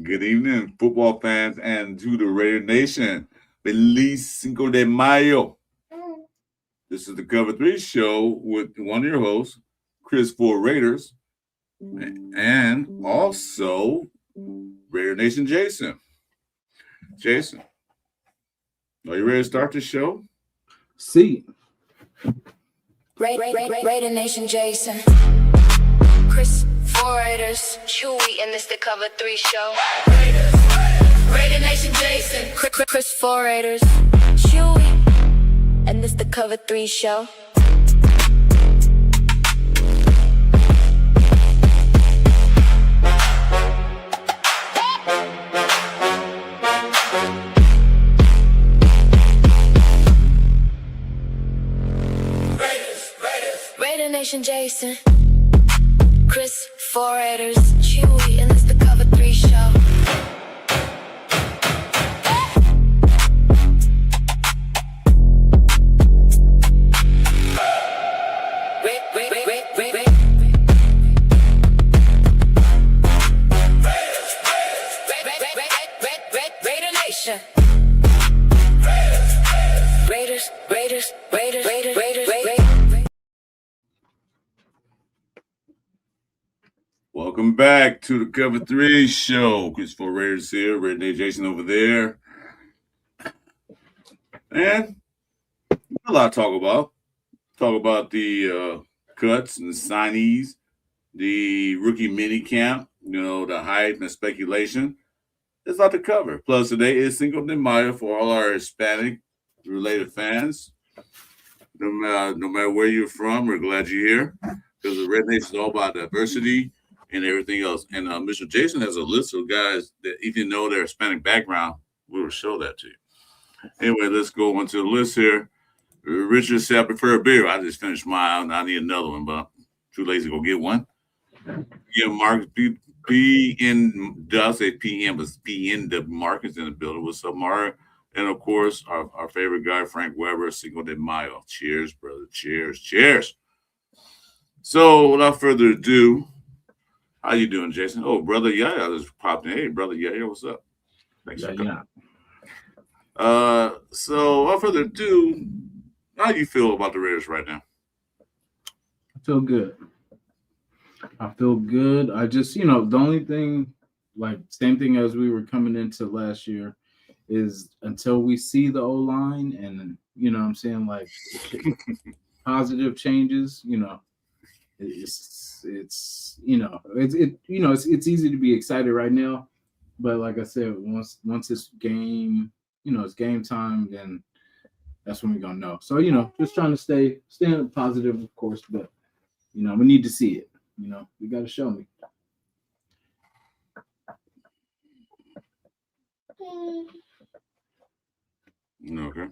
Good evening, football fans, and to the Raider Nation. Feliz Cinco de Mayo. This is the Cover 3 show with one of your hosts, Chris for Raiders, and also Raider Nation Jasin. Jason, are you ready to start the show? See. Raider Nation Jasin. Chris for Raiders. Chuy, and this the Cover 3 show. Raider Nation Jasin. Chris for Raiders. Chuy, and this the Cover 3 show. Raider Nation Jasin. Chris for Raiders. Chuy, and this the Cover 3 show. Raider Nation. Raiders. Welcome back to the Cover 3 show. Chris for Raiders here, Raider Nation Jason over there. And a lot to talk about. Talk about the cuts and the signees, the rookie mini camp, the hype and the speculation. There's a lot to cover. Plus, today is Cinco de Mayo for all our Hispanic-related fans. No matter where you're from, we're glad you're here because the Red Nation is all about diversity and everything else. And Mr. Jason has a list of guys that, if you know their Hispanic background, we will show that to you. Anyway, let's go on to the list here. Richard said, I prefer a beer. I just finished mine. I need another one, but I'm too lazy to go get one. Yeah, Mark, PN does say PM, but PN, the Marcus in the building. What's up, Mark? And, of course, our favorite guy, Frank Weber, Cinco de Mayo. Cheers, brother. Cheers. So, without further ado, how you doing, Jason? Oh, brother Yaya just popped in. Hey, brother Yaya, what's up? Thanks for coming. So, without further ado, how do you feel about the Raiders right now? I feel good. I just, the only thing, same thing as we were coming into last year, is until we see the O-line and, what I'm saying, positive changes, it's easy to be excited right now. But like I said, once it's game, it's game time, then that's when we're going to know. So, just trying to stay positive, of course, but, we need to see it. You got to show me. Okay.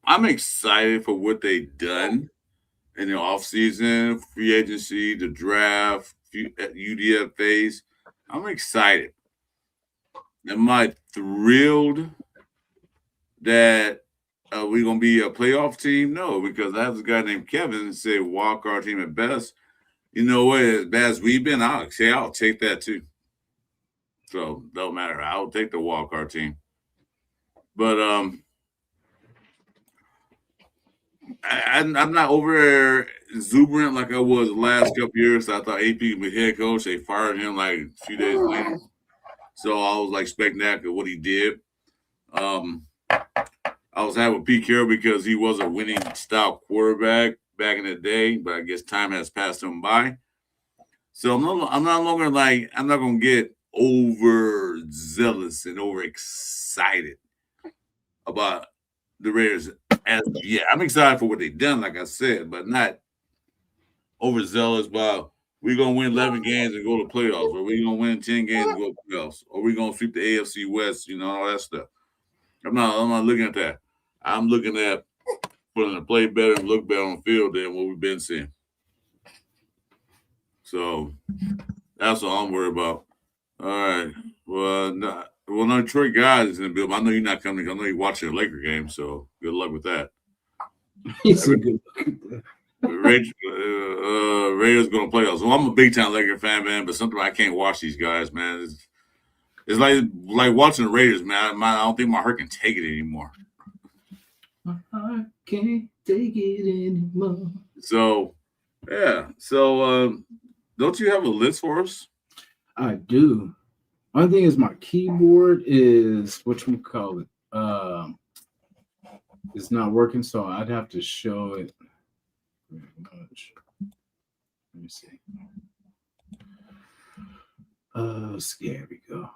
I'm excited for what they've done in the offseason, free agency, the draft, UDF phase. I'm excited. Am I thrilled that we're going to be a playoff team? No, because I have a guy named Kevin say wild card team at best. You know what? As bad as we've been, I'll take that too. So don't matter. I'll take the wild card team. But I'm not over exuberant like I was the last couple years. I thought AP was head coach. They fired him like a few days later. So I was expecting that because what he did. I was happy with Pete Carroll because he was a winning style quarterback back in the day, but I guess time has passed him by. So I'm not going to get overzealous and overexcited about the Raiders. I'm excited for what they've done, like I said, but not overzealous about we're going to win 11 games and go to playoffs, or we're going to win 10 games and go to playoffs, or we're going to sweep the AFC West, all that stuff. I'm not looking at that. I'm looking at putting to play better and look better on the field than what we've been seeing. So that's all I'm worried about. All right. Well, no Detroit guys is in the building. I know you're not coming. I know you're watching a Laker game, so good luck with that. He's a good luck. Raiders going to play us. Well, I'm a big time Laker fan, man, but something I can't watch these guys, man. It's like watching the Raiders, man. I don't think my heart can take it anymore. My heart can't take it anymore. So, yeah. So, don't you have a list for us? I do. One thing is my keyboard is whatchamacallit. It's not working, so I'd have to show it. Let me see. Here we go.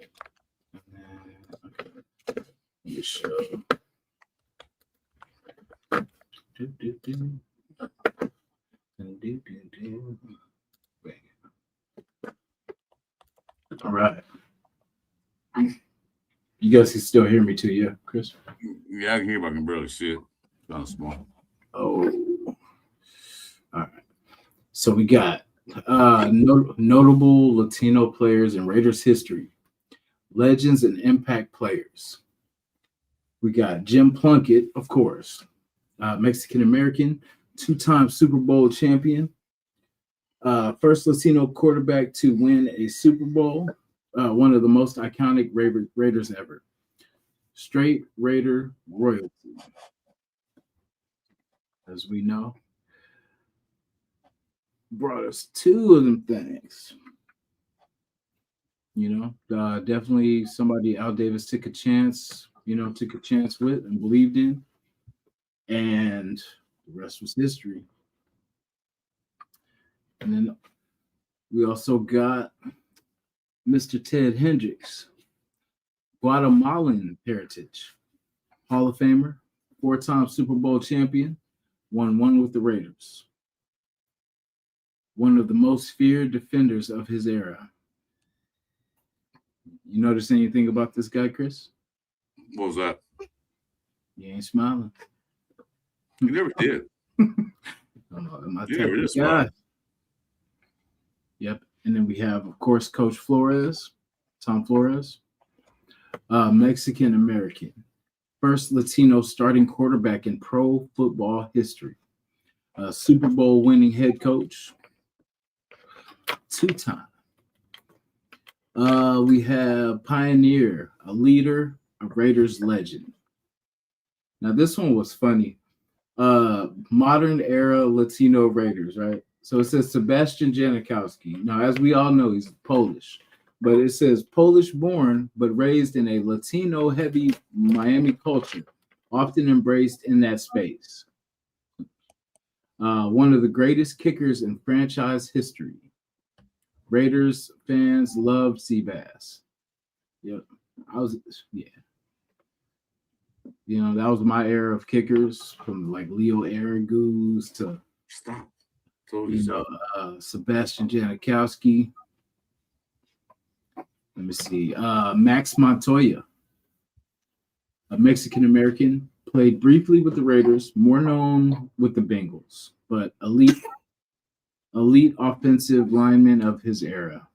Okay. Let me show. All right. You guys can still hear me too, yeah, Chris? Yeah, I can hear, but I can barely see it. Kind of small. Oh. All right. So we got notable Latino players in Raiders history, legends and impact players. We got Jim Plunkett, of course, Mexican-American, two-time Super Bowl champion, first Latino quarterback to win a Super Bowl, one of the most iconic Raiders ever. Straight Raider royalty, as we know. Brought us two of them things. You know, definitely somebody Al Davis took a chance with and believed in. And the rest was history. And then we also got Mr. Ted Hendricks, Guatemalan heritage, Hall of Famer, four-time Super Bowl champion, won one with the Raiders. One of the most feared defenders of his era. You notice anything about this guy, Chris? What was that? You ain't smiling. You never did. You never did smile. Yep. And then we have, of course, Coach Flores, Tom Flores, Mexican American, first Latino starting quarterback in pro football history, Super Bowl winning head coach, two-time. We have pioneer, a leader, a Raiders legend. Now, this one was funny. Modern era Latino Raiders, right? So it says Sebastian Janikowski. Now, as we all know, he's Polish, but it says Polish born, but raised in a Latino heavy Miami culture, often embraced in that space. One of the greatest kickers in franchise history. Raiders fans loved Seabass. Yep. You know, that was my era of kickers, from like Leo Aragouz to Sebastian Janikowski. Let me see. Max Montoya, a Mexican American, played briefly with the Raiders, more known with the Bengals, but elite offensive lineman of his era.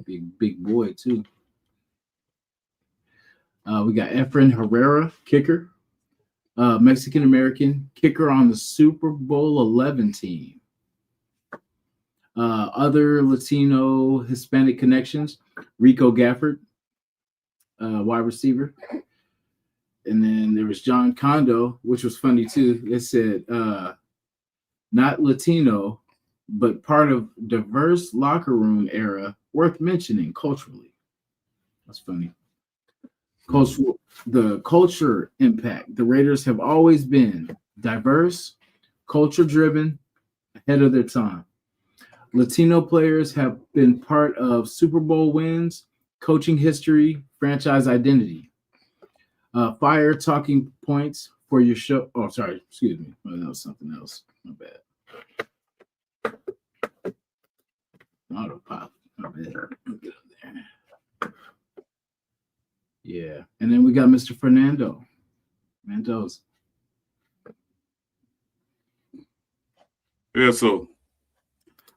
Big boy too. We got Efren Herrera, kicker, Mexican American, kicker on the Super Bowl 11 team. Other Latino Hispanic connections: Rico Gafford, wide receiver. And then there was John Condo, which was funny too. It said, not Latino, but part of diverse locker room era, worth mentioning culturally. That's funny. The culture impact. The Raiders have always been diverse, culture-driven, ahead of their time. Latino players have been part of Super Bowl wins, coaching history, franchise identity. Fire talking points for your show. Oh, sorry. Excuse me. Oh, that was something else. My bad. Autopilot. My bad. Get up there. Yeah. And then we got Mr. Fernando Mendoza. Yeah, so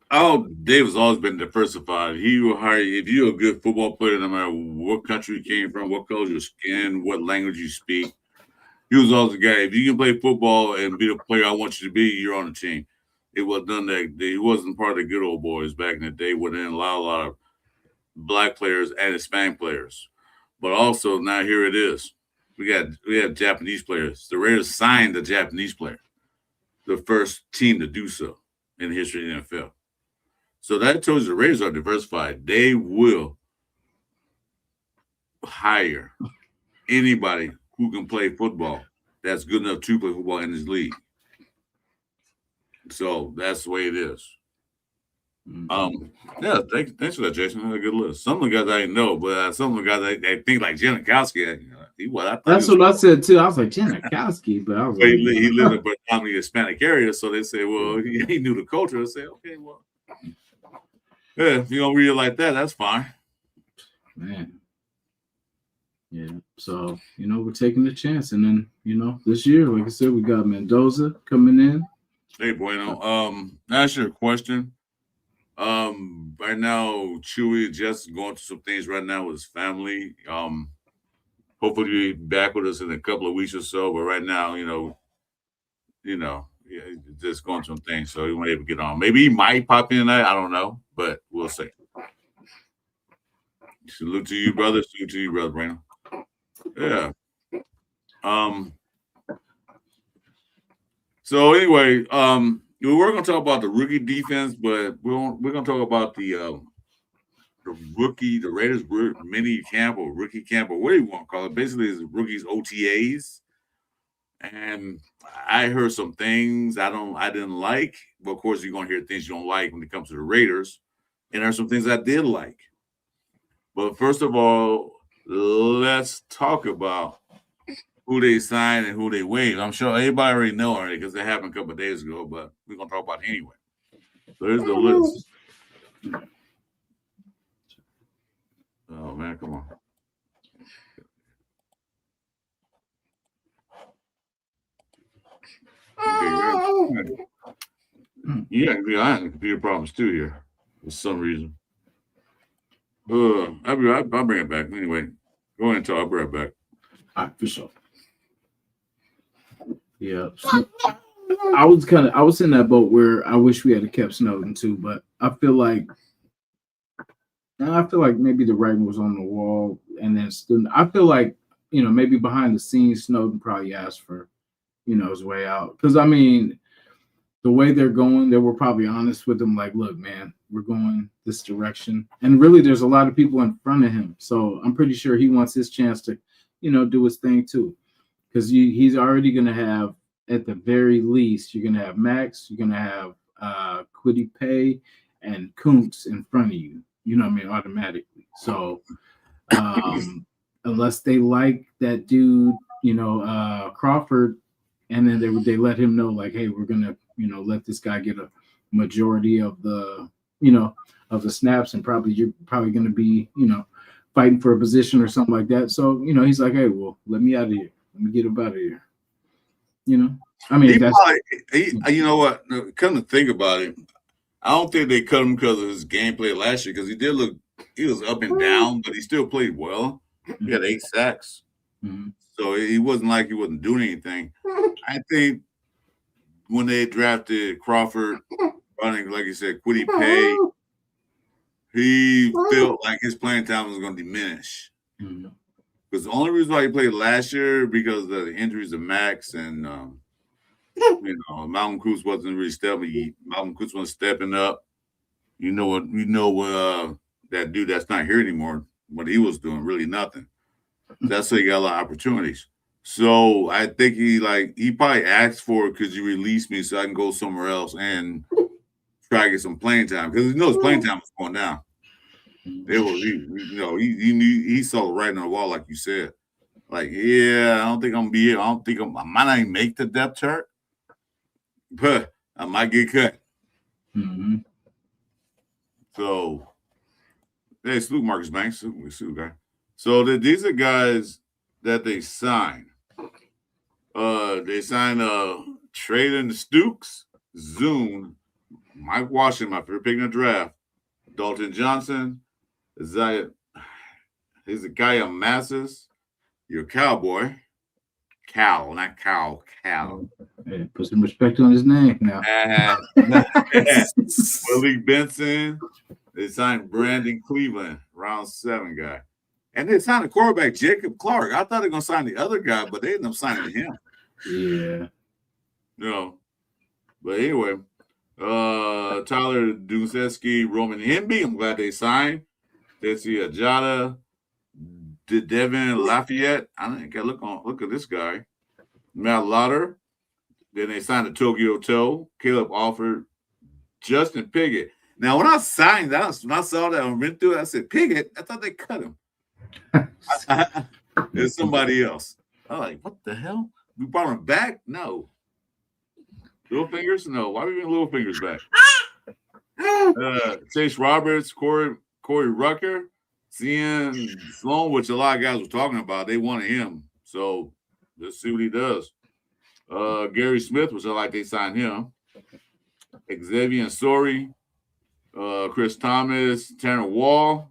Al Davis always been diversified. He will hire you if you're a good football player, no matter what country you came from, what color your skin, what language you speak. He was always the guy. If you can play football and be the player I want you to be, you're on the team. It was done that he wasn't part of the good old boys back in the day where they didn't allow a lot of black players and Hispanic players. But also now here it is. We have Japanese players. The Raiders signed a Japanese player, the first team to do so in the history of the NFL. So that tells you the Raiders are diversified. They will hire anybody who can play football that's good enough to play football in this league. So that's the way it is. Yeah, thanks for that, Jason. That's a good list. Some of the guys I didn't know, but some of the guys I think like Janikowski. That's what I said too. I was like Janikowski, but I was like, he lived in a predominantly Hispanic area, so they say, well, he knew the culture. I say, okay, well, yeah, if you don't read it like that, that's fine. Man. Yeah, so we're taking the chance, and then this year, like I said, we got Mendoza coming in. Hey, Bueno. Ask you a question. Right now, Chuy just going through some things right now with his family. Hopefully, he'll be back with us in a couple of weeks or so. But right now, yeah, just going through some things, so he won't able to get on. Maybe he might pop in tonight. I don't know, but we'll see. Salute to you, brother. Salute to you, brother Brandon. Yeah. So anyway, we were going to talk about the rookie defense, but we're going to talk about the Raiders mini camp or rookie camp or what do you want to call it? Basically, it's rookies OTAs. And I heard some things I didn't like. But of course, you're going to hear things you don't like when it comes to the Raiders. And there's some things I did like. But first of all, let's talk about who they signed and who they waived. I'm sure everybody already know already because it happened a couple of days ago, but we're going to talk about it anyway. So here's the list. Oh, man, come on. Okay, yeah, I have computer problems too here for some reason. I'll bring it back. Anyway, go ahead and talk. I'll bring it back. All right, for sure. Yeah. I was in that boat where I wish we had kept Snowden too, but I feel like maybe the writing was on the wall, and then I feel like maybe behind the scenes Snowden probably asked for his way out, because I mean the way they're going, they were probably honest with him, like, look, man, we're going this direction, and really there's a lot of people in front of him, so I'm pretty sure he wants his chance to do his thing too, because he's already going to have, at the very least, you're going to have Max, you're going to have Kwity Paye and Kuntz in front of you. You know what I mean? Automatically. So unless they like that dude, Crawford, and then they let him know, like, hey, we're gonna, let this guy get a majority of the, of the snaps, and you're probably gonna be, fighting for a position or something like that. So, he's like, hey, well, let me out of here. Let me get him out of here. I mean, you know what? Come to think about it, I don't think they cut him because of his gameplay last year, because he was up and down, but he still played well. He had 8 sacks. Mm-hmm. So he wasn't like he wasn't doing anything. I think when they drafted Crawford, running, like you said, Kwity Paye, he felt like his playing time was going to diminish. Mm-hmm. Because the only reason why he played last year because of the injuries of Max and Malcolm Cruz wasn't really stepping. Malcolm Cruz wasn't stepping up. You know what? That dude that's not here anymore. What he was doing, really nothing. That's why he got a lot of opportunities. So I think he probably asked for it, could you release me so I can go somewhere else and try to get some playing time, because he knows playing time was going down. He saw the writing on the wall, like you said. Like, yeah, I don't think I'm gonna be here. I might not even make the depth chart, but I might get cut. Mm-hmm. So, hey, salute Marcus Banks. Salute guy. So these are guys that they signed. They signed Traden Stukes, Zune, Mike Washington, my favorite pick in the draft, Dalton Johnson, Hezekiah Massis, your Cowboy, Cal, not Cal. Hey, put some respect on his name now. Malik Benson. They signed Brandon Cleveland, round 7 guy. And they signed a quarterback, Jacob Clark. I thought they were going to sign the other guy, but they ended up signing him. Yeah. But anyway, Tyler Duseski, Roman Hemby, I'm glad they signed. Desi Ajada, Devin Lafayette. I didn't get look at this guy. Matt Lauder. Then they signed a Tokyo Toe. Caleb offered Justin Piggott. Now, when I signed that, when I saw that and went through it, I said, Piggott? I thought they cut him. It's somebody else. I'm like, what the hell? We brought him back? No. Little fingers? No. Why are we bringing little fingers back? Chase Roberts, Corey Rucker, Cian Sloan, which a lot of guys were talking about. They wanted him. So let's see what he does. Gary Smith, which I like they signed him. Xavier Sori, Chris Thomas, Tanner Wall.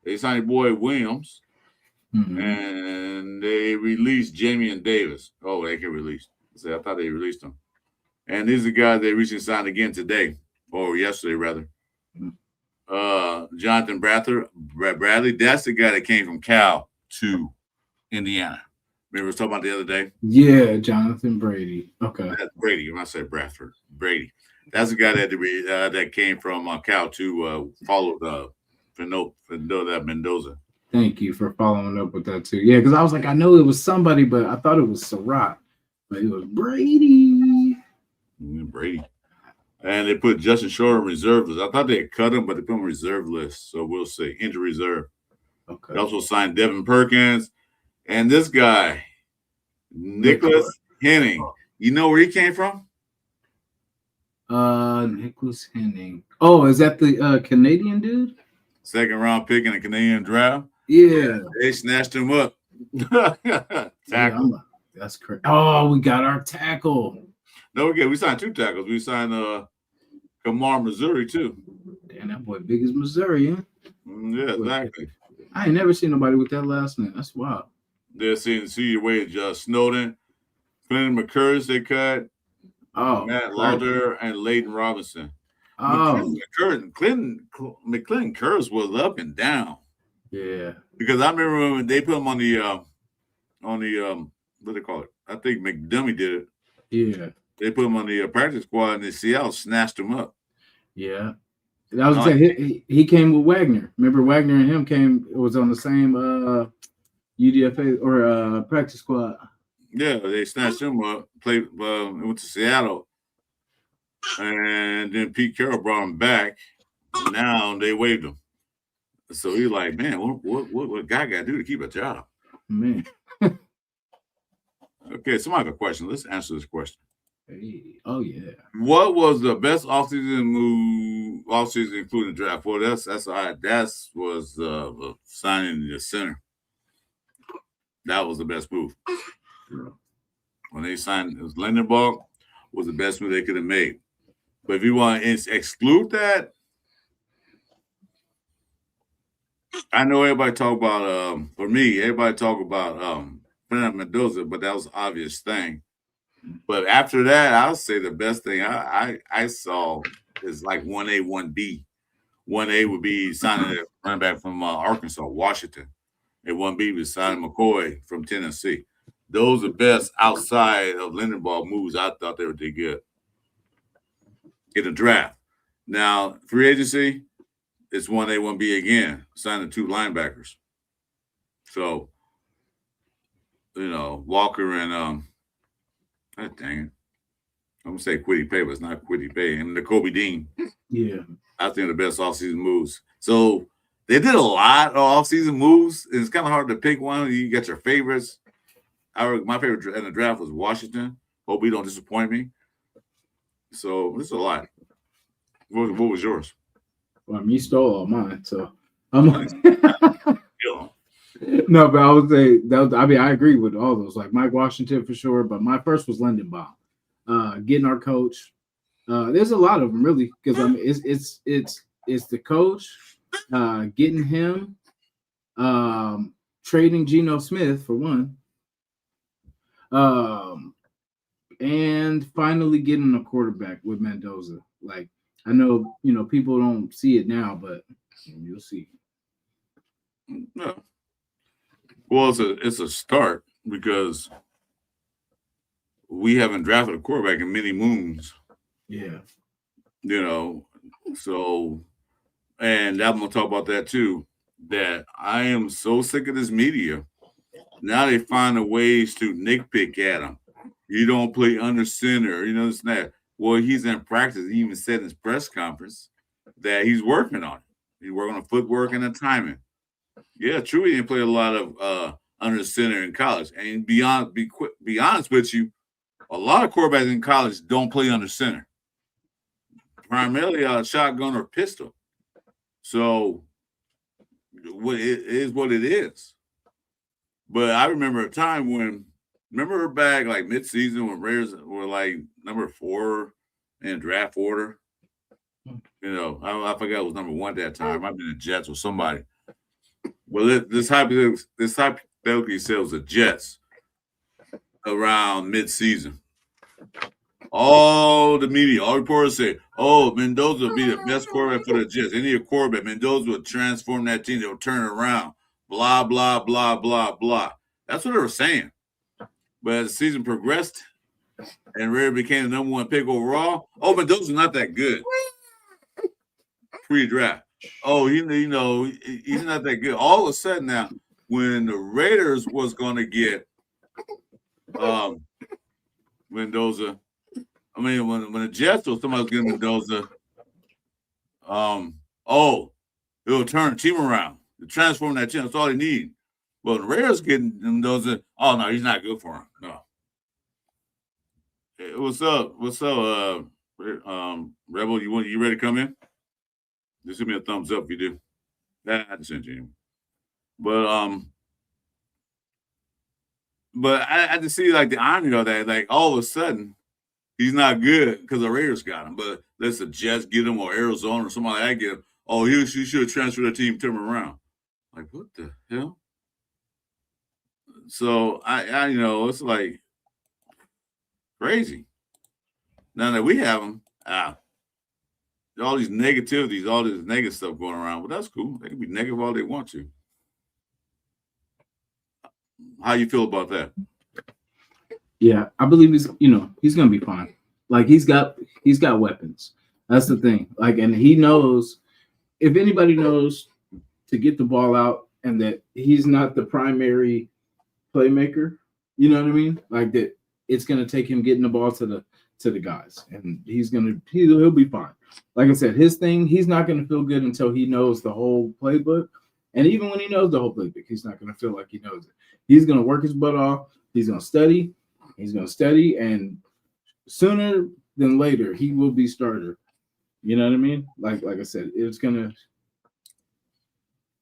They signed Boyd Williams. Mm-hmm. And they released Jamie and Davis. Oh, they get released. I thought they released them. And these are the guys they recently signed again today, or yesterday, rather. Jonathan Bradley, that's the guy that came from Cal to Indiana. Remember we were talking about the other day? Yeah, Jonathan Brady. Okay. That's Brady. When I said Bradford, Brady. That's the guy that came from Cal to follow Mendoza. Thank you for following up with that, too. Yeah, because I was like, I know it was somebody, but I thought it was Surratt. But it was Brady. Brady. And they put Justin Shore in reserve list. I thought they had cut him, but they put him on reserve list. So we'll see. Injury reserve. Okay. They also signed Devin Perkins. And this guy, Nicholas Henning. You know where he came from? Nicholas Henning. Oh, is that the Canadian dude? 2nd round pick in the Canadian draft. Yeah. They snatched him up. Tackle. That's correct. Oh, we got our tackle. No, we signed 2 tackles. We signed Kamar, Missouri, too. Damn, that boy big as Missouri, huh? Yeah, exactly. I ain't never seen nobody with that last name. That's wild. They're seeing Cedar Wade, Snowden, Clinton McCurris, they cut. Oh, Matt Lauder and Layden Robinson. Oh, McClinton Curse was up and down. Yeah, because I remember when they put him on the what do they call it? I think McDummy did it. Yeah, they put him on the practice squad, and the Seattle snatched him up. Yeah, I was saying he came with Wagner. Remember, Wagner and him came. It was on the same UDFA or practice squad. Yeah, they snatched him up. Played, went to Seattle, and then Pete Carroll brought him back. Now they waived him. So he's like, man, what guy got to do to keep a job? Man. Okay, somebody have a question. Let's answer this question. Hey. Oh yeah. What was the best offseason move? Offseason including the draft. Well, that's all right. That was signing the center. That was the best move. When they signed, it was Lindenbach was the best move they could have made. But if you want to exclude that, I know everybody talk about for me, everybody talk about Fernando Mendoza, but that was an obvious thing. But after that, I'll say the best thing I saw is like 1A, 1B. 1A would be signing a running back from Arkansas, Washington. And 1B was signing McCoy from Tennessee. Those are best outside of Lindenbach moves. I thought they were pretty good in the draft. Now, free agency, it's 1A, 1B again, signing 2 linebackers. So, Walker and God dang it. I'm going to say Quiddy Pay, but it's not Quiddy Pay. And Nakobe Dean. Yeah. I think the best offseason moves. So they did a lot of offseason moves. It's kind of hard to pick one. You got your favorites. My favorite in the draft was Washington. Hope we don't disappoint me. So this is a lot. What was yours? Well, I mean, you stole all mine. So I'm No, but I would say I agree with all those. Like Mike Washington for sure, but my first was Lindenbaum. Getting our coach. There's a lot of them really, because I mean it's the coach, getting him, trading Geno Smith for one. And finally getting a quarterback with Mendoza. Like, I know, people don't see it now, but you'll see. No. Well, it's a start because we haven't drafted a quarterback in many moons. Yeah. So, and I'm gonna talk about that too. That I am so sick of this media. Now they find ways to nitpick at him. You don't play under center, this and that. Well, he's in practice. He even said in his press conference that he's working on it. He's working on footwork and the timing. Yeah, Chuy didn't play a lot of under center in college. And be honest with you, a lot of quarterbacks in college don't play under center. Primarily a shotgun or pistol. So it is what it is. But I remember a time remember back like mid-season when Raiders were like number 4 in draft order. I forgot it was number 1 at that time. Might have been the Jets or somebody. Well, this hypothetically says the Jets around mid-season. All the media, all reporters say, Mendoza will be the best quarterback for the Jets. They need a quarterback. Mendoza will transform that team. They'll turn it around. Blah, blah, blah, blah, blah. That's what they were saying. But as the season progressed and Raiders became the number 1 pick overall, Mendoza's not that good. Pre-draft. He's not that good. All of a sudden now, when the Raiders was going to get Mendoza, when the Jets or somebody was getting Mendoza, it'll turn the team around. To transform that team, that's all they need. Well, the Raiders getting Mendoza, no, he's not good for him. No. Hey, what's up? Rebel, you ready to come in? Just give me a thumbs up if you do. I just sent you. But I just see like the irony of that. Like all of a sudden, he's not good because the Raiders got him. But let's the Jets get him or Arizona or somebody like that get him. He should transfer the team, turn him around. Like what the hell? So I it's like crazy. Now that we have him, all these negativities, all this negative stuff going around. Well, that's cool. They can be negative all they want to. How you feel about that? Yeah, I believe he's gonna be fine. Like he's got weapons. That's the thing. Like, and he knows, if anybody knows to get the ball out and that he's not the primary playmaker, you know what I mean? Like that it's gonna take him getting the ball to the guys, and he'll be fine. Like I said, his thing, he's not gonna feel good until he knows the whole playbook. And even when he knows the whole playbook, he's not gonna feel like he knows it. He's gonna work his butt off. He's gonna study, and sooner than later he will be starter. You know what I mean? Like I said, it'll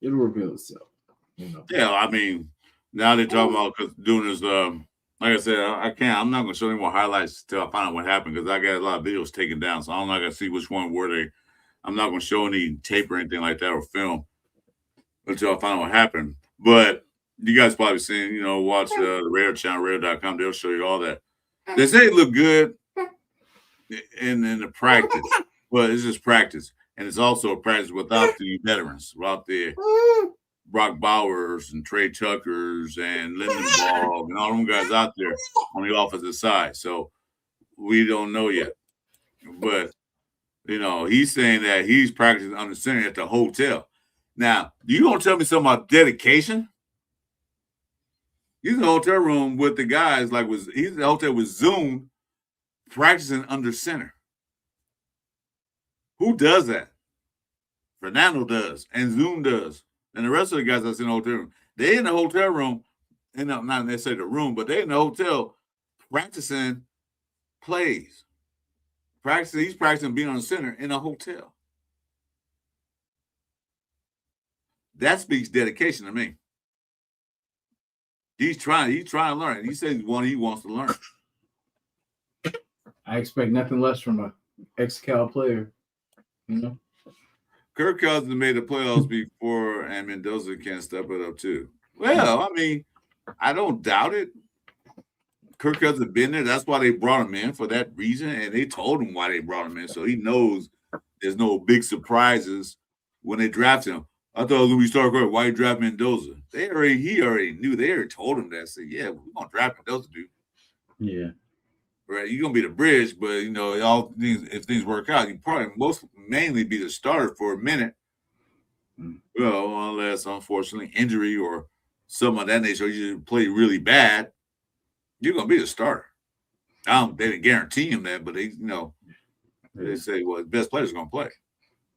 reveal itself. Yeah, now they're talking about doing this. Like I said, I'm not gonna show any more highlights till I find out what happened because I got a lot of videos taken down, so I'm not gonna see which one were they. I'm not gonna show any tape or anything like that or film until I find out what happened. But you guys probably seen, watch the Raider channel, Raider.com. They'll show you all that. They say it look good in the practice, but it's just practice, and it's also a practice without the veterans, without the Brock Bowers and Trey Tuckers and Lindenbaugh and all them guys out there on the offensive side. So we don't know yet. But, he's saying that he's practicing under center at the hotel. Now, you going to tell me something about dedication? He's in the hotel room with the guys, he's in the hotel with Zoom practicing under center. Who does that? Fernando does, and Zoom does. And the rest of the guys that's in the hotel room, they in the hotel room, not necessarily the room, but they in the hotel practicing plays. He's practicing being on the center in a hotel. That speaks dedication to me. He's trying to learn. He says he wants to learn. I expect nothing less from an ex-Cal player. Kirk Cousins made the playoffs before, and Mendoza can step it up too. Well, I don't doubt it. Kirk Cousins been there. That's why they brought him in for that reason, and they told him why they brought him in, so he knows there's no big surprises when they draft him. I thought it was gonna be Star Quarterback. Why you draft Mendoza? He already knew. They already told him that. Said, yeah, we're gonna draft Mendoza, dude. Yeah. Right, you're gonna be the bridge, but all things if things work out, you probably mainly be the starter for a minute. Well, unless unfortunately injury or something of that nature, you play really bad, you're gonna be the starter. They didn't guarantee him that, but they say, well, the best player's gonna play.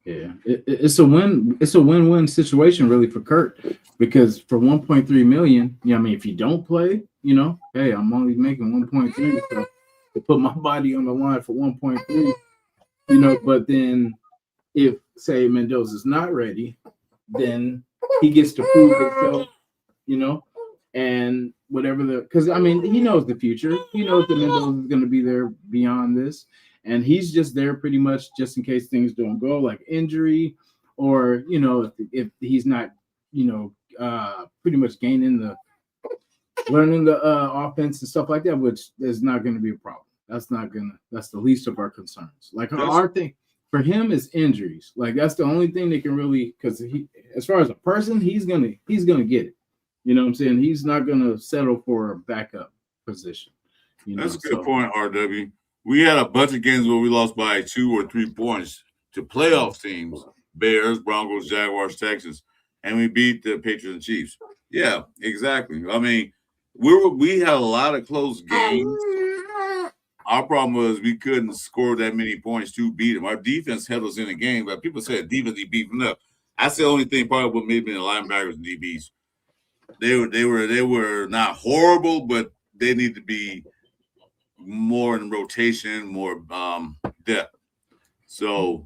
Yeah, it's a win. It's a win-win situation really for Kurt, because for 1.3 million, I mean, if you don't play, hey, I'm only making 1.3, so to put my body on the line for 1.3, but then if say Mendoza's not ready, then he gets to prove himself, and whatever because I mean, he knows the future. He knows that Mendoza is going to be there beyond this. And he's just there pretty much just in case things don't go, like injury, or if he's not, pretty much learning the offense and stuff like that, which is not going to be a problem. That's the least of our concerns. Like our thing for him is injuries. Like that's the only thing that can really, because as far as a person, he's gonna get it. You know what I'm saying? He's not gonna settle for a backup position. That's a good point, RW. We had a bunch of games where we lost by 2 or 3 points to playoff teams: Bears, Broncos, Jaguars, Texans, and we beat the Patriots and Chiefs. Yeah, exactly. I mean, we had a lot of close games. Our problem was we couldn't score that many points to beat them. Our defense held us in the game, but people said defense beat them up. That's the only thing probably what made me the linebackers and DBs. They were not horrible, but they need to be more in rotation, more depth. So,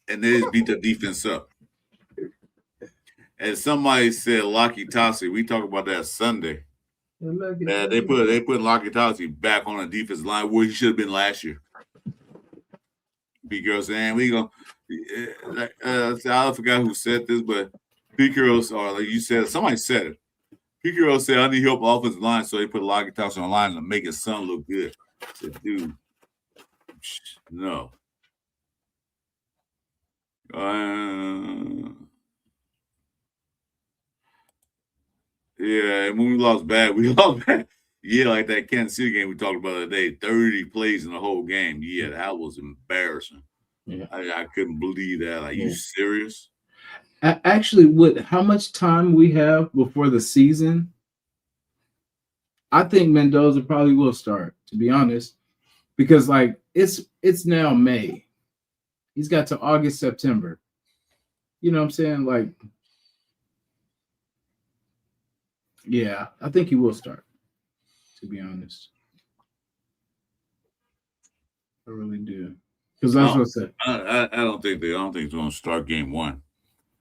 and they just beat the defense up. And somebody said Laki Tassi. We talked about that Sunday. They put Laki Tassi back on the defensive line where he should have been last year. Because we go. I forgot who said this, but Pete Carroll, or like you said, somebody said it. Pete Carroll said, I need help offensive line, so they put Laki Tassi on the line to make his son look good. I said, dude, no. Yeah, and when we lost bad. Yeah, like that Kansas City game we talked about the other day, 30 plays in the whole game. Yeah, that was embarrassing. Yeah. I couldn't believe that. Like, you serious? Actually, how much time we have before the season? I think Mendoza probably will start, to be honest, because like it's now May. He's got to August, September. You know what I'm saying? Like, yeah, I think he will start, to be honest. I really do. Because that's what I said. I don't think he's going to start game one.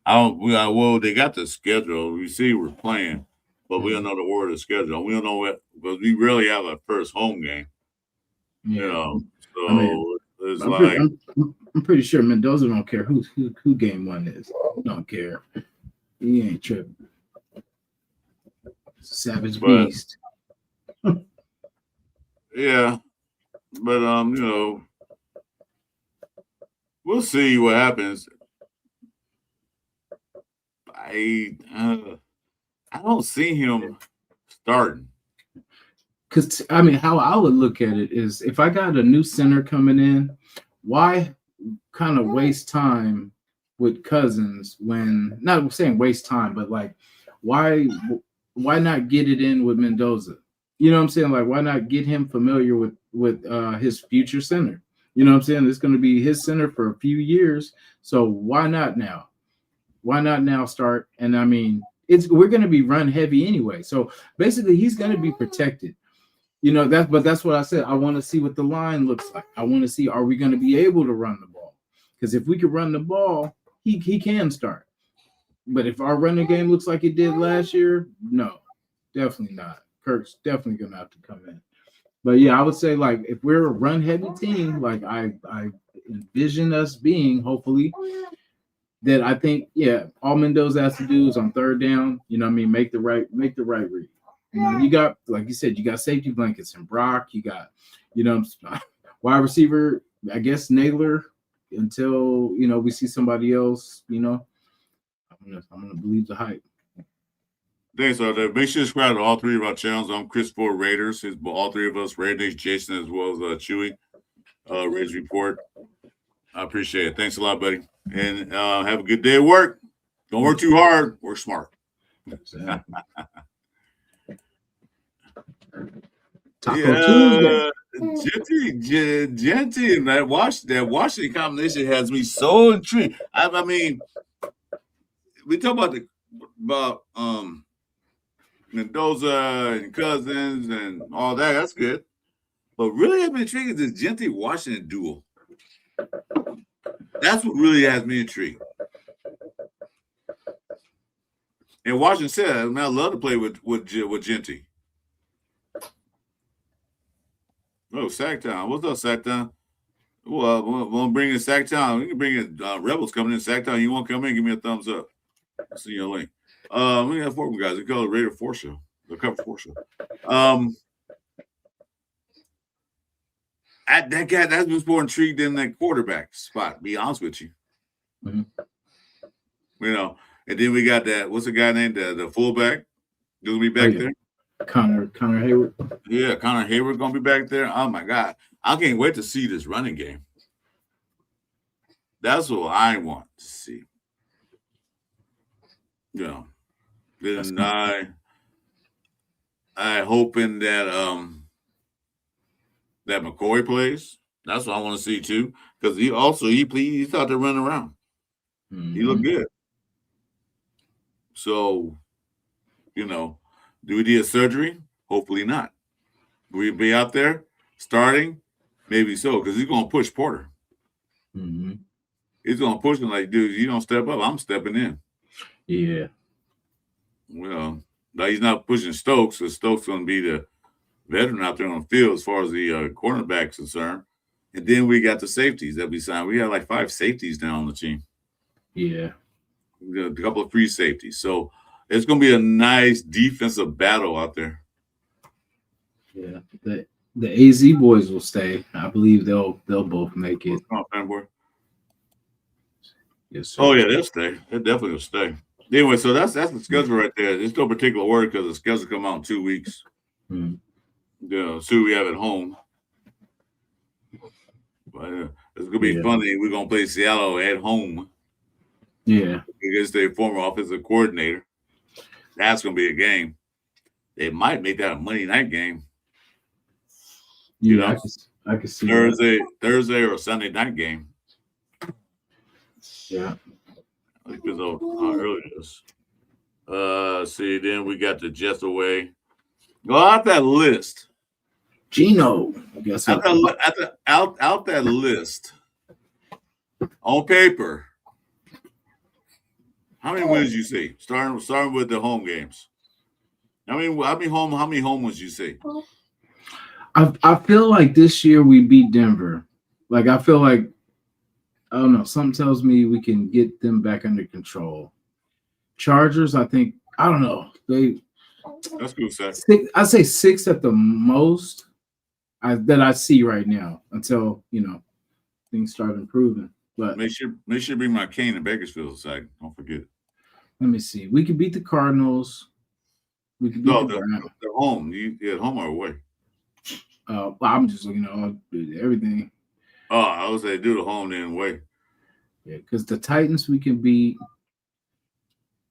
Well, they got the schedule. We see we're playing, but we don't know the order of the schedule. We don't know what, because we rarely have a first home game. Yeah. So I mean, I'm pretty sure Mendoza don't care who game one is. He don't care. He ain't tripping. Savage beast. Yeah, but we'll see what happens. I don't see him starting. Because, I mean, how I would look at it is if I got a new center coming in, why kind of waste time with Cousins when, not saying waste time, but like, why not get it in with Mendoza? You know what I'm saying? Like, why not get him familiar with his future center? You know what I'm saying? It's going to be his center for a few years. So why not now? Why not now start? And I mean, we're going to be run heavy anyway. So basically he's going to be protected. That's what I said. I want to see what the line looks like. I want to see, are we going to be able to run the ball? Because if we could run the ball, he can start. But if our running game looks like it did last year, no, definitely not. Kirk's definitely going to have to come in. But yeah, I would say like if we're a run heavy team, like I envision us being, hopefully, that I think, yeah, all Mendoza has to do is on third down, make the right read. You got, like you said, you got safety blankets and Brock. You got, wide receiver, I guess Naylor, until we see somebody else. I'm gonna believe the hype. Thanks, Arthur. Make sure to subscribe to all three of our channels. I'm Chris for Raiders. All three of us, Raiders, Jason, as well as Chuy, Raiders Report. I appreciate it. Thanks a lot, buddy. And have a good day at work. Don't work too hard. Work smart. Taco Tuesday. Genty, and that Washington combination has me so intrigued. I mean, we talk about Mendoza and Cousins and all that. That's good. But really, I've been intrigued is this Genty Washington duel. That's what really has me intrigued. And Washington said, I love to play with Genty. Oh, Sacktown. What's up, Sacktown? Well, we'll bring in Sacktown. We can bring in Rebels coming in. Sacktown, you want to come in? Give me a thumbs up. I'll see your link. We have four guys. We call it Raider 4 show. The Cover 4 show. That guy, that's been more intrigued in that quarterback spot, to be honest with you. Mm-hmm. And then we got that, what's the guy named? The fullback. Going to be back there. Connor Hayward. Yeah, Connor Hayward going to be back there. Oh, my God. I can't wait to see this running game. That's what I want to see. Then I hoping that that McCoy plays. That's what I want to see too, because he's out there running around. Mm-hmm. He looked good. So, do we need a surgery? Hopefully not. Will he be out there starting? Maybe so, because he's going to push Porter. Mm-hmm. He's going to push him like, dude, you don't step up, I'm stepping in. Yeah. Well, now he's not pushing Stokes, because Stokes going to be the veteran out there on the field as far as the cornerback is concerned. And then we got the safeties that we signed. We got like 5 safeties now on the team. Yeah. We got a couple of free safeties. So it's going to be a nice defensive battle out there. Yeah. The AZ boys will stay. I believe they'll both make it. Yes, sir. Oh, yeah, they'll stay. They definitely will stay. Anyway, so that's the schedule right there. There's no particular word because the schedule come out in 2 weeks. So we have at home. But it's gonna be funny. We're gonna play Seattle at home. Yeah, against their former offensive coordinator. That's gonna be a game. They might make that a Monday night game. Yeah, I can see Thursday or Sunday night game. Yeah, because of how early it is. See, then we got the Jets away. Go out that list. Gino. Out that list. On paper. How many wins you see? Starting with the home games. How many home wins you see? I feel like this year we beat Denver. Like I feel like I don't know. Something tells me we can get them back under control. Chargers, I think I don't know. That's good, Zach. I'd say 6 at the most that I see right now until things start improving. But make sure bring my cane in Bakersfield, Zach. Don't forget. Let me see. We could beat the Cardinals. We could beat they're home. You at home or away? Well, I'm just everything. Oh, I would say do the home then away. Yeah, because the Titans we can beat.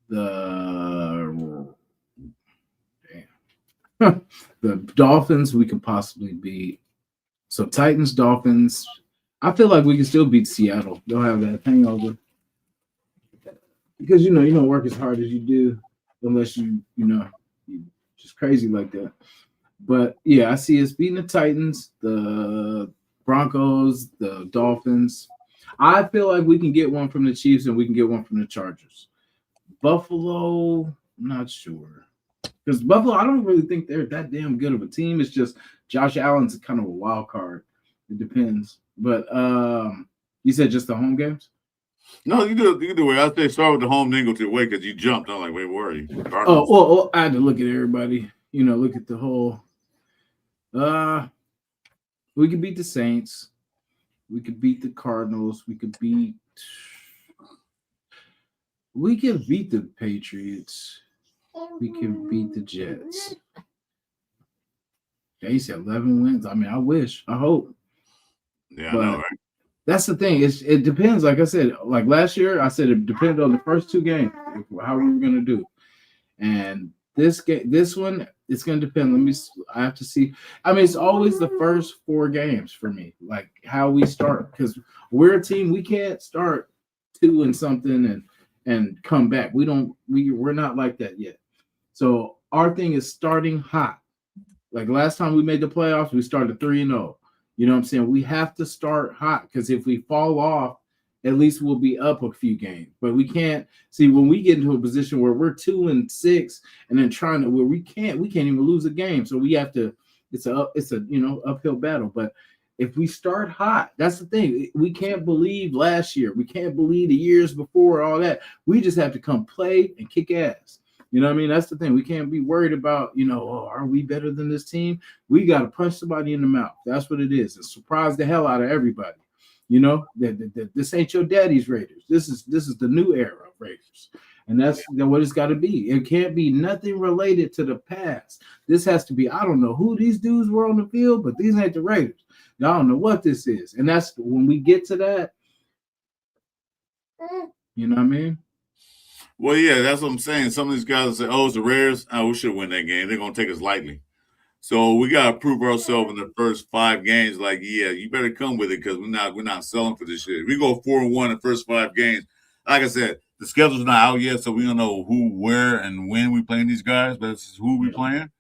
The Dolphins we can possibly beat. So Titans, Dolphins. I feel like we can still beat Seattle. They'll have that hangover. Because you don't work as hard as you do unless you're just crazy like that. But yeah, I see us beating the Titans, the Broncos, the Dolphins. I feel like we can get one from the Chiefs and we can get one from the Chargers. Buffalo, I'm not sure. Because Buffalo, I don't really think they're that damn good of a team. It's just Josh Allen's kind of a wild card. It depends. But you said just the home games? No, you do the way. I say start with the home, then go to the away because you jumped. I'm like, wait, where are you? Oh, well, I had to look at everybody. look at the whole. We could beat the Saints. We could beat the Cardinals. We could beat the Patriots. We can beat the Jets. Yeah, he said 11 wins. I mean, I wish. I hope. Yeah, but I know, right? That's the thing. It depends. Like I said, like last year, I said it depended on the first 2 games, how we were going to do. And this one, it's going to depend. I have to see. I mean, it's always the first 4 games for me, like how we start, because we're a team. We can't start 2 and something and come back. We're not like that yet. So our thing is starting hot. Like last time we made the playoffs, we started 3-0. You know what I'm saying? We have to start hot, because if we fall off, at least we'll be up a few games. But we can't see when we get into a position where we're 2-6 and then where we can't even lose a game. So we have to. It's a uphill battle. But if we start hot, that's the thing. We can't believe last year. We can't believe the years before, all that. We just have to come play and kick ass. You know what I mean? That's the thing. We can't be worried about, are we better than this team? We got to punch somebody in the mouth. That's what it is. And surprise the hell out of everybody. That this ain't your daddy's Raiders. This is the new era of Raiders. And that's what it's got to be. It can't be nothing related to the past. This has to be, I don't know who these dudes were on the field, but these ain't the Raiders. I don't know what this is. And that's when we get to that, you know what I mean? Well, yeah, that's what I'm saying. Some of these guys will say, "Oh, it's the Raiders. We should win that game. They're gonna take us lightly." So we gotta prove ourselves in the first 5 games. Like, yeah, you better come with it, because we're not selling for this shit. If we go 4-1 in the first 5 games, like I said, the schedule's not out yet, so we don't know who, where, and when we playing these guys. But it's who we playing.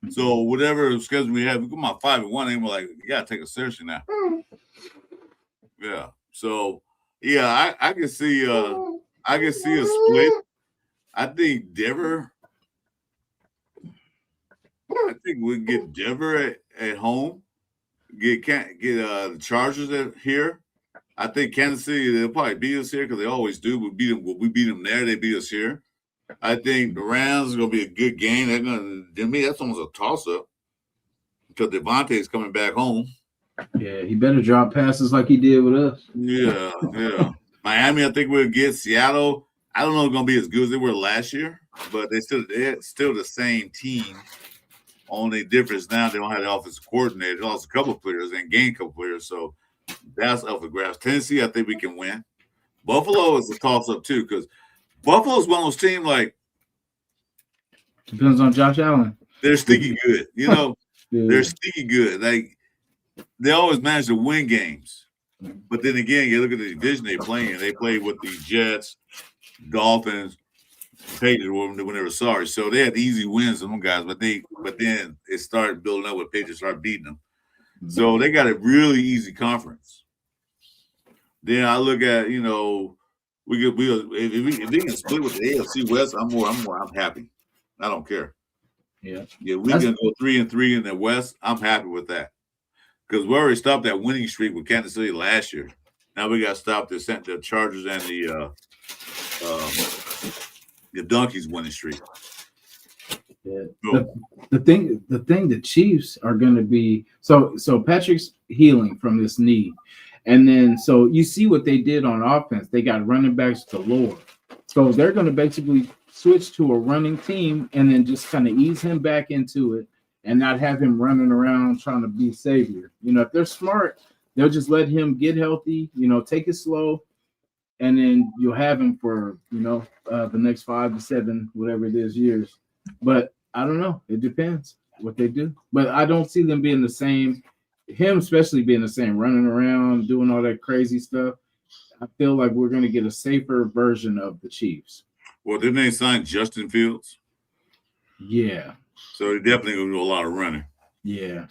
So whatever schedule we have, we come out 5-1, and we're like, you gotta take it seriously now. Yeah. So yeah, I can see a split. I think Denver. I think we can get Denver at home. Get the Chargers here. I think Kansas City, they'll probably beat us here, because they always do. We beat them there. They beat us here. I think the Rams is gonna be a good game. To me, that's almost a toss up, because Devontae is coming back home. Yeah, he better drop passes like he did with us. Yeah. Miami, I think we'll get. Seattle, I don't know if it's gonna be as good as they were last year, but they're still the same team. Only difference now, they don't have the offensive coordinator. They lost a couple of players and gained a couple of players, so that's up for grabs. Tennessee, I think we can win. Buffalo is a toss-up too, because Buffalo's one of those teams, like, depends on Josh Allen. They're sneaky good, Yeah. They're sneaky good. Like, they always manage to win games. But then again, you look at the division they play in. They play with the Jets, Dolphins, Patriots when they were sorry. So they had easy wins on them guys, but then it started building up with Patriots started beating them. So they got a really easy conference. Then I look at, if they can split with the AFC West, I'm happy. I don't care. Yeah. Yeah, we can go 3-3 in the West. I'm happy with that. Because we already stopped that winning streak with Kansas City last year. Now we got to stop the Chargers and the Donkeys winning streak. Yeah. The thing, the Chiefs are going to be so Patrick's healing from this knee, and then so you see what they did on offense. They got running backs galore, so they're going to basically switch to a running team and then just kind of ease him back into it and not have him running around trying to be savior. If they're smart, they'll just let him get healthy. Take it slow. And then you'll have him for, the next 5 to 7, whatever it is, years. But I don't know. It depends what they do. But I don't see them being the same, him especially being the same, running around, doing all that crazy stuff. I feel like we're going to get a safer version of the Chiefs. Well, didn't they sign Justin Fields? Yeah. So they're definitely going to do a lot of running. Yeah.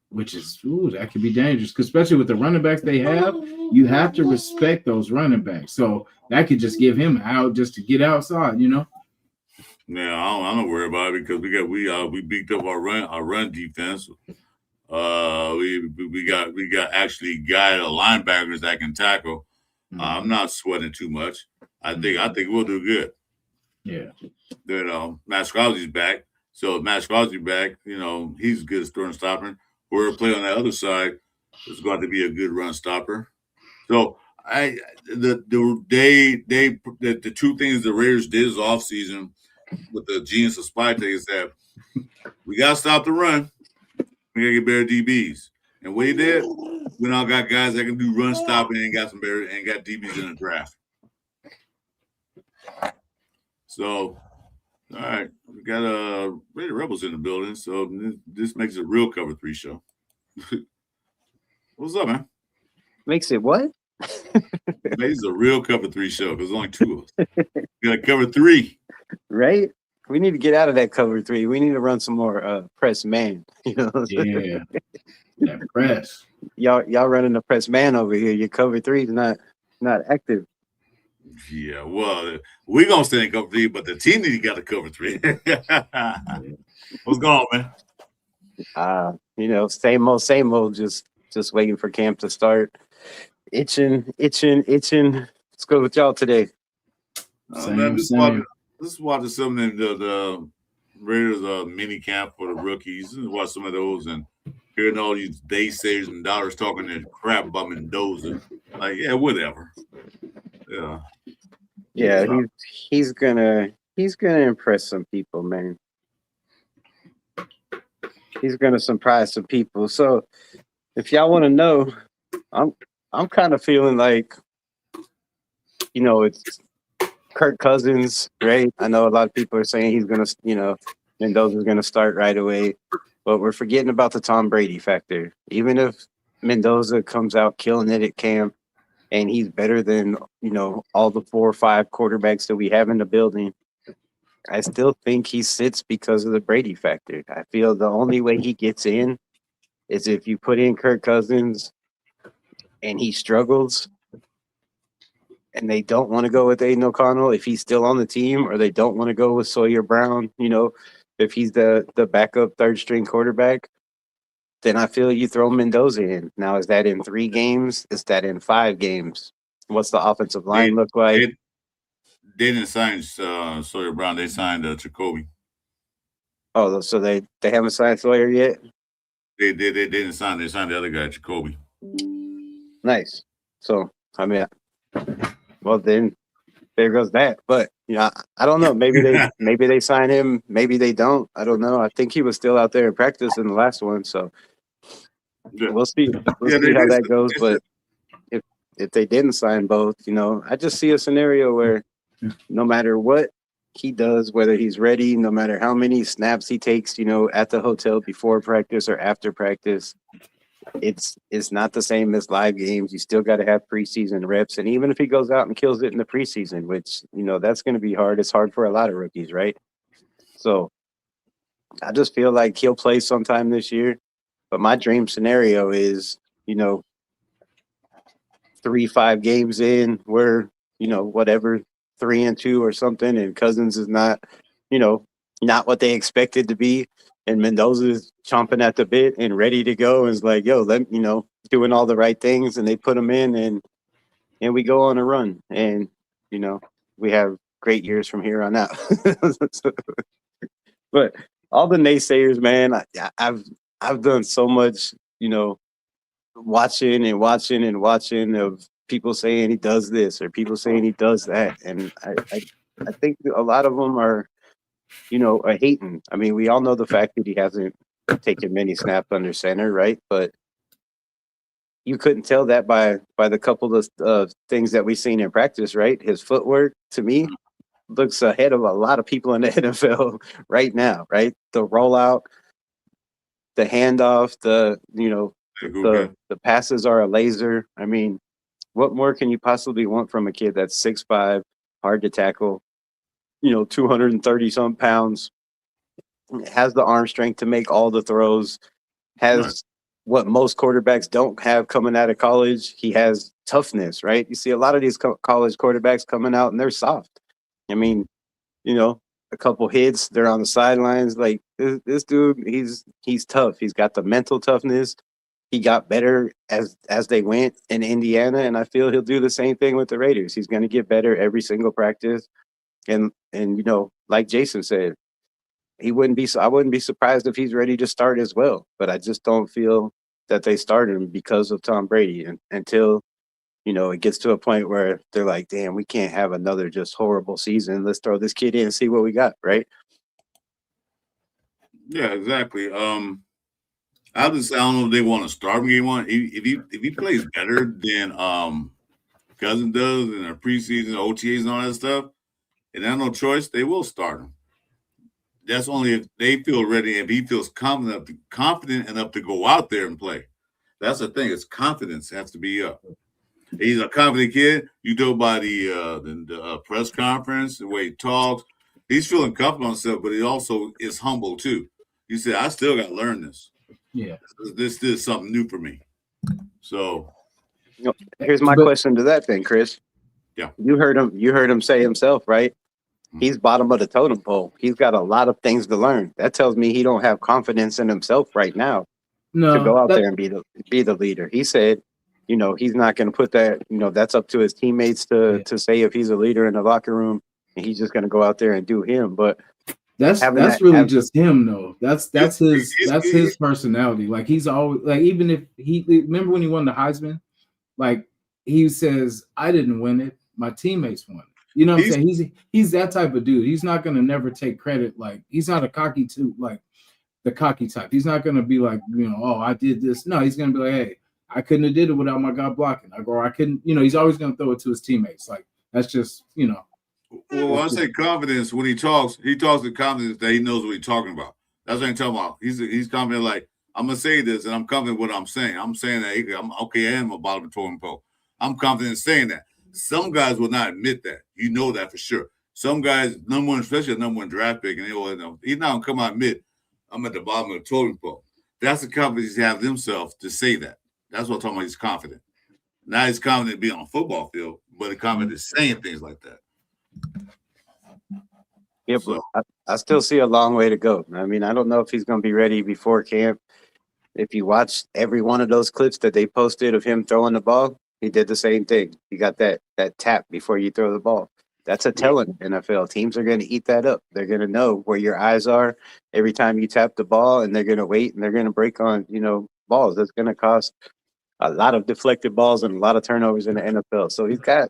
Which is, that could be dangerous, because especially with the running backs they have, you have to respect those running backs. So that could just give him out just to get outside, Yeah, I don't worry about it, because we beat up our run defense. We got actually guided linebackers that can tackle. I'm not sweating too much. I think we'll do good. Yeah. Matt Scotty's back. So if Matt Crosby back, he's good at throwing stopping. Whoever play on the other side is going to be a good run stopper. So the two things the Raiders did this offseason with the genius of spy take is that we got to stop the run. We got to get better DBs. And what he did, we now got guys that can do run stopping and got DBs in the draft. So, all right, we got Raider Rebels in the building. So this makes it a real Cover 3 show. What's up, man? Makes it what? Makes it a real Cover 3 show because there's only two of us. We got to Cover 3. Right? We need to get out of that Cover 3. We need to run some more press man. Yeah. That press. Y'all running the press man over here. Your Cover 3 is not active. Yeah, well, we're going to stay in Cover 3, but the team need to got to Cover 3. What's going on, man? Same old, just waiting for camp to start. Itching. Let's go with y'all today. Man, this is watching some of the Raiders mini camp for the rookies. Just watch some of those and hearing all these naysayers and dollars talking their crap about Mendoza. Like, yeah, whatever. Yeah, he's gonna impress some people, man. He's gonna surprise some people. So if y'all want to know, I'm kind of feeling like, it's Kirk Cousins, right? I know a lot of people are saying he's gonna, Mendoza's gonna start right away, but we're forgetting about the Tom Brady factor. Even if Mendoza comes out killing it at camp, and he's better than, all the 4 or 5 quarterbacks that we have in the building, I still think he sits because of the Brady factor. I feel the only way he gets in is if you put in Kirk Cousins and he struggles and they don't want to go with Aiden O'Connell if he's still on the team, or they don't want to go with Sawyer Brown, if he's the backup third-string quarterback, then I feel you throw Mendoza in. Now, is that in 3 games? Is that in 5 games? What's the offensive line look like? They didn't sign Sawyer Brown. They signed Jacoby. Oh, so they haven't signed Sawyer yet? They didn't sign. They signed the other guy, Jacoby. Nice. So, well, then there goes that. But, I don't know. Maybe they sign him. Maybe they don't. I don't know. I think he was still out there in practice in the last one. So we'll see. We'll see how that goes. But if they didn't sign both, I just see a scenario where no matter what he does, whether he's ready, no matter how many snaps he takes, at the hotel before practice or after practice, it's not the same as live games. You still got to have preseason reps. And even if he goes out and kills it in the preseason, which, that's going to be hard. It's hard for a lot of rookies, right? So I just feel like he'll play sometime this year. But my dream scenario is, 3-5 games in, we're, whatever, 3-2 or something, and Cousins is not, not what they expected to be. And Mendoza is chomping at the bit and ready to go. And is like, yo, doing all the right things. And they put him in and we go on a run. And, we have great years from here on out. But all the naysayers, man, I've done so much, watching of people saying he does this or people saying he does that. And I think a lot of them are, are hating. I mean, we all know the fact that he hasn't taken many snaps under center, right? But you couldn't tell that by the couple of things that we've seen in practice, right? His footwork, to me, looks ahead of a lot of people in the NFL right now, right? The rollout, the handoff, the passes are a laser. I mean, what more can you possibly want from a kid that's 6'5", hard to tackle, 230-some pounds, has the arm strength to make all the throws, has what most quarterbacks don't have coming out of college. He has toughness, right? You see a lot of these college quarterbacks coming out and they're soft. I mean, a couple hits, they're on the sidelines. Like this dude, he's tough. He's got the mental toughness. He got better as they went in Indiana, and I feel he'll do the same thing with the Raiders. He's going to get better every single practice. And like Jason said, he wouldn't be. I wouldn't be surprised if he's ready to start as well. But I just don't feel that they start him because of Tom Brady, and until it gets to a point where they're like, damn, we can't have another just horrible season. Let's throw this kid in and see what we got, right? Yeah, exactly. I don't know if they want to start him game one. If he plays better than Cousin does in their preseason OTAs and all that stuff, and they have no choice, they will start him. That's only if they feel ready, if he feels confident enough to go out there and play. That's the thing. His confidence has to be up. He's a confident kid. You go by the press conference, the way he talks. He's feeling confident on himself, but he also is humble too. He said, "I still got to learn this. Yeah, this is something new for me." So, here's my question to that then, Chris. Yeah, you heard him say himself, right? He's bottom of the totem pole. He's got a lot of things to learn. That tells me he don't have confidence in himself right now to go out there and be the leader. He said, he's not going to put that. That's up to his teammates to say if he's a leader in the locker room, and he's just going to go out there and do him. But that's really just him, though. That's his personality. Like, he's always like, even if remember when he won the Heisman, like he says, "I didn't win it. My teammates won it." You know what I'm saying? He's that type of dude. He's not going to never take credit. Like, he's not a cocky the cocky type. He's not going to be like, "Oh, I did this." No, he's going to be like, "Hey, I couldn't have did it without my guy blocking." Or I couldn't, he's always going to throw it to his teammates. Like, that's just, Well, I say confidence when he talks with confidence that he knows what he's talking about. That's what I'm talking about. He's confident, like, I'm going to say this, and I'm confident what I'm saying. I'm saying that I'm okay, I am a bottom of the totem pole. I'm confident in saying that. Some guys will not admit that. You know that for sure. Some guys, especially a number one draft pick, and he's not going to come out and admit, "I'm at the bottom of the totem pole." That's the confidence he has himself to say that. That's what I'm talking about. He's confident. Not he's confident being on a football field, but he's confident saying things like that. Yeah, so, I still see a long way to go. I mean, I don't know if he's going to be ready before camp. If you watch every one of those clips that they posted of him throwing the ball, he did the same thing. He got that tap before you throw the ball. That's a telling NFL. Teams are going to eat that up. They're going to know where your eyes are every time you tap the ball, and they're going to wait, and they're going to break on, balls. That's going to cost a lot of deflected balls and a lot of turnovers in the NFL. So he's got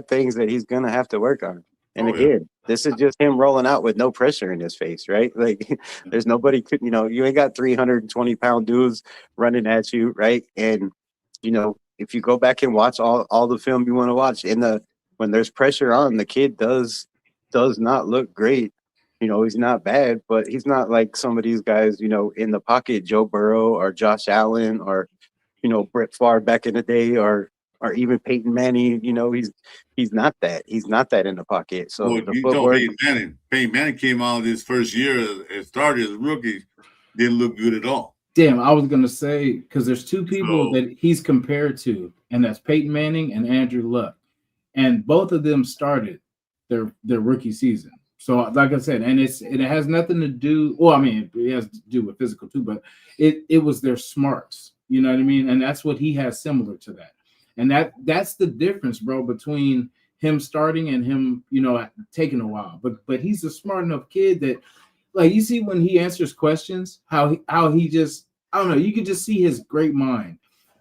things that he's going to have to work on. And again, this is just him rolling out with no pressure in his face, right? Like, there's nobody, you ain't got 320-pound dudes running at you, right? And, if you go back and watch all the film you want to watch, when there's pressure on, the kid does not look great. He's not bad, but he's not like some of these guys, in the pocket, Joe Burrow or Josh Allen or, Brett Favre back in the day, or even Peyton Manning. He's not that. He's not that in the pocket. So the footwork. Peyton Manning came out his first year as started as a rookie, didn't look good at all. Damn, I was gonna say, because there's two people that he's compared to, and that's Peyton Manning and Andrew Luck, and both of them started their rookie season. So, like I said, and it has nothing to do. Well, I mean, it has to do with physical too, but it was their smarts. You know what I mean? And that's what he has similar to that. And that's the difference, bro, between him starting and him, taking a while. But he's a smart enough kid that, like, you see when he answers questions, how he just, I don't know, you could just see his great mind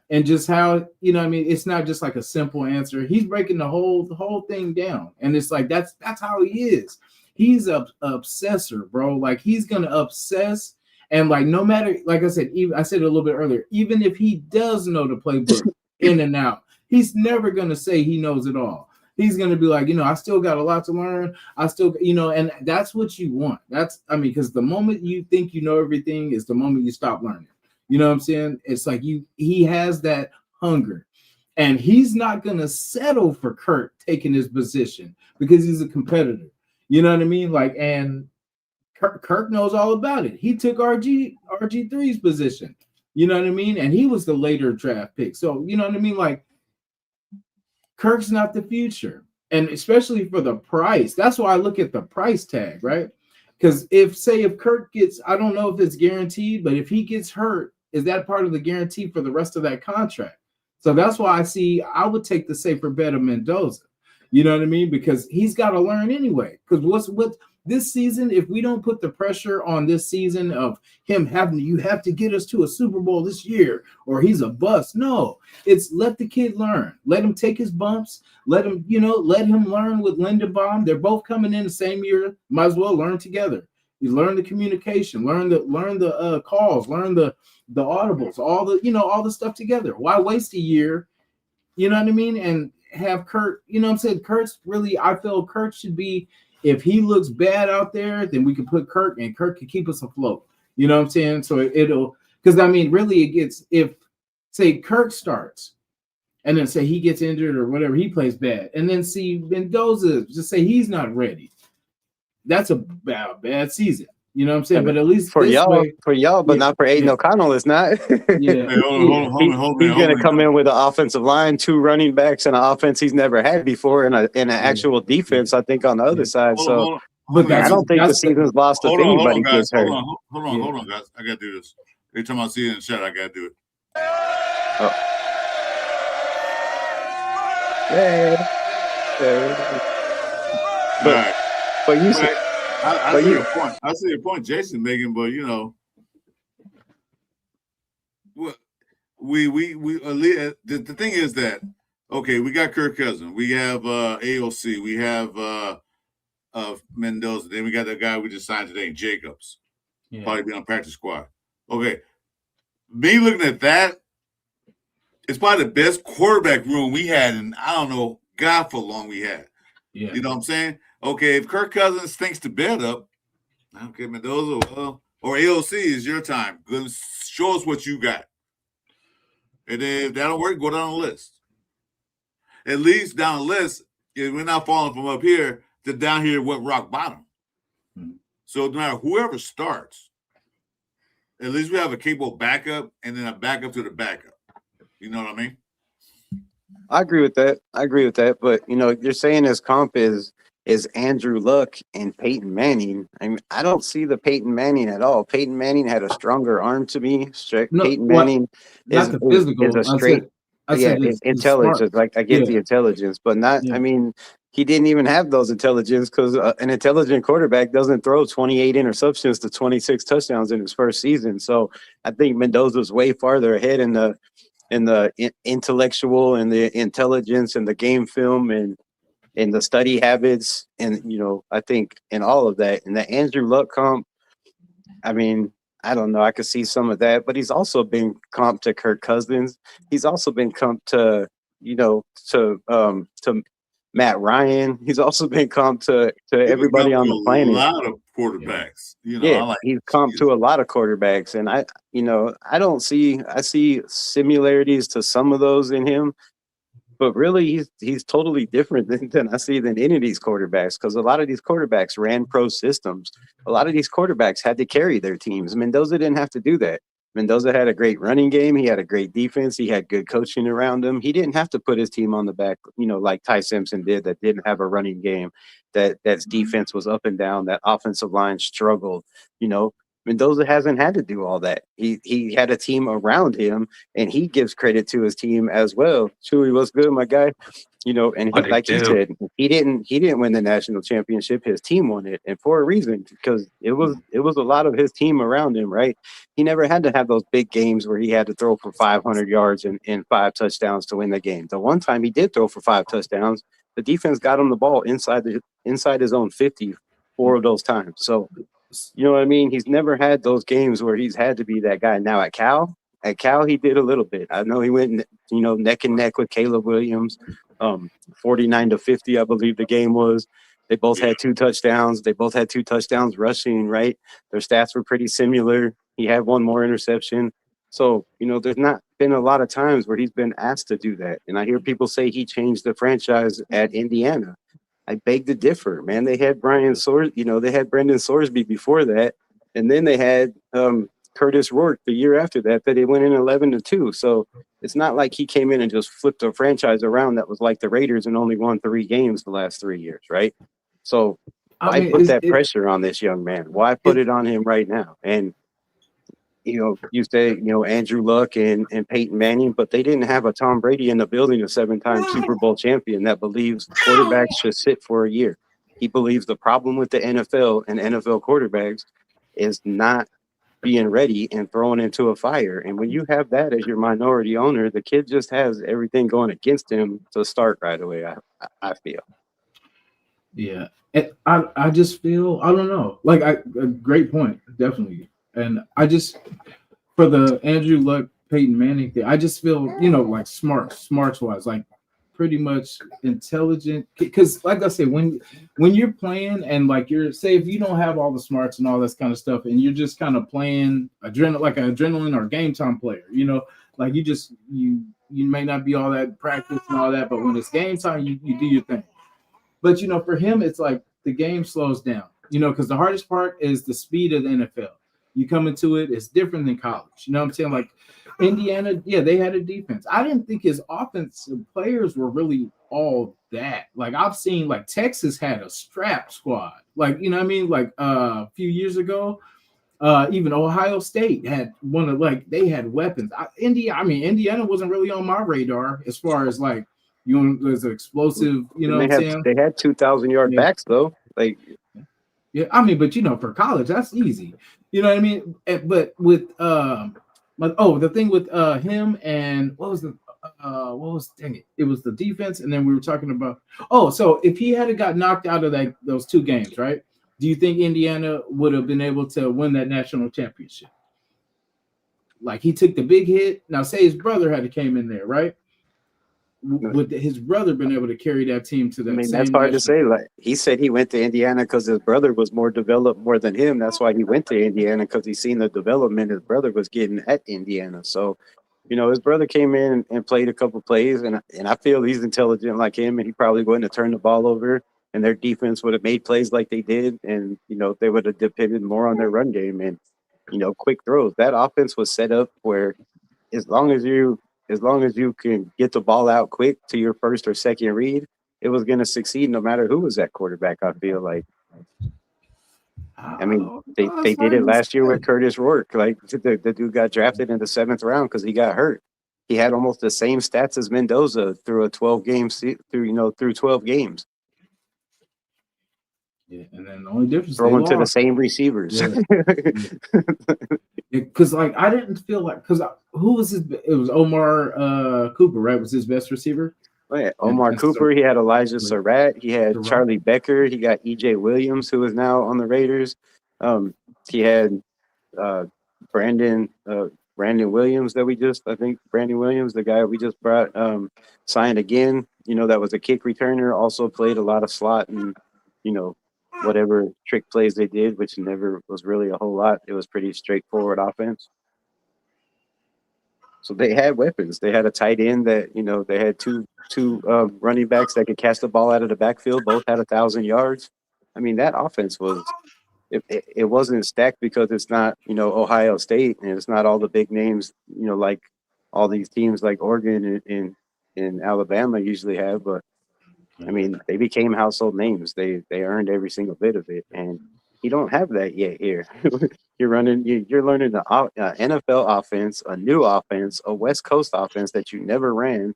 and just how, it's not just like a simple answer. He's breaking the whole thing down. And it's like, that's how he is. He's a obsessor, bro. Like, he's going to obsess. And like, no matter, like I said, even I said it a little bit earlier, even if he does know the playbook in and out, he's never going to say he knows it all. He's going to be like, I still got a lot to learn. I still, and that's what you want. Because the moment you think you know everything is the moment you stop learning. You know what I'm saying? It's like he has that hunger, and he's not going to settle for Kirk taking his position because he's a competitor. You know what I mean? Like, and Kirk knows all about it. He took RG3's position. You know what I mean? And he was the later draft pick. So, you know what I mean? Like, Kirk's not the future. And especially for the price. That's why I look at the price tag, right? Because if Kirk gets, I don't know if it's guaranteed, but if he gets hurt, is that part of the guarantee for the rest of that contract? So that's why I would take the safer bet of Mendoza. You know what I mean? Because he's got to learn anyway. Because this season, if we don't put the pressure on this season of him having you have to get us to a Super Bowl this year or he's a bust. No, it's let the kid learn. Let him take his bumps. Let him, let him learn with Lindenbaum. They're both coming in the same year. Might as well learn together. You learn the communication, learn the calls, learn the audibles, all the stuff together. Why waste a year? You know what I mean? And have Kurt, you know what I'm saying? Kurt's really, I feel Kurt should be, if he looks bad out there, then we can put Kurt and Kurt can keep us afloat. You know what I'm saying? So it'll, because I mean, really it gets, if say Kurt starts and then say he gets injured or whatever, he plays bad. And then see Mendoza, just say he's not ready. That's a bad season. You know what I'm saying? But at least for y'all, but not for Aiden O'Connell, it's not. Yeah. Hey, hold He's going to come on. in with an offensive line, 2 running backs, and an offense he's never had before, and an actual defense, I think, on the other side. So I don't think the season's lost if anybody gets hurt. Hold on, guys. I got to do this. Every time I see it in the chat, I got to do it. Oh. All right. But you said, I see your point. I see your point, Jason making, but the thing is that okay, we got Kirk Cousins, we have AOC, we have Mendoza, then we got that guy we just signed today, Jacobs, probably be on practice squad. Okay, me looking at that, it's probably the best quarterback room we had, and I don't know, God, for long we had. Yeah. You know what I'm saying? Okay, if Kirk Cousins thinks the bed up, okay, Mendoza, or AOC is your time. Good, show us what you got. And then if that don't work, go down the list. At least down the list, if we're not falling from up here to down here what rock bottom. Mm-hmm. So no matter whoever starts, at least we have a capable backup and then a backup to the backup. You know what I mean? I agree with that. But you're saying his comp is Andrew Luck and Peyton Manning. I mean, I don't see the Peyton Manning at all. Peyton Manning had a stronger arm to me. Peyton Manning is a straight intelligence. Like I get the intelligence, but not. Yeah. I mean, he didn't even have those intelligence because an intelligent quarterback doesn't throw 28 interceptions to 26 touchdowns in his first season. So I think Mendoza's way farther ahead in the intellectual and the intelligence and the game film and the study habits. And, I think in all of that, and the Andrew Luck comp, I mean, I don't know. I could see some of that, but he's also been comped to Kirk Cousins. He's also been comped to, to Matt Ryan. He's also been comped to everybody on the planet. A lot of quarterbacks. He's comped to a lot of quarterbacks, and I see similarities to some of those in him, but really he's totally different than I see than any of these quarterbacks, because a lot of these quarterbacks ran pro systems. A lot of these quarterbacks had to carry their teams. Mendoza didn't have to do that. Mendoza had a great running game. He had a great defense. He had good coaching around him. He didn't have to put his team on the back, like Ty Simpson did, that didn't have a running game, that's defense was up and down, that offensive line struggled. Mendoza hasn't had to do all that. He had a team around him, and he gives credit to his team as well. Chuy, what's good, my guy? And like you said, he didn't win the national championship. His team won it, and for a reason, because it was a lot of his team around him, right? He never had to have those big games where he had to throw for 500 yards and 5 touchdowns to win the game. The one time he did throw for 5 touchdowns, the defense got him the ball inside his own 50 4 of those times. So, you know what I mean? He's never had those games where he's had to be that guy. Now at Cal, he did a little bit. I know he went, neck and neck with Caleb Williams, 49-50, I believe the game was. They both had 2 touchdowns. They both had 2 touchdowns rushing, right? Their stats were pretty similar. He had 1 more interception. So, there's not been a lot of times where he's been asked to do that. And I hear people say he changed the franchise at Indiana. I beg to differ, man. They had they had Brendan Sorsby before that, and then they had Curtis Rourke the year after that they went in 11-2. So it's not like he came in and just flipped a franchise around that was like the Raiders and only won 3 games the last 3 years, right? So why put that pressure on this young man? Why put it on him right now? And you say, Andrew Luck and Peyton Manning, but they didn't have a Tom Brady in the building, a 7-time Super Bowl champion that believes quarterbacks should sit for a year. he believes the problem with the NFL and NFL quarterbacks is not being ready and thrown into a fire. And when you have that as your minority owner, the kid just has everything going against him to start right away. I feel. Yeah. And I just feel, I don't know. Like a great point, definitely. And I just, for the Andrew Luck, Peyton Manning thing, I just feel, like smarts wise, like pretty much intelligent. Because like I said, when you're playing and like say if you don't have all the smarts and all this kind of stuff, and you're just kind of playing like an adrenaline or game time player, like you may not be all that practice and all that, but when it's game time, you do your thing. But for him, it's like the game slows down, because the hardest part is the speed of the NFL. You come into it, it's different than college. You know what I'm saying? Like Indiana, yeah, they had a defense. I didn't think his offensive players were really all that. Like I've seen, like Texas had a strap squad. Like, you know what I mean? Like a few years ago, even Ohio State had they had weapons. Indiana wasn't really on my radar as far as like, there's an explosive, what I'm saying? They had 2,000-yard backs though. Like, yeah, but for college, that's easy. You know what I mean? But with the thing with him and what was dang it? It was the defense, and then we were talking about so if he had got knocked out of those two games, right? Do you think Indiana would have been able to win that national championship? Like he took the big hit. Now say his brother had came in there, right? Would his brother been able to carry that team to that? That's hard to say. Like he said, he went to Indiana because his brother was more developed more than him. That's why he went to Indiana, because he seen the development his brother was getting at Indiana. So, his brother came in and played a couple plays, and I feel he's intelligent like him, and he probably wouldn't have turned the ball over, and their defense would have made plays like they did, and they would have depended more on their run game and quick throws. That offense was set up where as long as you can get the ball out quick to your first or second read, it was going to succeed no matter who was at quarterback, I feel like. They did it last year with Curtis Rourke. Like the dude got drafted in the 7th round because he got hurt. He had almost the same stats as Mendoza through 12 games. Yeah, and then the only difference throwing to the same receivers. Because like I didn't feel like who was his? It was Omar Cooper, right? Was his best receiver. Oh, yeah. Omar Cooper. He had Elijah Surratt. He had Charlie Becker. He got EJ Williams, who is now on the Raiders. He had Brandon Williams Brandon Williams, the guy we just brought, signed again. That was a kick returner. Also played a lot of slot and whatever trick plays they did, which never was really a whole lot. It was pretty straightforward offense. So they had weapons. They had a tight end that, they had two running backs that could catch the ball out of the backfield. Both had 1,000 yards. That offense was, it wasn't stacked because it's not, Ohio State, and it's not all the big names, like all these teams like Oregon and Alabama usually have, but they became household names. They earned every single bit of it, and you don't have that yet here. You're learning the NFL offense, a new offense, a West Coast offense that you never ran.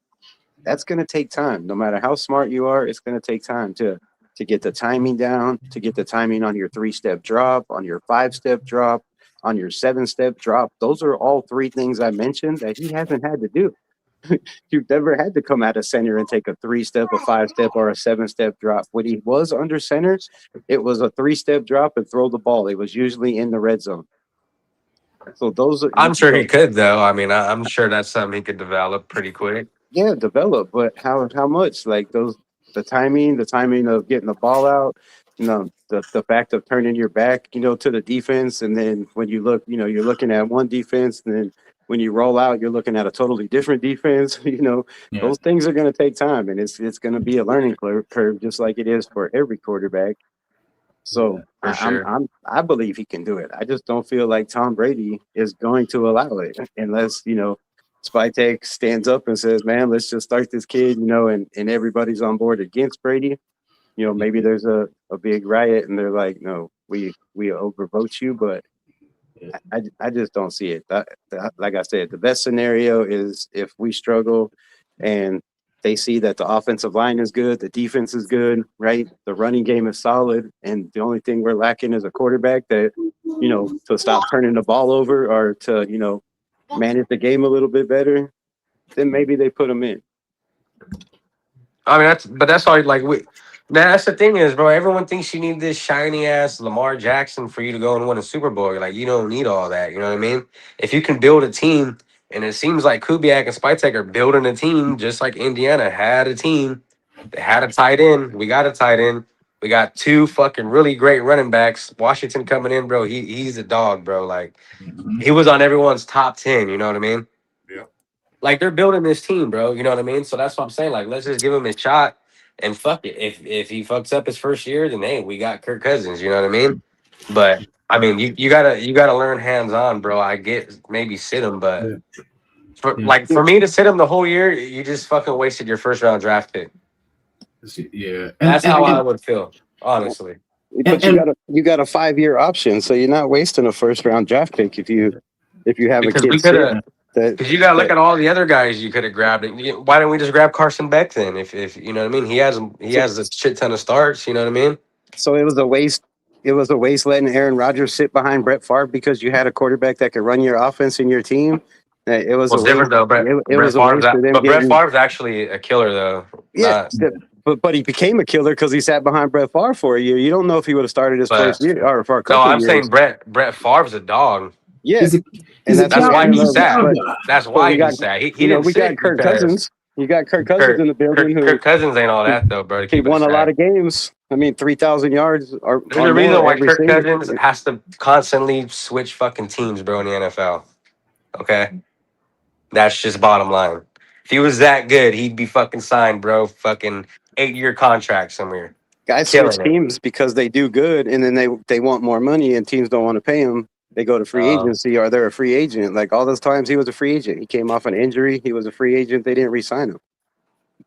That's going to take time. No matter how smart you are, it's going to take time to get the timing down, to get the timing on your 3-step drop, on your 5-step drop, on your 7-step drop. Those are all 3 things I mentioned that he hasn't had to do. You've never had to come out of center and take a 3-step, a 5-step, or a 7-step drop. When he was under center, it was a 3-step drop and throw the ball. It was usually in the red zone. So those are. I'm sure he could, though. I'm sure that's something he could develop pretty quick. Yeah, develop, but how much? Like the timing of getting the ball out. The fact of turning your back, to the defense, and then when you look, you're looking at one defense, and then when you roll out, you're looking at a totally different defense. Those things are going to take time, and it's going to be a learning curve, just like it is for every quarterback. So I believe he can do it. I just don't feel like Tom Brady is going to allow it unless Spytek stands up and says, "Man, let's just start this kid," and everybody's on board against Brady. Maybe there's a big riot and they're like, "No, we overvote you," but I just don't see it. Like I said, the best scenario is if we struggle and They see that the offensive line is good, the defense is good, right? The running game is solid, and the only thing we're lacking is a quarterback that, to stop turning the ball over or to, manage the game a little bit better. Then maybe they put him in. I mean, that's all. Like that's the thing is, bro. Everyone thinks you need this shiny ass Lamar Jackson for you to go and win a Super Bowl. You're like, you don't need all that. You know what I mean? If you can build a team, and it seems like Kubiak and Spytek are building a team, just like Indiana had a team. They had a tight end. We got a tight end. We got two fucking really great running backs. Washington coming in, bro. He's a dog, bro. Like he was on everyone's top 10. You know what I mean? Yeah. Like they're building this team, bro. You know what I mean? So that's what I'm saying. Like, let's just give him a shot and fuck it. If he fucks up his first year, then hey, we got Kirk Cousins. You know what I mean? But I mean, you gotta learn hands on, bro. I get maybe sit him, but for me to sit him the whole year, you just fucking wasted your first round draft pick. Yeah, That's how I would feel, honestly. But you got a 5-year option, so you're not wasting a first round draft pick if you have Because a we kid. could have. Because you gotta look at all the other guys you could have grabbed. Why didn't we just grab Carson Beck then? If you know what I mean, he has a shit ton of starts. You know what I mean? So it was a waste. It was a waste letting Aaron Rodgers sit behind Brett Favre because you had a quarterback that could run your offense in your team. It was different though. Brett Favre's actually a killer though. Yeah, but he became a killer because he sat behind Brett Favre for a year. You don't know if he would have started his first year or for a couple. No, I'm saying Brett Favre's a dog. Yeah, that's why he sat. That's why he sat. He didn't. We got Kirk Cousins. You got Kirk Cousins in the building. Kirk Cousins ain't all that though, bro. He won a lot of games. I mean, 3,000 yards. There's a reason why Kirk Cousins has to constantly switch fucking teams, bro, in the NFL. Okay, that's just bottom line. If he was that good, he'd be fucking signed, bro. Fucking 8-year contract somewhere. Guys switch teams because they do good, and then they want more money, and teams don't want to pay them. They go to free agency, or they're a free agent. Like all those times, he was a free agent. He came off an injury. He was a free agent. They didn't re-sign him.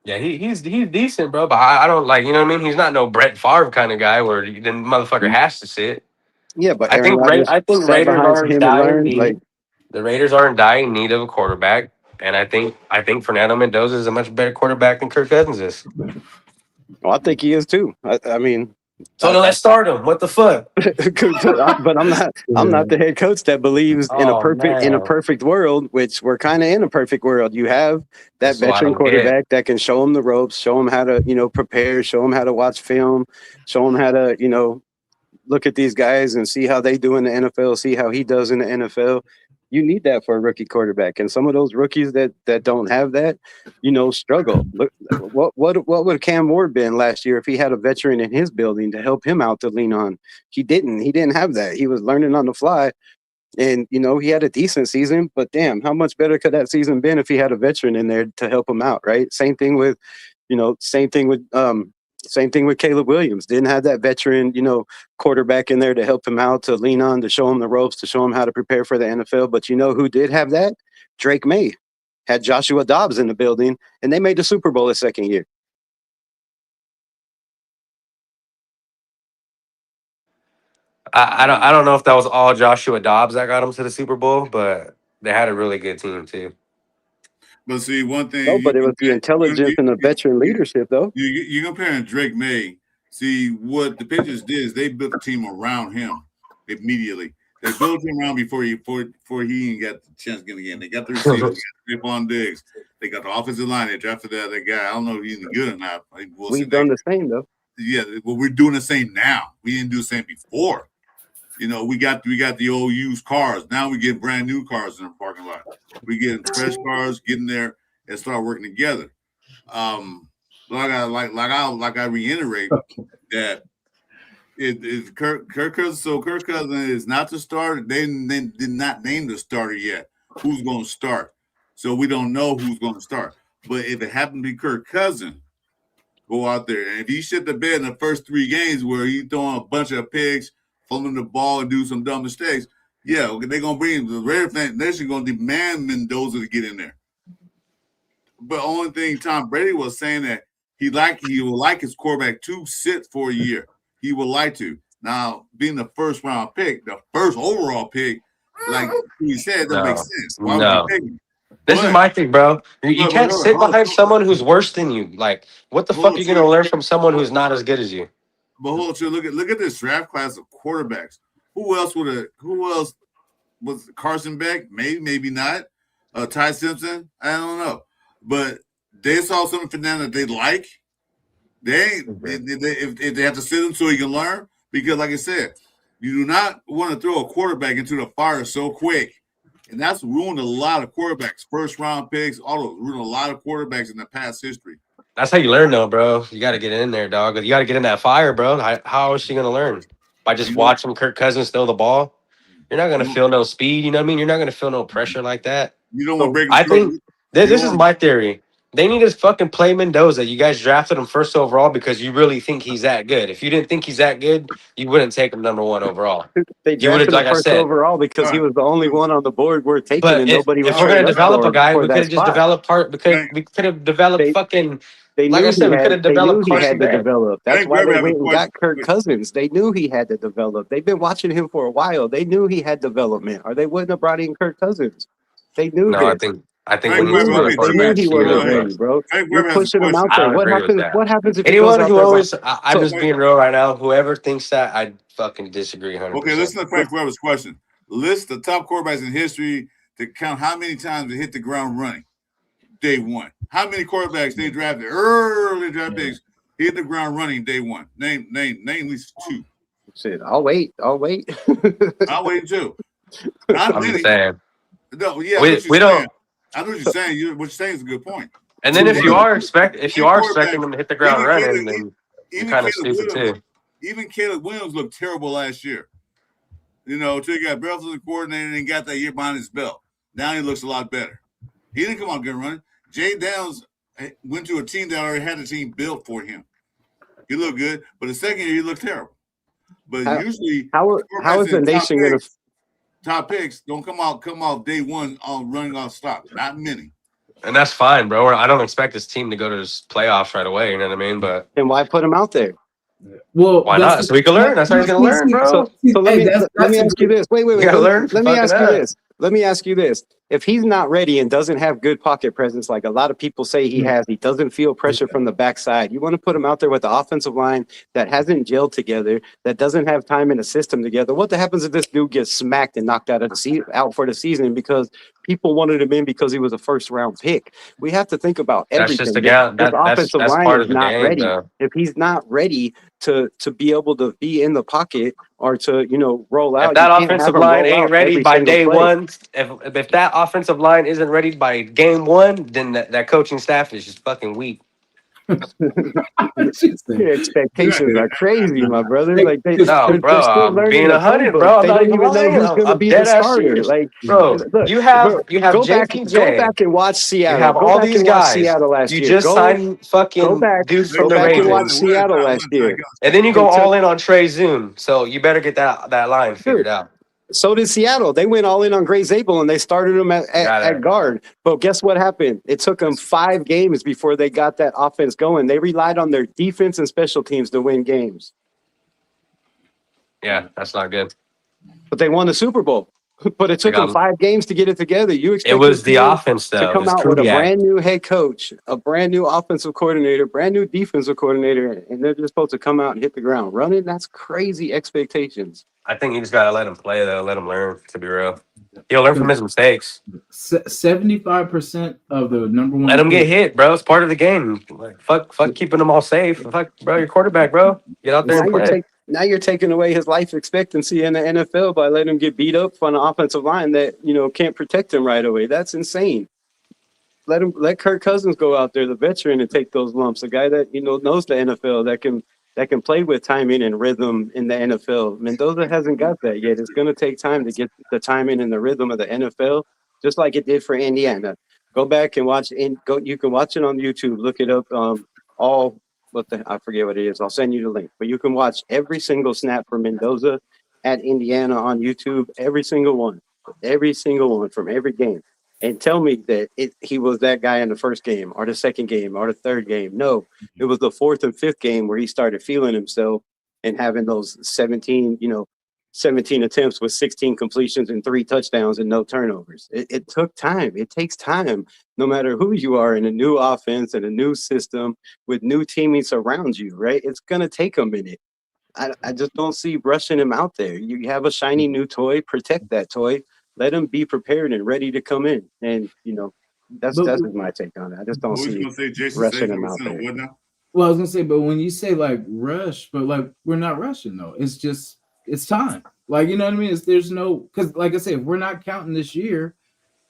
Yeah, he's decent, bro. But I don't like, you know what I mean. He's not no Brett Favre kind of guy where the motherfucker has to sit. Yeah, but I think Raiders are in dire need. The Raiders are in dire need of a quarterback, and I think Fernando Mendoza is a much better quarterback than Kirk Cousins is. Well, I think he is too. I mean. So then let's start him. What the fuck? But I'm not the head coach that believes in a perfect world, which we're kind of in a perfect world. You have that veteran quarterback that can show him the ropes, show him how to, prepare, show him how to watch film, show him how to, look at these guys and see how they do in the NFL, see how he does in the NFL. You need that for a rookie quarterback, and some of those rookies that don't have that, struggle. Look, what would Cam Ward been last year if he had a veteran in his building to help him out to lean on? He didn't have that. He was learning on the fly, and he had a decent season. But damn, how much better could that season been if he had a veteran in there to help him out? Right? Same thing with Caleb Williams. Didn't have that veteran, quarterback in there to help him out, to lean on, to show him the ropes, to show him how to prepare for the NFL. But who did have that? Drake May had Joshua Dobbs in the building, and they made the Super Bowl his second year. I don't know if that was all Joshua Dobbs that got him to the Super Bowl, but they had a really good team too. But see, one thing. No, but it was the intelligence and the veteran leadership, though. You're comparing Drake May. See, what the Patriots did is they built a team around him immediately. They built him around before he even got the chance to get again. They got the receivers, Stephon Diggs. They got the offensive line. They drafted that other guy. I don't know if he's good or not. We've done the same, though. Yeah, well, we're doing the same now. We didn't do the same before. We got the old used cars. Now we get brand new cars in the parking lot. We get fresh cars, get in there and start working together. Like I reiterate that it Kirk Cousins. So Kirk Cousins is not the starter. They did not name the starter yet. Who's going to start? So we don't know who's going to start. But if it happened to be Kirk Cousins, go out there, and if he shit the bed in the first 3 games where he's throwing a bunch of picks, fumbling the ball, and do some dumb mistakes, they're gonna bring him. The Raiders Nation gonna demand Mendoza to get in there. But only thing Tom Brady was saying that he would like his quarterback to sit for a year. He would like to. Now, being the first round pick, the first overall pick, like he said, doesn't make sense. Why would you pick him? This is my thing, bro. You But can't sit behind someone who's worse than you. Like, what the fuck are you gonna learn from someone who's not as good as you? But hold on, look at this draft class of quarterbacks. Who else was Carson Beck? Maybe not. Ty Simpson? I don't know. But they saw something from them that they like. If they have to sit him so he can learn, because like I said, you do not want to throw a quarterback into the fire so quick. And that's ruined a lot of quarterbacks. First round picks, all those ruined a lot of quarterbacks in the past history. That's how you learn, though, bro. You got to get in there, dog. You got to get in that fire, bro. How is she gonna learn? By just watching Kirk Cousins throw the ball? You're not gonna feel no speed. You know what I mean? You're not gonna feel no pressure like that. You don't want to break. I think this is my theory. They need to fucking play Mendoza. You guys drafted him first overall because you really think he's that good. If you didn't think he's that good, you wouldn't take him number 1 overall. They drafted him first overall because he was the only one on the board worth taking, but and if nobody was we're gonna develop a guy, we could have just spot. developed part. Because we could have developed fucking. Like I said, we could have developed. He had to Beck. develop. That's why they went and got Kirk Cousins. They knew he had to develop. They've been watching him for a while. They knew he had development, or they wouldn't have brought in Kirk Cousins. They knew. No, this. I think they knew he wasn't ready, bro. You're pushing him out there. What happens if anyone who always? I'm just being real right now. Whoever thinks that, I fucking disagree 100%. Okay, listen to Frank Weber's question. List the top quarterbacks in history to count how many times they hit the ground running. Day one. How many quarterbacks they drafted early draft picks hit the ground running day one? Name at least 2. Shit, I'll wait. I'll wait too. I'm just saying. No, yeah, we don't. I know what you're saying. What you're saying is a good point. And then if you are expecting them to hit the ground running, then you're kind of stupid too. Even Caleb Williams looked terrible last year. Until he got Belfast as a coordinator and got that year behind his belt. Now he looks a lot better. He didn't come out good running. Jay Downs went to a team that already had a team built for him. He looked good, but the second year he looked terrible. But usually, how is the Nation going to? Top picks don't come off day one on running off stops. Not many. And that's fine, bro. I don't expect this team to go to this playoffs right away. You know what I mean? But then why put him out there? Well, why not? So we can learn. That's how he's gonna learn, bro. So let me ask you this. Wait. Let me ask you this. Let me ask you this. If he's not ready and doesn't have good pocket presence, like a lot of people say he has, he doesn't feel pressure from the backside. You want to put him out there with the offensive line that hasn't gelled together, that doesn't have time in the system together. What happens if this dude gets smacked and knocked out for the season because people wanted him in because he was a first round pick? We have to think about everything. That's just the offensive line part is of the not game, ready. though. If he's not ready to be able to be in the pocket or to roll out, if that offensive line ain't ready by day one, if that offensive line isn't ready by game one, then that coaching staff is just fucking weak. Your expectations are crazy, my brother. Like I'm being 100, bro. They don't even know who's going to be the starter. Like, bro, you have go back and watch Seattle. You have all these guys. Seattle last year. You just signed fucking dudes from the Go back Raiders. and watch Seattle last year. And then you go all in on Trey Zoom. So you better get that line figured out. So did Seattle. They went all in on Gray Zabel and they started him at guard. But guess what happened? It took them 5 games before they got that offense going. They relied on their defense and special teams to win games. Yeah, that's not good. But they won the Super Bowl. But it took them 5 games to get it together. You expect it was the offense, though. To come out with a brand new head coach, a brand new offensive coordinator, brand new defensive coordinator, and they're just supposed to come out and hit the ground running. That's crazy expectations. I think you just gotta let him play, though. Let him learn. To be real, he'll learn from his mistakes. 75% of the number one. Let him get hit, bro. It's part of the game. Like, fuck keeping them all safe. Fuck, bro, your quarterback, bro. Get out there and play. Now you're taking away his life expectancy in the NFL by letting him get beat up on an offensive line that can't protect him right away. That's insane. Let Kirk Cousins go out there, the veteran, and take those lumps. A guy that knows the NFL, that can play with timing and rhythm in the NFL. Mendoza hasn't got that yet. It's going to take time to get the timing and the rhythm of the NFL, just like it did for Indiana. Go back and watch. You can watch it on YouTube. Look it up. I forget what it is. I'll send you the link. But you can watch every single snap for Mendoza at Indiana on YouTube. Every single one from every game. And tell me that he was that guy in the first game or the second game or the third game. No, it was the fourth and fifth game where he started feeling himself and having those 17, 17 attempts with 16 completions and 3 touchdowns and no turnovers. It took time. It takes time, no matter who you are in a new offense and a new system with new teammates around you, right? It's going to take a minute. I just don't see rushing him out there. You have a shiny new toy, protect that toy, let him be prepared and ready to come in. And, that's my take on it. I just don't see rushing him out there. Well, I was gonna say, but when you say like rush, but like we're not rushing though. It's time. Like, you know what I mean? There's no, because like I said, if we're not counting this year,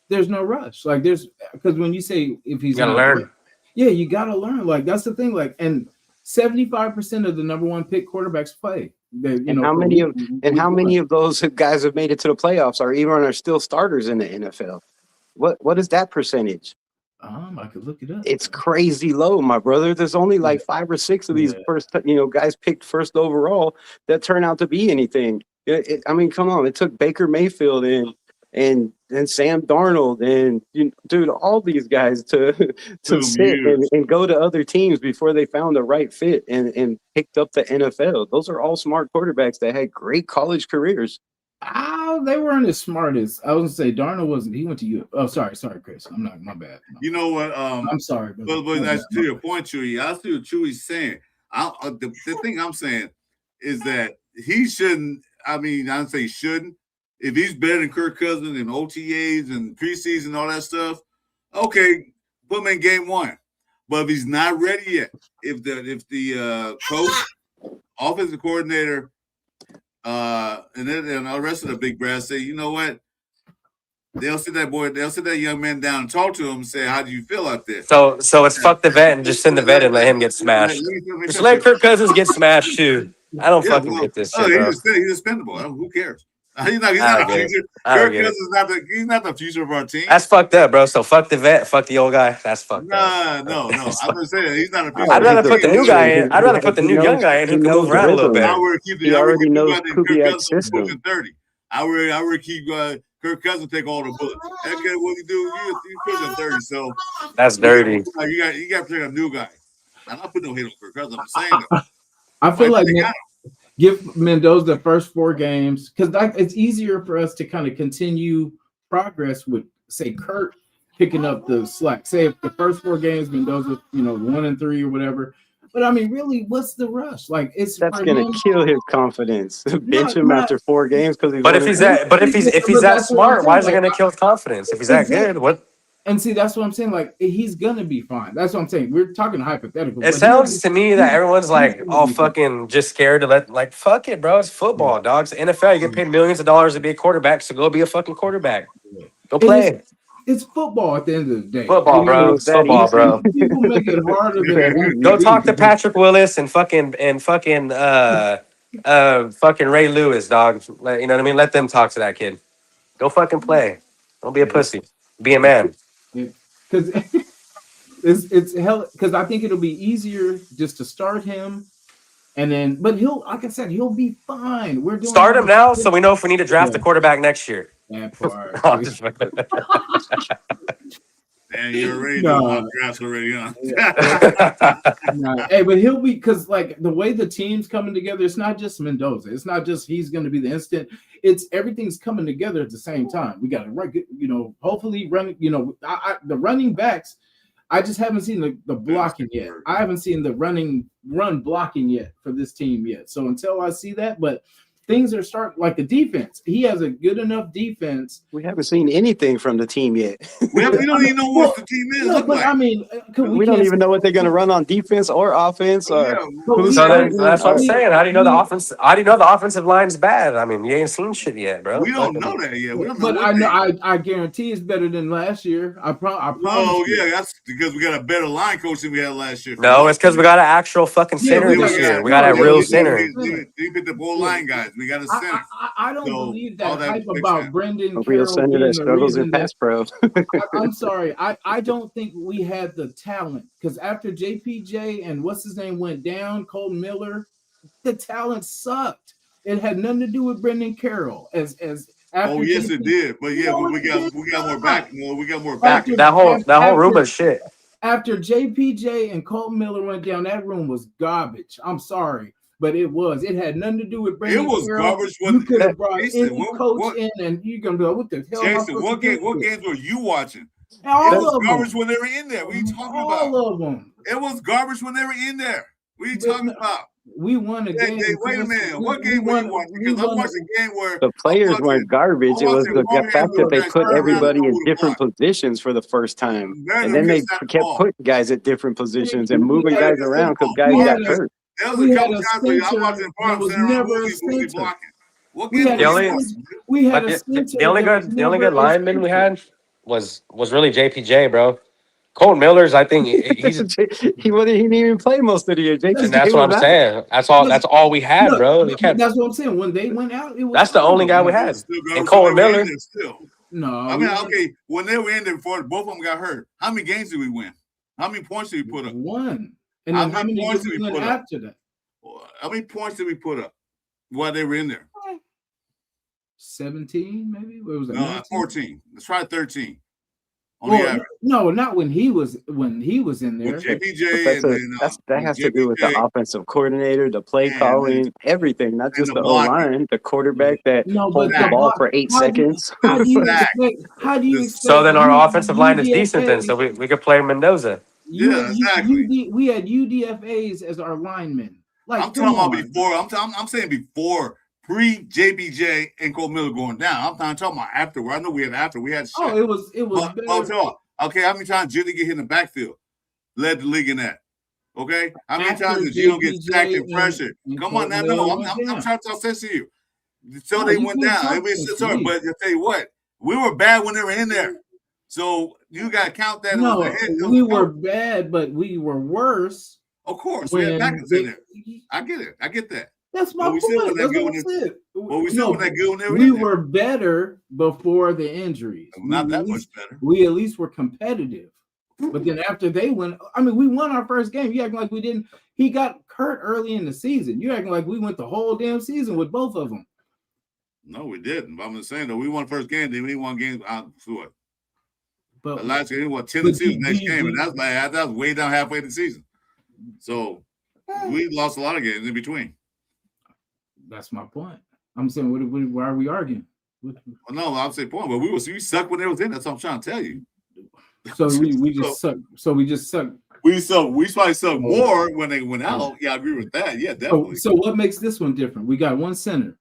there's no rush. Like because when you say if he's gotta learn. Yeah, you gotta learn. Like that's the thing. Like, and 75% of the number one pick quarterbacks play. How many of those guys have made it to the playoffs or even are still starters in the NFL? What is that percentage? I could look it up. It's crazy low, my brother. There's only like 5 or 6 of these first, guys picked first overall that turn out to be anything. I mean, come on. It took Baker Mayfield and Sam Darnold and dude, all these guys to sit and go to other teams before they found the right fit and picked up the NFL. Those are all smart quarterbacks that had great college careers. They weren't as smart as I was gonna say. Darnold wasn't. He went to you. Oh, sorry, Chris. I'm not. My bad. You know what? I'm sorry, but that's to your point, Chuy. I see what Chuy's saying. The thing I'm saying is that he shouldn't. I mean, I don't say he shouldn't. If he's better than Kirk Cousins and OTAs and preseason and all that stuff, okay, put him in game 1. But if he's not ready yet, if the coach, offensive coordinator, and the rest of the big brass say, you know what? They'll sit that young man down and talk to him and say, how do you feel out there? So it's fuck the vet and just send the vet and let him get smashed. Just let Kirk Cousins get smashed too. I don't fucking get this shit, bro. He's expendable. Who cares? He's not the future. Kirk Cousins he's not the future of our team. That's fucked up, bro. So fuck the vet, fuck the old guy. That's fucked up. No. I'm just saying he's not a future. I'd rather put the new guy in. I'd rather put the new young guy in who can move around a little bit. He already knows Kubiak's system. 30. I would keep Kirk Cousins take all the bullets. Okay, what you do? You push him 30. So that's dirty. You got to pick a new guy. I'm not putting no hate on Kirk Cousins. I'm saying that. I feel like give Mendoza the first 4 games because it's easier for us to kind of continue progress with, say, Kurt picking up the slack. Say if the first 4 games Mendoza, 1 and 3 or whatever. But I mean, really, what's the rush? Like, that's gonna kill his confidence. Bench him after 4 games because he's. But if he's that smart, why is it gonna kill his confidence? If he's that good, what? And see, that's what I'm saying. Like, he's gonna be fine. That's what I'm saying. We're talking hypothetical. It sounds to me that everyone's like all fucking just scared to fuck it, bro. It's football, dogs. NFL, you get paid millions of dollars to be a quarterback, so go be a fucking quarterback. Go play. It's football at the end of the day. Football, bro. It's football, bro. People make it harder than go talk to Patrick Willis and fucking Ray Lewis, dog. You know what I mean? Let them talk to that kid. Go fucking play. Don't be a pussy. Be a man. Because it's hell. Because I think it'll be easier just to start him, and then. But like I said, he'll be fine. We're doing start him now, so we know if we need to draft a quarterback next year. That part. And you're already doing drafts already, huh? Hey, but he'll be because like the way the team's coming together, it's not just Mendoza. It's not just he's going to be the instant. It's everything's coming together at the same time. We got to run, hopefully run. The running backs. I just haven't seen the blocking yet. I haven't seen the run blocking yet for this team yet. So until I see that, but. Things are starting like the defense. He has a good enough defense. We haven't seen anything from the team yet. We don't even know what the team is. No, but I mean, we don't even know what they're going to run on defense or offense. Or that's what I'm saying. How do you know the offense? How do you know the offensive line's bad? I mean, you ain't seen shit yet, bro. We don't know that yet. But I know. I guarantee it's better than last year. I promise. Oh yeah, that's because we got a better line coach than we had last year. No, it's because we got an actual fucking center this year. We got a real center. They picked the whole line guys. We got a center. I don't believe that hype about Brendan. A real center that struggles in pass pro. I'm sorry. I don't think we had the talent because after JPJ and what's his name went down, Colton Miller, the talent sucked. It had nothing to do with Brendan Carroll. Yes, it did. But yeah, we got more back. We got more back. That whole room was shit. After JPJ and Colton Miller went down, that room was garbage. I'm sorry. but it had nothing to do with It Brandon was Carroll. garbage You when could have brought Jason, any coach in, and you're gonna be like, "What the hell?" am I Jason, supposed what to do what with games were you watching? all It was of garbage them. when they were in there. What are you talking about? All of them. It was garbage when they were in there. What are you talking about? We won a game. Wait a minute. What game were you watching? Because I watched a game where The players weren't garbage. It was the fact that they put everybody in different positions for the first time, and then they kept putting guys at different positions and moving guys around because guys got hurt. There was a couple times where I watched in farm was sitting around never a booty center. blocking. What We game had were The you only- watching? We had But a center. the only that was good never a lineman we center. had was really JPJ, bro. Colton Miller's, I think he's, he didn't even play most of the year. and JPJ that's what I'm was out. saying. That's all we had, bro. We can't. That's what I'm saying. When they went out, it was That's the only guy we had. Still And garbage Colton when they were Miller. in there still. No, I mean, okay, when they were in there before both of them got hurt, how many games did we win? How many points did we put up? one. And How then how many many points did did we we win put up? after that? How many points did we put up while they were in there? 17, maybe. What was that? No, 19? 14. Let's try 13. On the Well, average. no, not when he was in there. With JPJ That has to do with the offensive coordinator, the play calling, everything, not just the O-line, the quarterback that No, holds but the ball for 8 seconds. How do you Fact. expect? So then our offensive line is UDFAs decent then, so we could play Mendoza. Yeah, exactly. We had UDFAs as our linemen. Like, I'm talking about before. I'm saying before pre-JPJ and Cole Miller going down. I'm not talking about afterward. I know we had after. We had shit. Oh, it was better. Okay, how many times Jitty get hit in the backfield? Led the league in that. Okay? How many After times did you get sacked and JPJ pressured? and Come on now. Cole No, Miller I'm went trying down. to talk sense to you. So No, they you went can't down. talk I mean, sense to sorry, me. but I tell you what, we were bad when they were in there. So you got to count that. No, as a hit. we were bad, but we were worse. Of course, we had backups in there. I get it. I get that. That's my But we still point. wasn't That's that what I good said. Well, we still weren't that good when they were We in there. were better before the injuries. Not that much better. We at least were competitive. But then after they went, I mean, we won our first game. You acting like we didn't. He got hurt early in the season. You acting like we went the whole damn season with both of them. No, we didn't. But I'm just saying, though, we won the first game, then we won games out to it. But The last game, we won Tennessee the next game, and you- that was way down halfway in the season. So we lost a lot of games in between. that's my point. I'm saying, why are we arguing? Well, no, I'm saying point, but we sucked when they was in. That's what I'm trying to tell you. So we just suck. So we just suck. We probably sucked more when they went out. Yeah, I agree with that. Yeah, definitely. So what makes this one different? We got one center.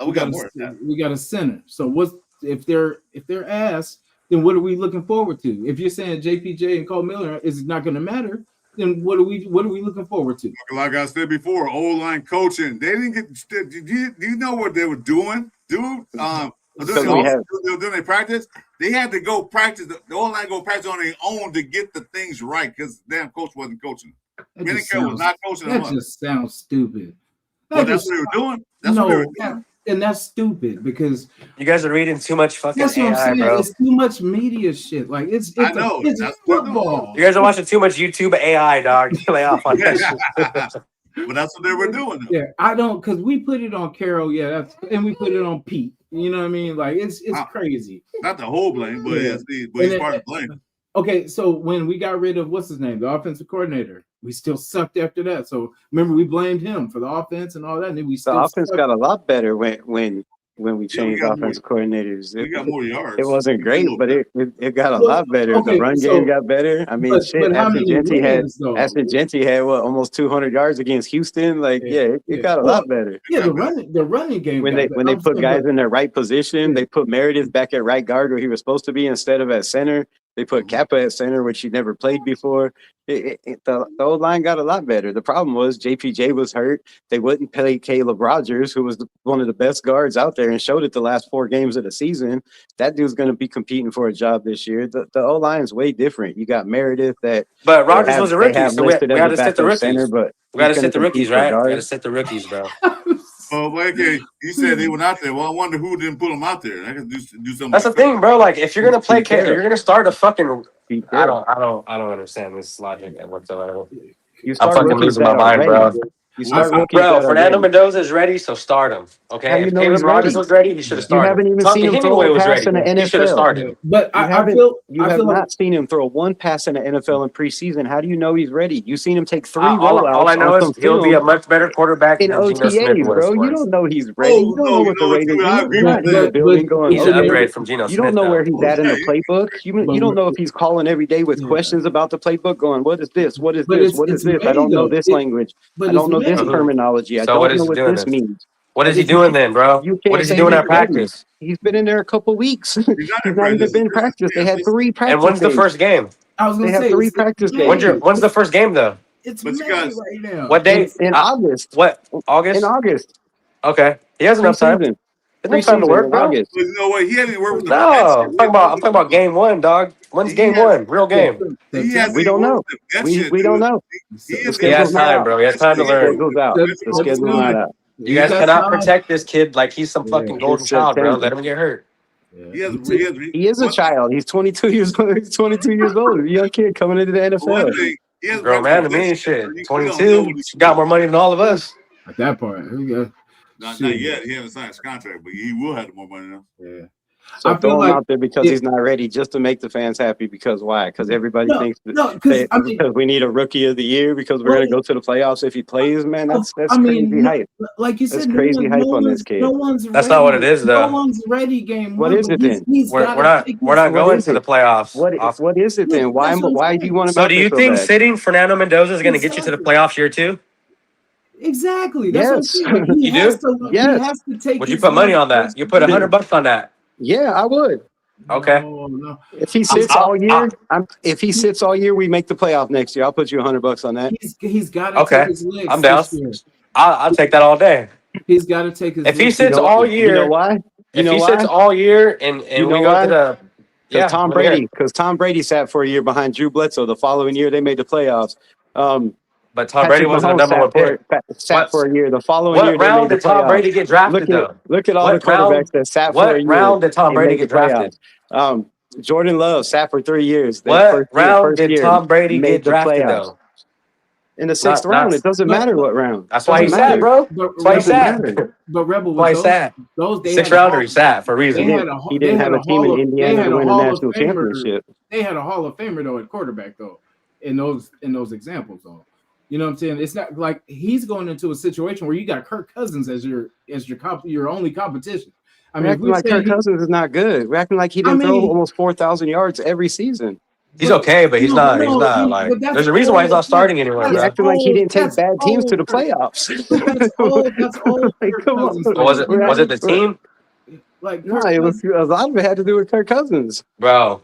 We got more. We got a center. So what's if they're ass, then what are we looking forward to? If you're saying JPJ and Cole Miller is not going to matter, then what are we looking forward to? Like I said before, O-line coaching. They didn't get. Do you know what they were doing, dude? During their practice, they had to go practice. The O-line go practice on their own to get the things right because the damn coach wasn't coaching. Minico was not coaching them. That just sounds stupid. That's what they were doing. That's what they were doing. And that's stupid because You guys are reading too much fucking that's what I'm AI, saying. bro. It's too much media shit. Like it's I know. it's That's what they're football. You guys are watching too much YouTube AI, dog. Lay off on that shit. But that's what they were doing. Though. Yeah, I don't because we put it on Carol, and we put it on Pete. You know what I mean? Like it's crazy. Not the whole blame, but Yeah. he's part of the blame. Okay, so when we got rid of what's his name, the offensive coordinator, we still sucked after that. So remember, we blamed him for the offense and all that, and then we still The offense sucked. got a lot better when we changed got offensive coordinators. We got more yards. It wasn't great, but it got a Well, lot better. okay, The run so- game got better. I mean, but how many Ashton wins, though? Genty had what, almost 200 yards against Houston. Like, it got a lot better. Yeah, the running game. When they put guys in their right position, they put Meredith back at right guard where he was supposed to be instead of at center. They put Kappa at center, which he never played before. The old line got a lot better. The problem was JPJ was hurt. They wouldn't play Caleb Rogers, who was one of the best guards out there and showed it the last 4 games of the season. That dude's going to be competing for a job this year. The O line is way different. You got Meredith that. But Rogers was a rookie, so we got to sit the rookies. Center, but We got to sit the rookies, right? We got to guards. sit the rookies, bro. Oh, okay. You said they went out there. Well, I wonder who didn't put them out there. I could do something. That's the thing, bro. Like, if you're gonna play, you're gonna start a fucking. Pete I Carroll. don't understand this logic whatsoever. You I'm start fucking rookies losing my that mind, are bro. ready. You What's start up, rookies Bro, that are Fernando ready. Mendoza is ready, so start him. Okay, How do you if know Caleb he's Rogers ready? was ready, he should have You started. haven't even Tommy seen him throw Hemingway a was pass ready. in the He should have NFL. started. But You I haven't. feel You I have feel like not seen him throw one pass in the NFL in preseason. How do you know he's ready? You've seen him take 3 All I rollouts on know is some he'll be a film much better quarterback in than Geno Smith OTAs, bro. You was. don't know he's ready. You Oh don't no, know you what the know what, Raiders. I agree You're with not in the that. building going, He's oh an yeah. upgrade from Geno You Smith, don't know where though. he's at in the Okay. playbook. You don't know if he's calling every day with yeah. questions about the playbook, going, what is this? What is But this? What is it's this? I May don't know though. this language. But I it's don't know this May. Uh-huh. terminology. I So what don't is know he what doing this then? means. What Like is he it's doing then, bro? You What can't is he say doing he's at ready. practice? He's been in there a couple weeks. He's not He's at not practice. even been practiced. They had 3 And practice when's the days. first game? I was They gonna have say 3 it's practice When's days May. the first game though? It's But you May guys, right now. What And date? in August. What? In August? August. Okay, he has enough time. Preseason. Enough time to Preseason work, in bro. August. but you know what? He hasn't worked with the vets. No, I'm talking about game one, dog. When's He game has. one? Real game. He September. hasn't We even don't worked know. with the vets yet, We don't dude. know. He The is He has schedule's not time, out. bro. He has time to The learn. schedule's out. The schedule's not out. You guys got cannot time. protect this kid like he's some fucking Yeah. golden It's child, bro. September. Let him get hurt. He has. He is a child. He's 22 years old. He's 22 years old. A young kid coming into the One NFL. thing, he hasn't Grown worked man with to the me, vets yet, so shit. we don't know 22. what he's Got more money than all of us. At that part, Not yet. He hasn't signed his contract, but he will have more money now. Yeah. So I feel throw him like out there because it- he's not ready, just to make the fans happy. Because why? Because everybody thinks no, because I mean, because we need a rookie of the year because we're Well, going to go to the playoffs if he plays. Man, that's I mean, crazy hype. like you That's said, crazy hype on this kid. No one's That's ready. not what it is, though. No one's ready. Game What one. is but it then? We're not going to the playoffs. What is it then? Why do you want him So out do there you so think bad? sitting Fernando Mendoza is going to get you to the playoffs year 2? Exactly. That's what I'm Yes. saying. Like, he You has do? to. Yes. He has to take. Would you his put money on that? first You put year. $100 on that. Yeah, I would. Okay. No. If he sits all year, if he sits all year, we make the playoff next year. I'll put you $100 on that. He's got to Okay. take his legs. I'm down. this year. I'll take that all day. He's got to take his. If he legs. sits all You year, know why? You if know he why? sits all year and You know we go why? to the Because Tom let me hear it. Brady sat for a year behind Drew Bledsoe. The following year, they made the playoffs. But Tom Brady wasn't the number one pick. Sat for a year. The following year, What they made round the did Tom playoffs. Brady get drafted though? Look at all the What round- quarterbacks that sat for a What year. round did Tom and Brady made the get drafted? playoffs. Jordan Love sat for 3 years. What round did year, Tom Brady made get the drafted playoffs. though? In the 6th Not- round, it doesn't but- matter what round. That's why he Doesn't sat, matter. bro. But That's why he Doesn't sat. matter. But Rebel, That's why he with sat. those they Sixth had a rounder, hall- he sat for a reason. They had a He didn't they have had a team Hall in of- Indiana they had to win a Hall of national Famer- championship. They had a Hall of Famer though at quarterback though. In those examples though. You know what I'm saying? It's not like he's going into a situation where you got Kirk Cousins as your only competition. I We're mean, acting like Kirk Cousins is not good. We're acting like he didn't throw almost 4,000 yards every season. He's okay, but he's not but like. that's There's a reason why he's not old- starting anywhere, that's You're bro. acting like he didn't take that's bad teams to the old Kirk. playoffs. But that's old. That's old. Like, Kirk come on. Cousins, though. Was it the team, Like No, Kirk it was Cousins- a lot of it had to do with Kirk Cousins. bro?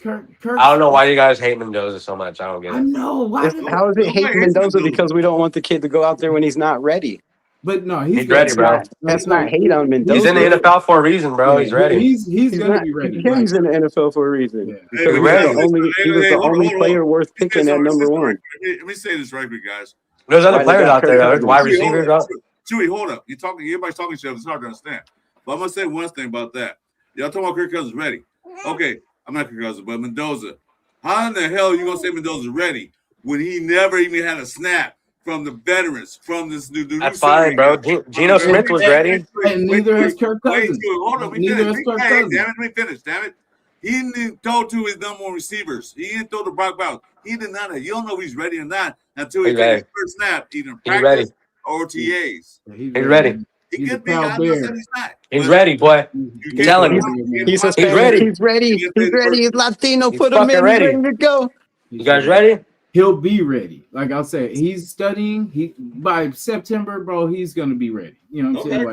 Kirk, I don't know why you guys hate Mendoza so much. I don't get I it. know why. How is it hate Nobody hates Mendoza Mendoza. because we don't want the kid to go out there when he's not ready? But no, He's ready, bro. That's not hate on Mendoza. He's in the NFL for a reason, bro. He's ready. He's gonna not, be ready. Yeah, he's in the NFL for a reason. Yeah. Because He's ready. he was the only player worth picking at number one. Let me say this right quick, guys. There's other Why they players got out there. Kirk There's Cousins? wide Chewy, receivers. hold up. Chewy, hold up. Everybody's talking to each other. It's hard to understand. But I'm gonna say one thing about that. Y'all talking about Kirk Cousins ready? Okay, I'm not Kirk Cousins, but Mendoza. How in the hell are you gonna say Mendoza's ready when he never even had a snap from the veterans from this new? That's fine, bro. Geno Smith was ready. And neither has Kirk Cousins. Hold on, Neither has Kirk Cousins. Damn it, let me finish. Damn it. He didn't throw to his number one receivers. He didn't throw to Brock Bowers. He did none of that. You don't know if he's ready or not until he He's takes ready. his first snap, either He's ready. practice or OTAs. He's ready. He He's a could be. proud I'm not bear. saying he's not. He's But ready, boy. you I'm can't telling put you. him in He's one Hispanic. ready. He's ready. He's ready. He's Latino. He's Put him in. fucking ready. He's ready to go. You guys ready? He'll be ready. Like I'll say, he's studying. By September, bro, he's gonna be ready. You know what I'm saying? Okay.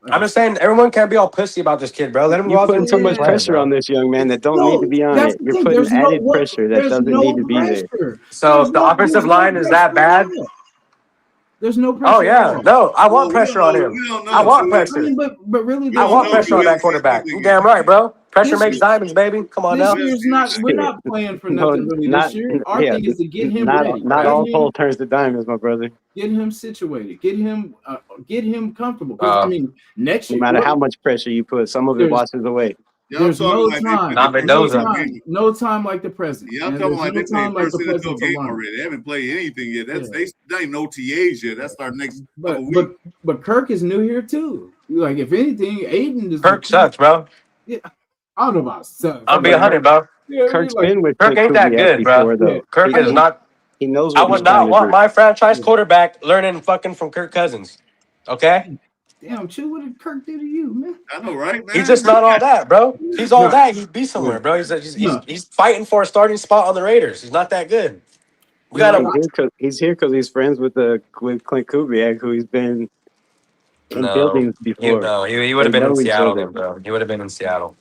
Like I'm just saying, everyone can't be all pussy about this kid, bro. Let him go You're out there putting and so take much his plan, pressure bro. on this young man that don't No, need to be on that's it. the You're thing. putting There's added pressure that there's doesn't no need to be there. pressure. So There's if the offensive line is that bad, there's no pressure. oh yeah, at all. no, I want Well, pressure on him. we don't know, I want Chewy. I pressure. mean, but really, You I don't want know, pressure but on we that haven't seen quarterback. anything You yet. damn right, bro. Pressure This makes year- diamonds, baby. Come on This now. year's not. We're not playing for nothing really. This year, our thing is to get him ready. Not Get all him- coal turns to diamonds, my brother. Get him situated. Get him comfortable. 'Cause, I mean, next No year, matter how much pressure you put, some of it There's- washes away. Yeah, I'm There's talking no like time. Not Mendoza. No time like the present. Yeah, I'm And talking there's like no they played time like first the NFL present to game learn. already. They haven't played anything yet. That's Yeah. they ain't no TAs yet. That start next couple But weeks. but Kirk is new here too. Like if anything, Aiden is Kirk sucks, bro. Yeah, I don't know about sucks. I'll be 100, bro. Yeah, I mean, Kirk's like, been with Kirk ain't that Kubiak good, bro. before, though. Kirk I is mean- not. He knows I what he's would trying not to want do. my franchise quarterback learning fucking from Kirk Cousins. Okay? damn, Chuy, what did Kirk do to you, man? I know, right, man? He's just not all that, bro. He's all No. that. He'd be somewhere, bro. He's fighting for a starting spot on the Raiders. He's not that good. We got to. He's here because he's friends with Clint Kubiak, who he's been in buildings before. He would have They been in know each Seattle, other. then, bro. He would have been in Seattle.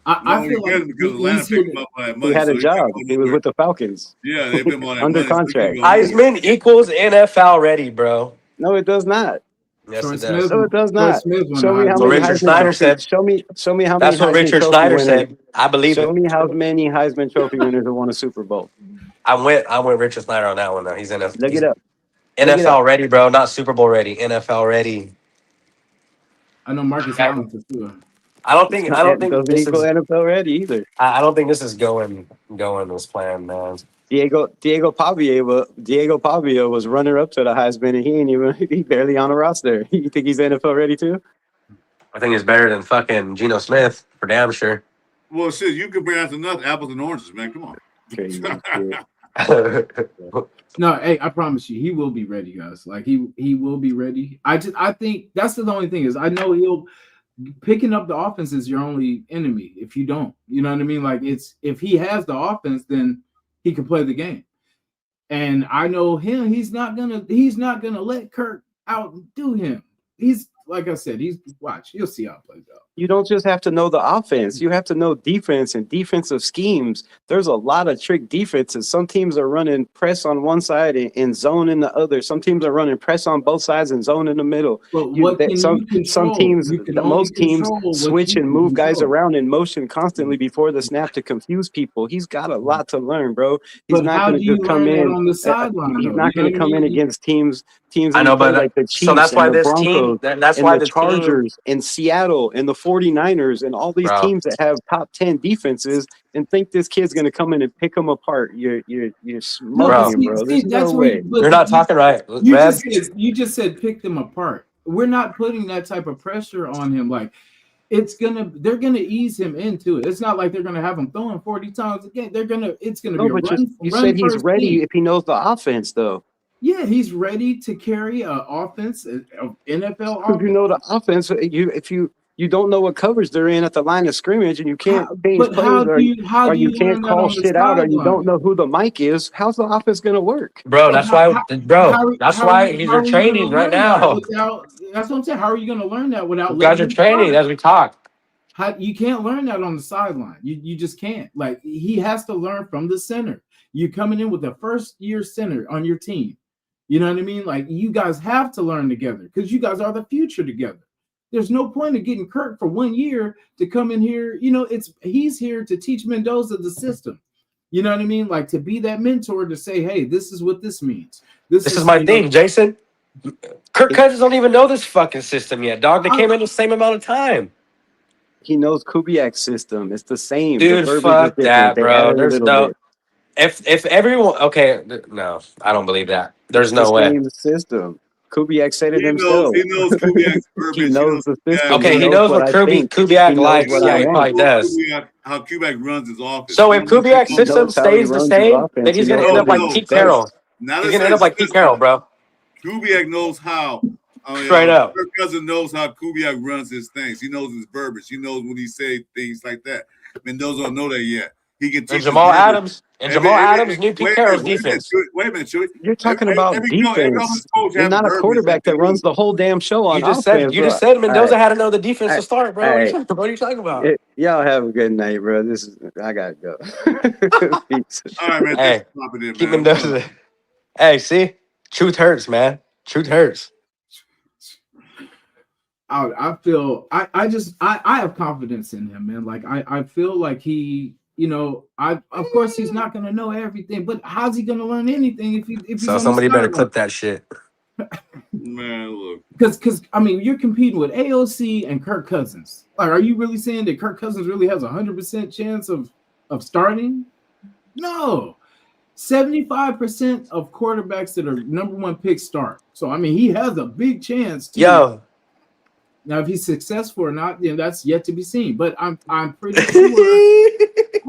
I feel like because Atlanta picked him up by that money. He had so a job. been He was with the Falcons. Yeah, they've been on that Under money, so he contract. can go anywhere. Heisman equals NFL ready, bro. No, it does not. Yes, Troy it Smith- does. No, it does Troy not. Smith won Show the me how Heisman. So many Richard Heisman Schneider trophies. said. Show me how many That's what Heisman Richard Trophy Schneider winners. said. I believe Show it. me how many Heisman Trophy winners have won a Super Bowl. I went Richard Schneider on that one though. He's Look it up. he's Look it NFL up. ready, bro. Not Super Bowl ready. NFL ready. I know Marcus Allen for sure. I don't think Doesn't this equal is. NFL ready either. I don't think this is going as planned, man. Diego Pavia was runner up to the Heisman, and he barely on the roster. You think he's NFL ready too? I think it's better than fucking Geno Smith for damn sure. Well, shit, you compare that to nothing, apples and oranges, man. Come on. Crazy shit. No, hey, I promise you, he will be ready, guys. Like he will be ready. I think that's the only thing is I know he'll picking up the offense is your only enemy if you don't. You know what I mean? Like it's if he has the offense, then he can play the game. And I know him, he's not gonna let Kirk outdo him. He's like I said, you'll see how it plays out. You don't just have to know the offense. You have to know defense and defensive schemes. There's a lot of trick defenses. Some teams are running press on one side and zone in the other. Some teams are running press on both sides and zone in the middle. But Some teams, most teams switch and move guys around in motion constantly before the snap to confuse people. He's got a lot to learn, bro. He's not going to just come in on the sideline. He's not going to come in against teams I know, but like the Chiefs so that's why and the this Broncos team. That's and why the Chargers and Seattle and the 49ers and all these Bro. teams that have top 10 defenses and think this kid's going to come in and pick them apart. You're smoking, bro. There's no way. You're not talking right. You just said pick them apart. We're not putting that type of pressure on him. Like they're gonna ease him into it. It's not like they're gonna have him throwing 40 times again. It's gonna be a run. You said he's ready team. if he knows the offense, though. Yeah, he's ready to carry an offense, an NFL offense. If you know the offense, if you don't know what coverage they're in at the line of scrimmage, and you can't change plays, or you can't call shit out, or you don't know who the mic is, how's the offense gonna work? Bro, that's why he's training right now. That's what I'm saying. How are you going to learn that without? You guys are training as we talk. You can't learn that on the sideline. You just can't. Like he has to learn from the center. You're coming in with a first-year center on your team. You know what I mean? Like you guys have to learn together because you guys are the future together. There's no point in getting Kirk for 1 year to come in here. You know, he's here to teach Mendoza the system. You know what I mean? Like to be that mentor to say, hey, this is what this means. This is my thing, Jason. Kirk Cousins don't even know this fucking system yet, dog. They came in the same amount of time. He knows Kubiak's system. It's the same. Dude, fuck that, bro. There's no. If everyone, okay, no, I don't believe that. There's no way. Same system. Kubiak said it himself. He knows Kubiak's verbiage. He knows the system. Okay, he knows what Kubiak likes. Yeah, he probably does. How Kubiak runs his offense. So if Kubiak's system stays the same, then he's gonna end up like Pete Carroll. He's gonna end up like Pete Carroll, bro. Kubiak knows how. Straight up. Kirk Cousins knows how Kubiak runs his things. He knows his verbiage. He knows when he say things like that. Mendoza don't know that yet. He can teach. And Jamal Adams knew Pete Carroll's defense. Wait a minute, Chuy. You're talking about defense. You're not a quarterback that runs the whole damn show on offense. You just said Mendoza had to know the defense to start, bro. What are you talking about? Y'all have a good night, bro. I gotta go. All right, man. Hey, keep Mendoza. Hey, see, truth hurts, man. Truth hurts. I feel I have confidence in him, man. Like I feel like he, you know, of course he's not gonna know everything, but how's he gonna learn anything if he's So somebody better clip that shit. Man, look. Because I mean, you're competing with AOC and Kirk Cousins. Like, are you really saying that Kirk Cousins really has 100% chance of starting? No. 75% of quarterbacks that are number one picks start. So I mean, he has a big chance to. Yo. Now, if he's successful or not, that's yet to be seen. But I'm pretty sure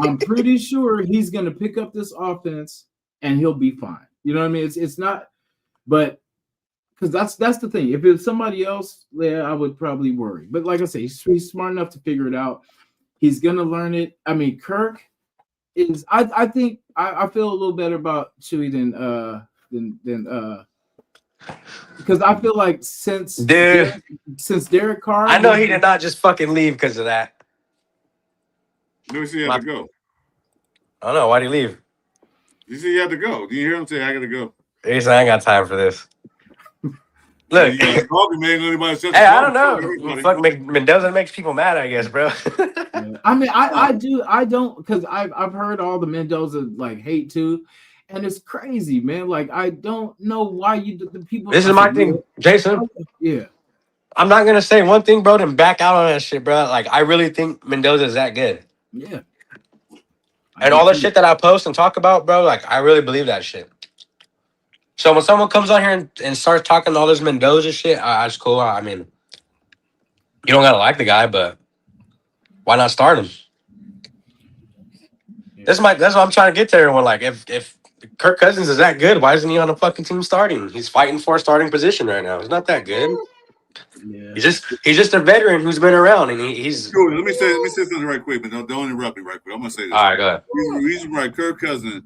I'm pretty sure he's going to pick up this offense and he'll be fine. You know what I mean? It's not, but because that's the thing. If it's somebody else, yeah, I would probably worry. But like I say, he's smart enough to figure it out. He's going to learn it. I mean, Kirk is. I think I feel a little better about Chuy than because I feel like since Derek Carr, I know he did not just fucking leave because of that. Let me see you have to go. I don't know. Why'd he leave? You see you have to go. Do you hear him say, I got to go? He said, I ain't got time for this. Look. You talking, man. Anybody says Hey, I don't know. Fuck, Mendoza makes people mad, I guess, bro. I mean, I don't, because I've heard all the Mendoza like hate too, and it's crazy, man. Like, I don't know why the people. This is my thing, Jason. Yeah, I'm not gonna say one thing, bro, then back out on that shit, bro. Like, I really think Mendoza is that good. Yeah. And all the shit that I post and talk about, bro, like, I really believe that shit. So when someone comes on here and starts talking all this Mendoza shit, that's cool. I mean, you don't gotta like the guy, but why not start him? Yeah. That's what I'm trying to get to everyone. Like, if Kirk Cousins is that good, why isn't he on the fucking team starting? He's fighting for a starting position right now. He's not that good. Yeah. He's just a veteran who's been around, and he's. Sure, let me say something right quick, but don't interrupt me right quick. I'm gonna say this. All right, go ahead. The reason why Kirk Cousins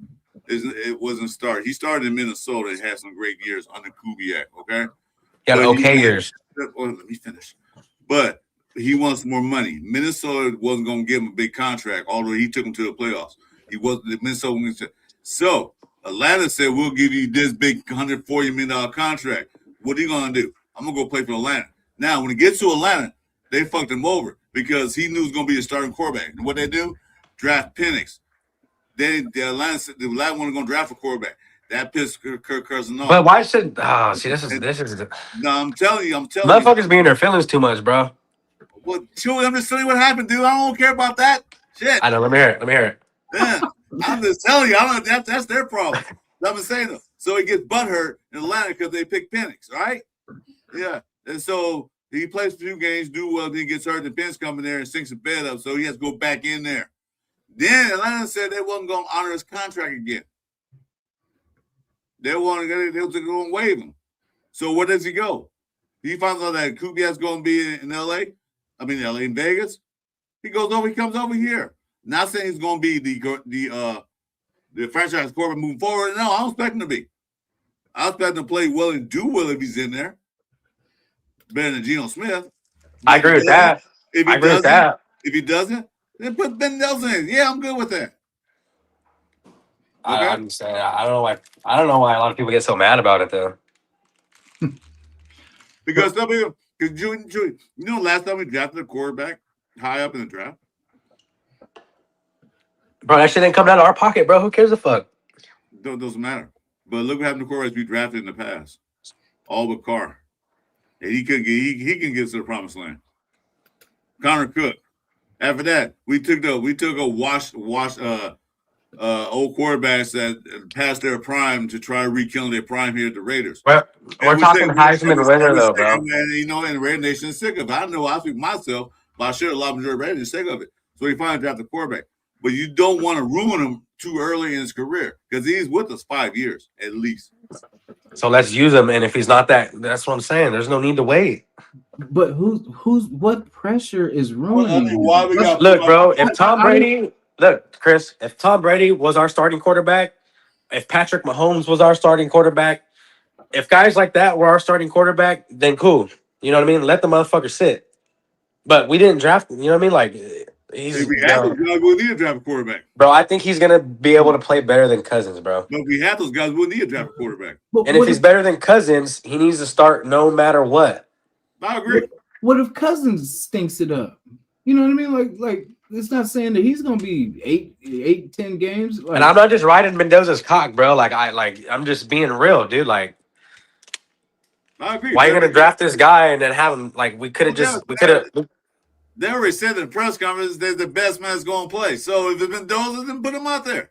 wasn't started. He started in Minnesota and had some great years under Kubiak. Okay, He had okay years. Well, let me finish. But he wants more money. Minnesota wasn't going to give him a big contract, although he took him to the playoffs. He wasn't. Minnesota. So Atlanta said, "We'll give you this big $140 million contract." What are you going to do? I'm going to go play for Atlanta. Now, when he gets to Atlanta, they fucked him over because he knew he was going to be a starting quarterback. And what they do? Draft Penix. The Atlanta wasn't going to draft a quarterback. That pissed Kirk Cousins off. But why should? See, this is. No, I'm telling you. Motherfuckers be in their feelings too much, bro. Well, Chuy, I'm just telling you what happened, dude. I don't care about that shit. I know. Let me hear it. Yeah, I'm just telling you. I don't. That's their problem. I'm saying them. So he gets butthurt in Atlanta because they picked Penix, right? Yeah, and so he plays a few games, do well, then he gets hurt. The Penix come in there and sinks the bed up, so he has to go back in there. Then Atlanta said they wasn't going to honor his contract again. They were going to waive him. So where does he go? He finds out that Kubiak's going to be in L.A. In Vegas. He goes over. He comes over here. Not saying he's going to be the franchise quarterback moving forward. No, I don't expect him to be. I expect him to play well and do well if he's in there. Better than Geno Smith. I agree with that. If he doesn't, then put Ben Nelson in. Yeah, I'm good with that. Okay. I'm saying I don't know why a lot of people get so mad about it though. Because Chuy, last time we drafted a quarterback high up in the draft. Bro, that shit didn't come out of our pocket, bro. Who cares a fuck? Doesn't matter. But look what happened to quarterbacks we drafted in the past. All but Carr. And he can get us to the promised land. Connor Cook. After that, we took a old quarterbacks that passed their prime to try to rekindle their prime here at the Raiders. Well, we're talking Heisman winner though, bro. And the Raider Nation is sick of it. I know I speak myself, but I sure a lot of majority of Raiders are sick of it. So he finally drafted a quarterback. But you don't want to ruin him too early in his career because he's with us 5 years at least. So let's use him. And if he's not that's what I'm saying. There's no need to wait. But what pressure is ruining? Look, bro, if Tom Brady, Chris, if Tom Brady was our starting quarterback, if Patrick Mahomes was our starting quarterback, if guys like that were our starting quarterback, then cool. You know what I mean? Let the motherfucker sit. But we didn't draft him. You know what I mean? Like, if we have those guys, we'll need to draft a quarterback. Bro, I think he's going to be able to play better than Cousins, bro. But if we have those guys, we'll need to draft a quarterback. And if he's better than Cousins, he needs to start no matter what. I agree. What if Cousins stinks it up? You know what I mean? Like it's not saying that he's gonna be 10 games. And I'm not just riding Mendoza's cock, bro. I'm just being real, dude. Like, I agree. Why are you gonna draft this guy and then have him like we could have They already said in the press conference they're the best man that's going to play. So if it's Mendoza, then put him out there.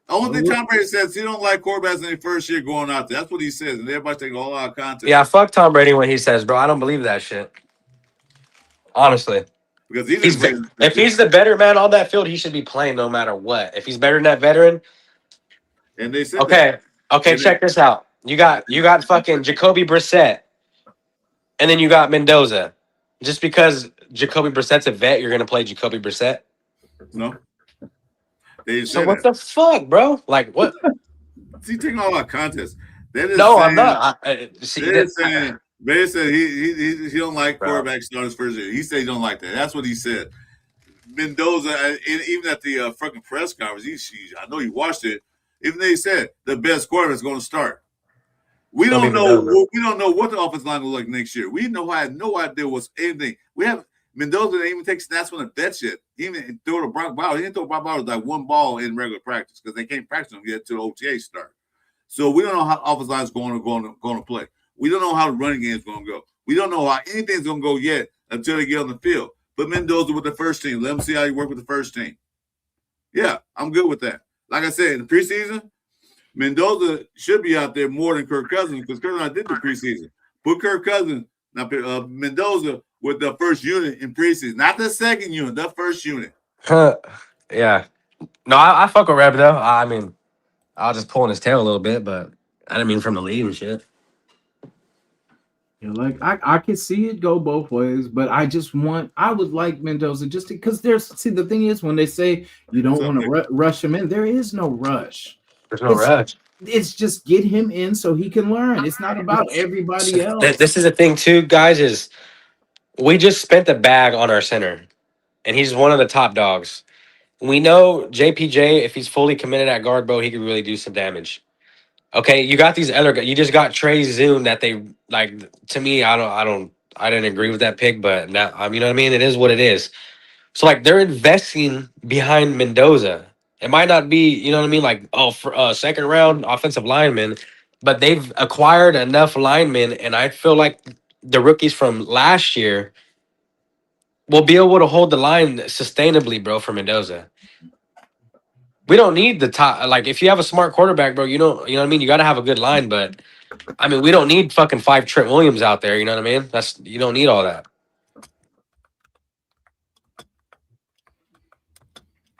The only thing Tom Brady says he don't like quarterbacks in their first year going out there. That's what he says, and everybody taking all out of context. Yeah, fuck Tom Brady when he says, bro. I don't believe that shit. Honestly. Because if he's the better man on that field, he should be playing no matter what. If he's better than that veteran. And they said okay, check this out. You got fucking Jacoby Brissett, and then you got Mendoza. Just because Jacoby Brissett's a vet, you're gonna play Jacoby Brissett? No. So what the fuck, bro? Like what? See, taking all our contests. I'm not. They're saying Brady said he don't like quarterback starters first year. He said he don't like that. That's what he said. Mendoza, even at the fucking press conference, I know you watched it. Even they said the best quarterback is going to start. We don't know. We don't know what the offensive line will look like next year. We have no idea what's anything. We have Mendoza didn't even take snaps from the bench yet. He didn't throw to Brock Bowers. He didn't throw Brock Bowers like one ball in regular practice because they can't practice him yet till the OTA start. So we don't know how offensive line is going to play. We don't know how the running game is going to go. We don't know how anything's going to go yet until they get on the field. But Mendoza with the first team. Let them see how you work with the first team. Yeah, I'm good with that. Like I said, in the preseason, Mendoza should be out there more than Kirk Cousins because Kirk Cousins did the preseason. Put Kirk Cousins, Mendoza with the first unit in preseason. Not the second unit, the first unit. Yeah. No, I fuck with Reb, though. I mean, I was just pulling his tail a little bit, but I didn't mean from the lead and shit. Yeah, like I could see it go both ways, but I would like Mendoza just because the thing is when they say you don't want to rush him in, there is no rush. There's no rush. It's just get him in so he can learn. It's not about everybody else. This is the thing too, guys, is we just spent the bag on our center, and he's one of the top dogs. We know JPJ, if he's fully committed at guard, bro, he could really do some damage. Okay, you got these other guys. You just got Trey Zoom that they like. To me, I didn't agree with that pick, but now you know what I mean. It is what it is. So like they're investing behind Mendoza. It might not be, you know what I mean, like for a second round offensive lineman, but they've acquired enough linemen, and I feel like the rookies from last year will be able to hold the line sustainably, bro, for Mendoza. We don't need the top. Like, if you have a smart quarterback, bro, you know what I mean? You got to have a good line, but, I mean, we don't need fucking 5 Trent Williams out there, you know what I mean? You don't need all that.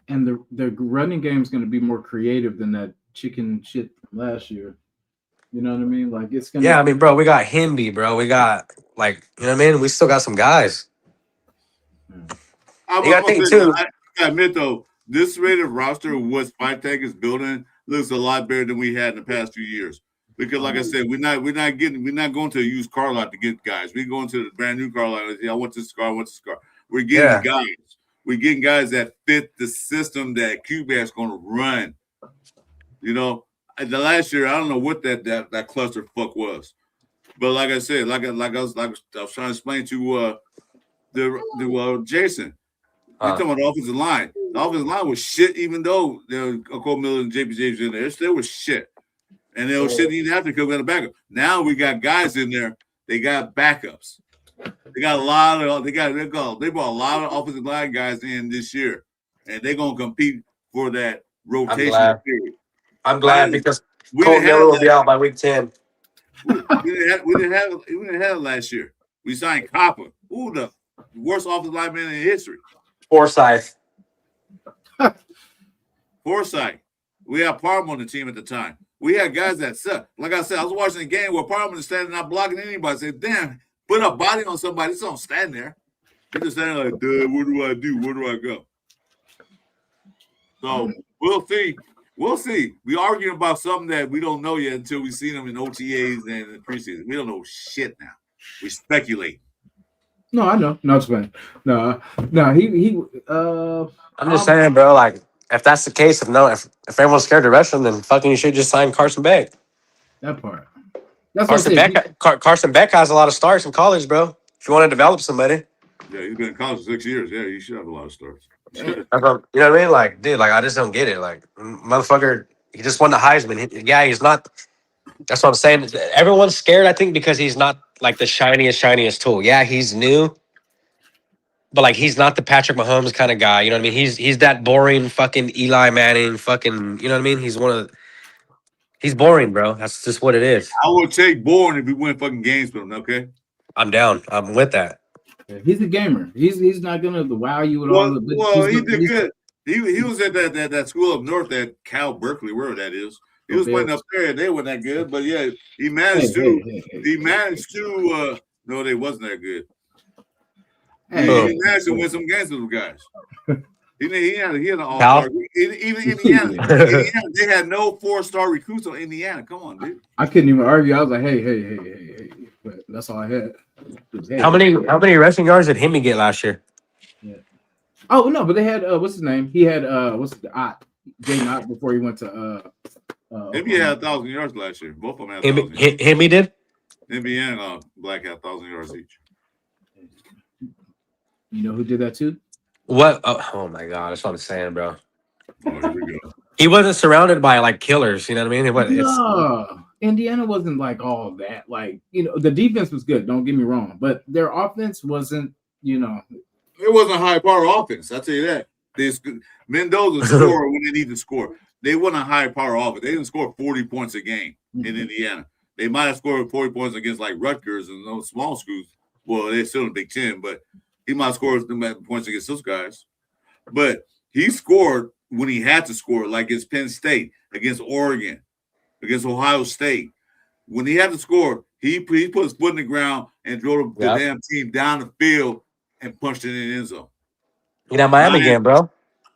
And the running game is going to be more creative than that chicken shit from last year. You know what I mean? Like, it's going to... Yeah, I mean, bro, we got Himby, bro. We got, like, you know what I mean? We still got some guys. I admit, though, this Raider roster, what Spike Tech is building, looks a lot better than we had in the past few years. Because, like I said, we're not going to a used car lot to get guys. We're going to the brand new car lot. I want this car. We're getting guys. We're getting guys that fit the system that Q-Back's going to run. You know, the last year, I don't know what that cluster fuck was, but like I said, I was trying to explain to Jason. You're talking about the offensive line. The offensive line was shit, even though Cole Miller and JP James in there. It still was shit. And they were shit even after because we got a backup. Now we got guys in there. They got backups. They got a lot of they brought a lot of offensive line guys in this year, and they're gonna compete for that rotation period. I'm glad because Cole Miller will be out by week 10. We didn't have it last year. We signed Copper. Ooh, the worst offensive lineman in history. Forsyth. We had Parham on the team at the time. We had guys that suck. Like I said, I was watching a game where Parham is standing not blocking anybody. I said, damn, put a body on somebody. Just don't stand there. You're just standing like, dude, what do I do? Where do I go? So we'll see. We'll see. We're arguing about something that we don't know yet until we see them in OTAs and in the preseason. We don't know shit now. We speculate. No, I know. No, it's fine. No, he. I'm just saying, bro. Like, if that's the case, if everyone's scared to rush him, then fucking you should just sign Carson Beck. That part. Carson Beck has a lot of starts in college, bro. If you want to develop somebody. Yeah, he's been in college 6 years. Yeah, you should have a lot of starts. You know what I mean? Like, dude, like I just don't get it. Like, motherfucker, he just won the Heisman. He's not That's what I'm saying. Everyone's scared, I think, because he's not like the shiniest tool. Yeah, he's new, but like he's not the Patrick Mahomes kind of guy. You know what I mean? He's that boring fucking Eli Manning fucking. You know what I mean? He's boring, bro. That's just what it is. I would take Bourne if we win fucking games with him. Okay. I'm down. I'm with that. Yeah, he's a gamer. He's not gonna wow you with all Well, the. But well, he he's, did good. He was at that school up north, that Cal Berkeley, wherever that is. He was playing up there, and they weren't that good. But yeah, he managed to. No, they wasn't that good. He managed to win some games with those guys. He had an all-star. Even Indiana, they had no 4-star recruits on Indiana. Come on, dude. I couldn't even argue. I was like, hey. But that's all I had. How many rushing yards did Hemi get last year? Yeah. Oh no, but they had what's his name? He had Jay Knott before he went to Hemi had 1,000 yards last year. Both of them had 1,000 yards. Hemi did? Hemi and Black had 1,000 yards each. You know who did that too? What? Oh my god, that's what I'm saying, bro. Oh, here we go. He wasn't surrounded by like killers. You know what I mean? No, Indiana wasn't like all that. Like, the defense was good. Don't get me wrong, but their offense wasn't. It wasn't a high-power offense. I'll tell you that. Mendoza scored when they need to score. They wasn't a high-power offense. They didn't score 40 points a game in Indiana. They might have scored 40 points against like Rutgers and those small schools. Well, they're still in the Big Ten, but he might have scored points against those guys. But he scored when he had to score, like against Penn State, against Oregon, against Ohio State. When he had to score, he put his foot in the ground and drove the damn team down the field and punched it in the end zone. In that Miami game, bro.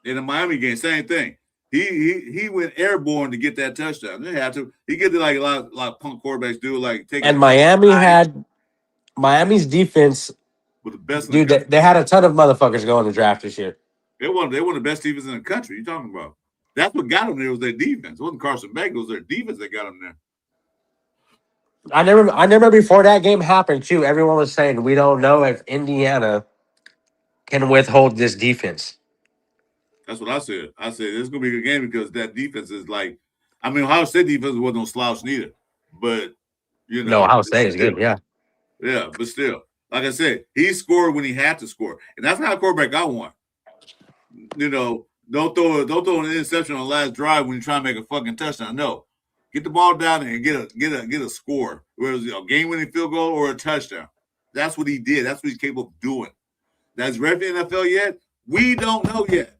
In the Miami game, same thing. He went airborne to get that touchdown. They had to. He get it like a lot of punk quarterbacks do, like take. And Miami's defense with the best. Dude, they had a ton of motherfuckers going to draft this year. They won the best defense in the country. You talking about? That's what got them there was their defense. It wasn't Carson Beck. It was their defense that got them there. I never before that game happened too. Everyone was saying we don't know if Indiana can withhold this defense. That's what I said. I said it's gonna be a good game because that defense is like, I mean, Ohio State defense wasn't no slouch neither, but no, Ohio State is good, yeah, but still, like I said, he scored when he had to score, and that's not a quarterback I want. Don't throw an interception on the last drive when you try to make a fucking touchdown. No, get the ball down there and get a score, whether it's a game-winning field goal or a touchdown. That's what he did. That's what he's capable of doing. That's ready for the NFL yet? We don't know yet.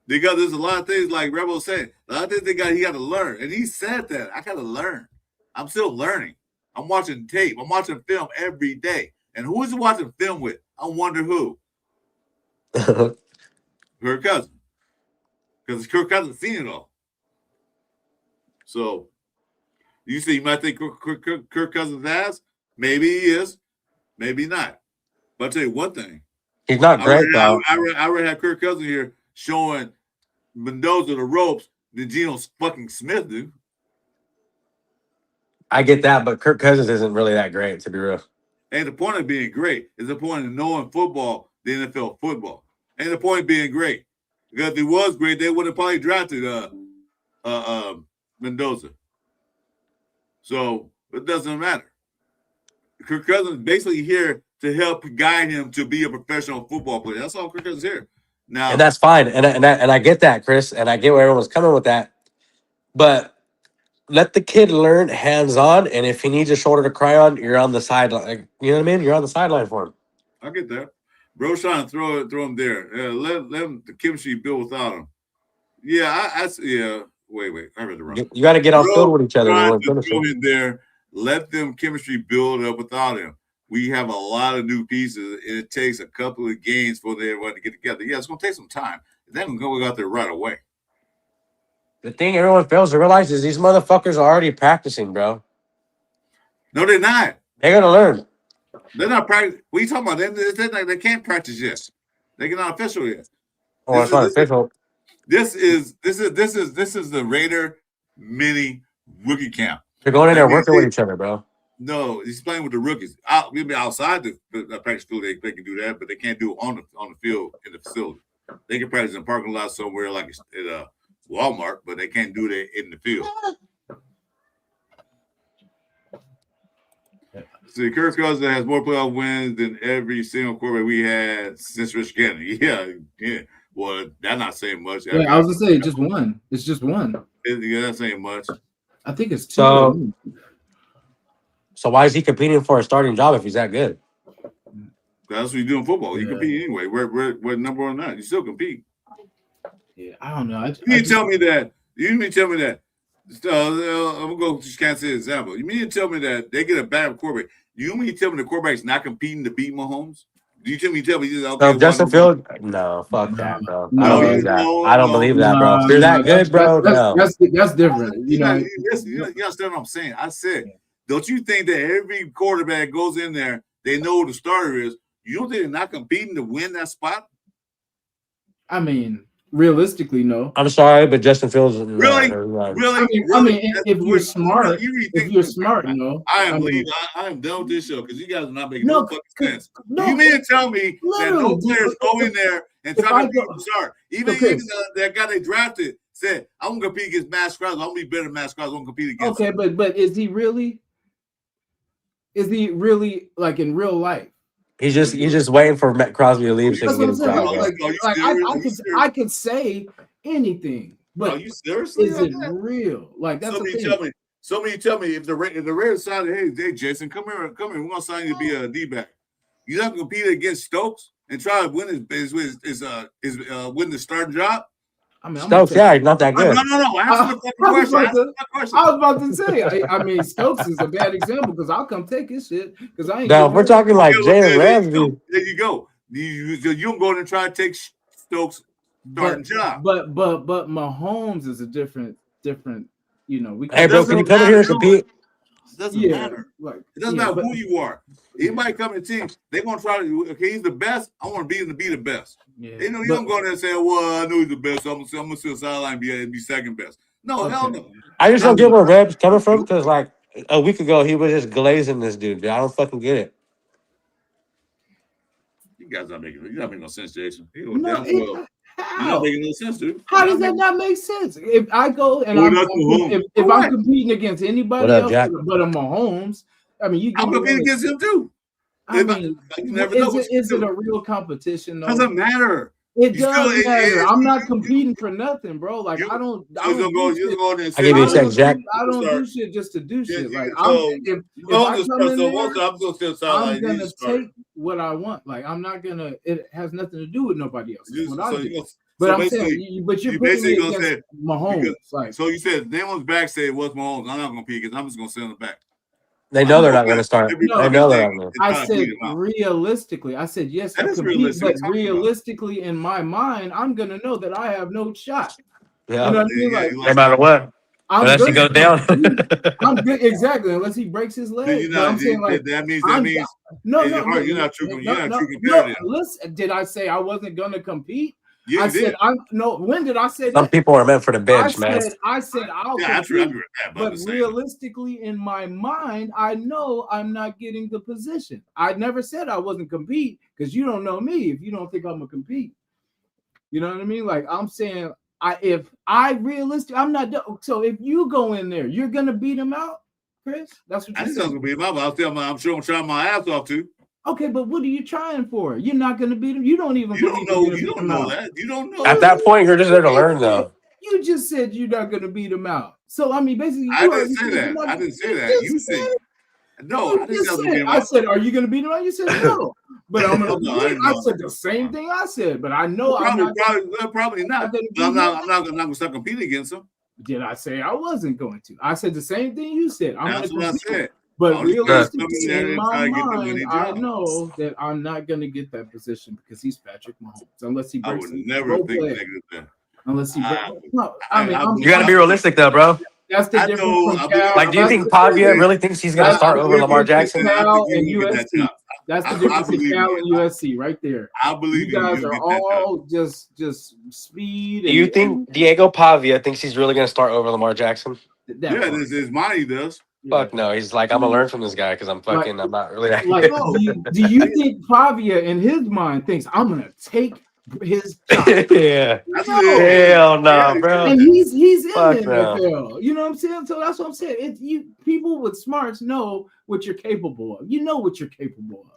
Because there's a lot of things like Rebel said. A lot of things he got to learn. And he said that. I got to learn. I'm still learning. I'm watching tape. I'm watching film every day. And who is he watching film with? I wonder who. Kirk Cousins. Because Kirk Cousins seen it all. So, you see, you might think Kirk Cousins has. Maybe he is. Maybe not. But I'll tell you one thing. He's not great, though. I already have Kirk Cousins here showing Mendoza the ropes than Geno fucking Smith do. I get that, but Kirk Cousins isn't really that great, to be real. And the point of being great is the point of knowing football, the NFL football. And the point of being great. Because if he was great, they would have probably drafted Mendoza. So it doesn't matter. Kirk Cousins is basically here to help guide him to be a professional football player. That's all Kirk Cousins is here. Now, and that's fine. And I get that, Chris, and I get where everyone's coming with that. But let the kid learn hands-on, and if he needs a shoulder to cry on, you're on the sideline. You know what I mean? You're on the sideline for him. I get that. Bro's trying to throw him there. Let him the chemistry build without him. Yeah, Wait. I read it wrong. You got to get off field with each other. Throw him there. Let them chemistry build up without him. We have a lot of new pieces, and it takes a couple of games for everyone to get together. Yeah, it's going to take some time. They're going to go out there right away. The thing everyone fails to realize is these motherfuckers are already practicing, bro. No, they're not. They're going to learn. They're not practicing. What are you talking about? They can't practice yet. They're not official yet. Oh, it's not official. This is the Raider mini rookie camp. They're going in there working with each other, bro. No, he's playing with the rookies. Maybe outside the practice field, they can do that, but they can't do it on the field in the facility. They can practice in a parking lot somewhere like at Walmart, but they can't do that in the field. See, Kirk Cousins has more playoff wins than every single quarterback we had since Rich Gannon. Yeah. Well, that's not saying much. Yeah, I was gonna say just one. It's just one. Yeah, that's saying much. I think it's 2. So why is he competing for a starting job if he's that good? That's what you do in football. You Yeah. compete anyway. We're number one now. You still compete. Yeah, I don't know. You mean to tell me that? I'm gonna go to Kansas City example. You mean to tell me that they get a bad quarterback? You mean to tell me the quarterback's not competing to beat Mahomes? Do you tell me he's okay? So Justin Fields? No, fuck that, bro. No, I don't believe that. I don't believe that, bro. If No, you're that good, bro, no. That's different. You know, You understand what I'm saying? I said, don't you think that every quarterback goes in there, they know who the starter is? You don't think they're not competing to win that spot? I mean, realistically, no. I'm sorry, but Justin Fields. Really? I mean, if you're smart, no. I am done with this show because you guys are not making No, no fucking sense. no, You mean to tell me that no literally, players go in there and if try I to go- beat the start? Even that guy they drafted said, I'm going to compete against Matt Crosby. I'm going to be better than Matt Crosby. I'm going to compete against Okay, him. but is he really? Is he really like in real life? He's just waiting for Matt Crosby to leave so he That's can what get I'm his saying. job. Are back. you serious? I could say anything, but Are you seriously? is it real? Like that's the thing. Somebody tell me if the Raiders decided, hey, Jason, come here, we're gonna sign you to be a D-back. You're not gonna compete against Stokes and try to win win the starting job. I mean, Stokes, yeah, he's not that good. No. Answer the fucking question. I was about to say. I mean, Stokes is a bad example because I'll come take his shit because I ain't. No, if we're talking like Jalen Ramsey. There you go. You don't go in and try to take Stokes' starting job. But Mahomes is a different. You know, we. Hey, bro, can you come in here and compete? It doesn't matter. Like, It doesn't matter who you are. Anybody coming to the team, they're gonna try to. Okay, he's the best. I want to be him to be the best. Yeah, They know you don't go in there and say, "Well, I know he's the best. So I'm gonna sit sideline and be second best." No, Okay. hell no. I just don't get where Reb's coming from because, like, a week ago, he was just glazing this dude. I don't fucking get it. You guys not making no sense, Jason. You're No, not making no sense, dude. How does that not make sense? If I go and if I'm competing against anybody What up, else Jack? but a Mahomes, I mean, I'm competing against him too. I mean, You never know. is it a real competition? Though? Doesn't matter. It You does still- matter. I'm not competing for nothing, bro. Like You- I don't. I was gonna go in there and I give you a say, second, Jack. I don't do shit just to do shit. Yeah, Like so- if Well, I just come in so there, I'm gonna sit I'm sideline. gonna take what I want. Like I'm not gonna. It has nothing to do with nobody else. It's what I do. But I'm saying, but you're putting me against Mahomes. Like So you said Damon's back said what's Mahomes. I'm not gonna compete because I'm just gonna sit on the back. They know they're not going to start. No, They know they're not going to. I said realistically. I said yes, That I is compete, realistic. but realistically, in my mind, I'm gonna know that I have no shot. Yeah. You know what I mean? Like No matter what. I'm Unless he gonna goes down. compete. I'm good, exactly. Unless he breaks his leg. You But I'm saying like that means no, you're not true. You're not true no. competitive. Listen, did I say I wasn't gonna compete? You I did. said I'm no. When did I say Some that? people are meant for the bench, man. I said I'll Yeah, I compete. agree with that. But I'm But just saying. realistically, in my mind, I know I'm not getting the position. I never said I wasn't compete because you don't know me if you don't think I'm gonna compete. You know what I mean? Like I'm saying, I'm not. So if you go in there, you're gonna beat him out, Chris. That's what I you're just gonna saying. be I'm sure I'm trying my ass off too. Okay, but what are you trying for? You're not gonna beat him. You don't even. You don't believe you're know. gonna You beat don't him know out. that. You don't know. At that point, you're just there to learn, though. You just said you're not gonna beat him out. So I mean, basically, I didn't say that. I didn't say that. You said no. I didn't say I said, "Are you going to beat him out?" You said, "No," but I'm going to. No, I didn't I know. said the same thing I said, but I know I'm not. Probably not. gonna But I'm beat not gonna start competing against him. Did I say I wasn't going to? I said the same thing you said. I'm That's going what I to said. But I was just realistically, coming there in and my trying to get the winning mind, I job. know that I'm not going to get that position because he's Patrick Mahomes, unless he I breaks. would never think negative there. Unless he breaks. You got to be realistic, though, bro. That's the difference from Cal. Like, do you think Pavia really thinks he's going to start over Lamar Jackson? Cal and USC. That's the difference in Cal and USC right there. I believe you guys are all just speed. Do you think Diego Pavia thinks he's really going to start over Lamar Jackson? Yeah, his mind he does. Fuck no. He's like, I'm going to learn from this guy because I'm not really that like, good. do you think Pavia in his mind thinks I'm going to take his job. Yeah. That's No. it. Hell no, Yeah. bro. And he's in Fuck the no. NFL. You know what I'm saying? So that's what I'm saying. People with smarts know what you're capable of. You know what you're capable of.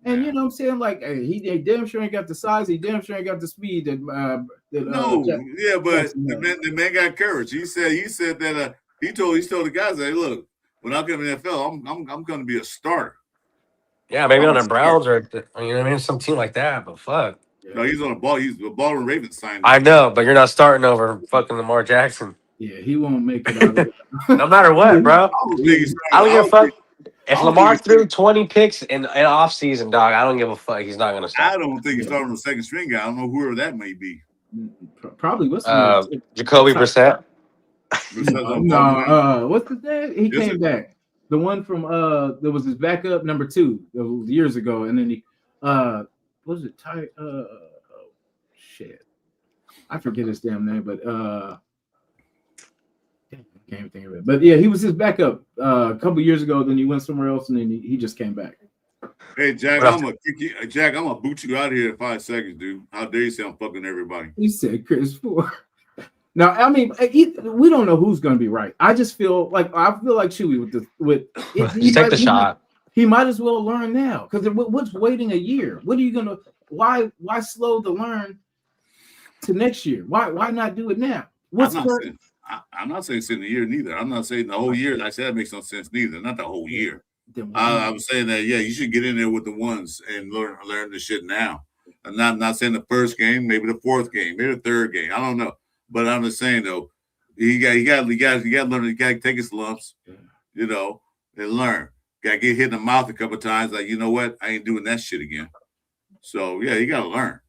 And you know what I'm saying? Like, hey, he damn sure ain't got the size. He damn sure ain't got the speed that No, yeah, but Jackson the man got courage. He said that he told the guys, hey, look, when I come in the NFL, I'm going to be a starter. Yeah, maybe I'm on a the Browns or you know what I mean, some team like that. But fuck, No, he's on a ball. He's a Baltimore Ravens signed him. I know, but you're not starting over fucking Lamar Jackson. Yeah, he won't make it out of it. No matter what, bro. I don't think he's I don't give a fuck. If don't Lamar think he's- threw 20 picks in off season, dog, I don't give a fuck. He's not gonna I start. don't think he's starting on the second string guy. I don't know whoever that may be. Probably what's Jacoby Brissett. no, what's his name? He Yes, came back. The one from there was his backup number 2. That was years ago, and then he what was it? Shit, I forget his damn name, but can't even think of it. But yeah, he was his backup a couple years ago. Then he went somewhere else, and then he just came back. Hey Jack, I'm gonna boot you out of here in 5 seconds, dude. How dare you say I'm fucking everybody? He said Chris Ford. Now, I mean, we don't know who's going to be right. I feel like Chuy with Just take the shot. He might as well learn now because what's waiting a year? What are you gonna? Why slow the learn to next year? Why not do it now? I'm not saying sit in the year neither. I'm not saying the whole year. I said that makes no sense neither. Not the whole year. I was saying that you should get in there with the ones and learn the shit now. I'm not saying the first game, maybe the fourth game, maybe the third game. I don't know, but I'm just saying though, you got to learn. You got to take his lumps, you know, and learn. Got to get hit in the mouth a couple of times. Like, you know what, I ain't doing that shit again. So yeah, you got to learn.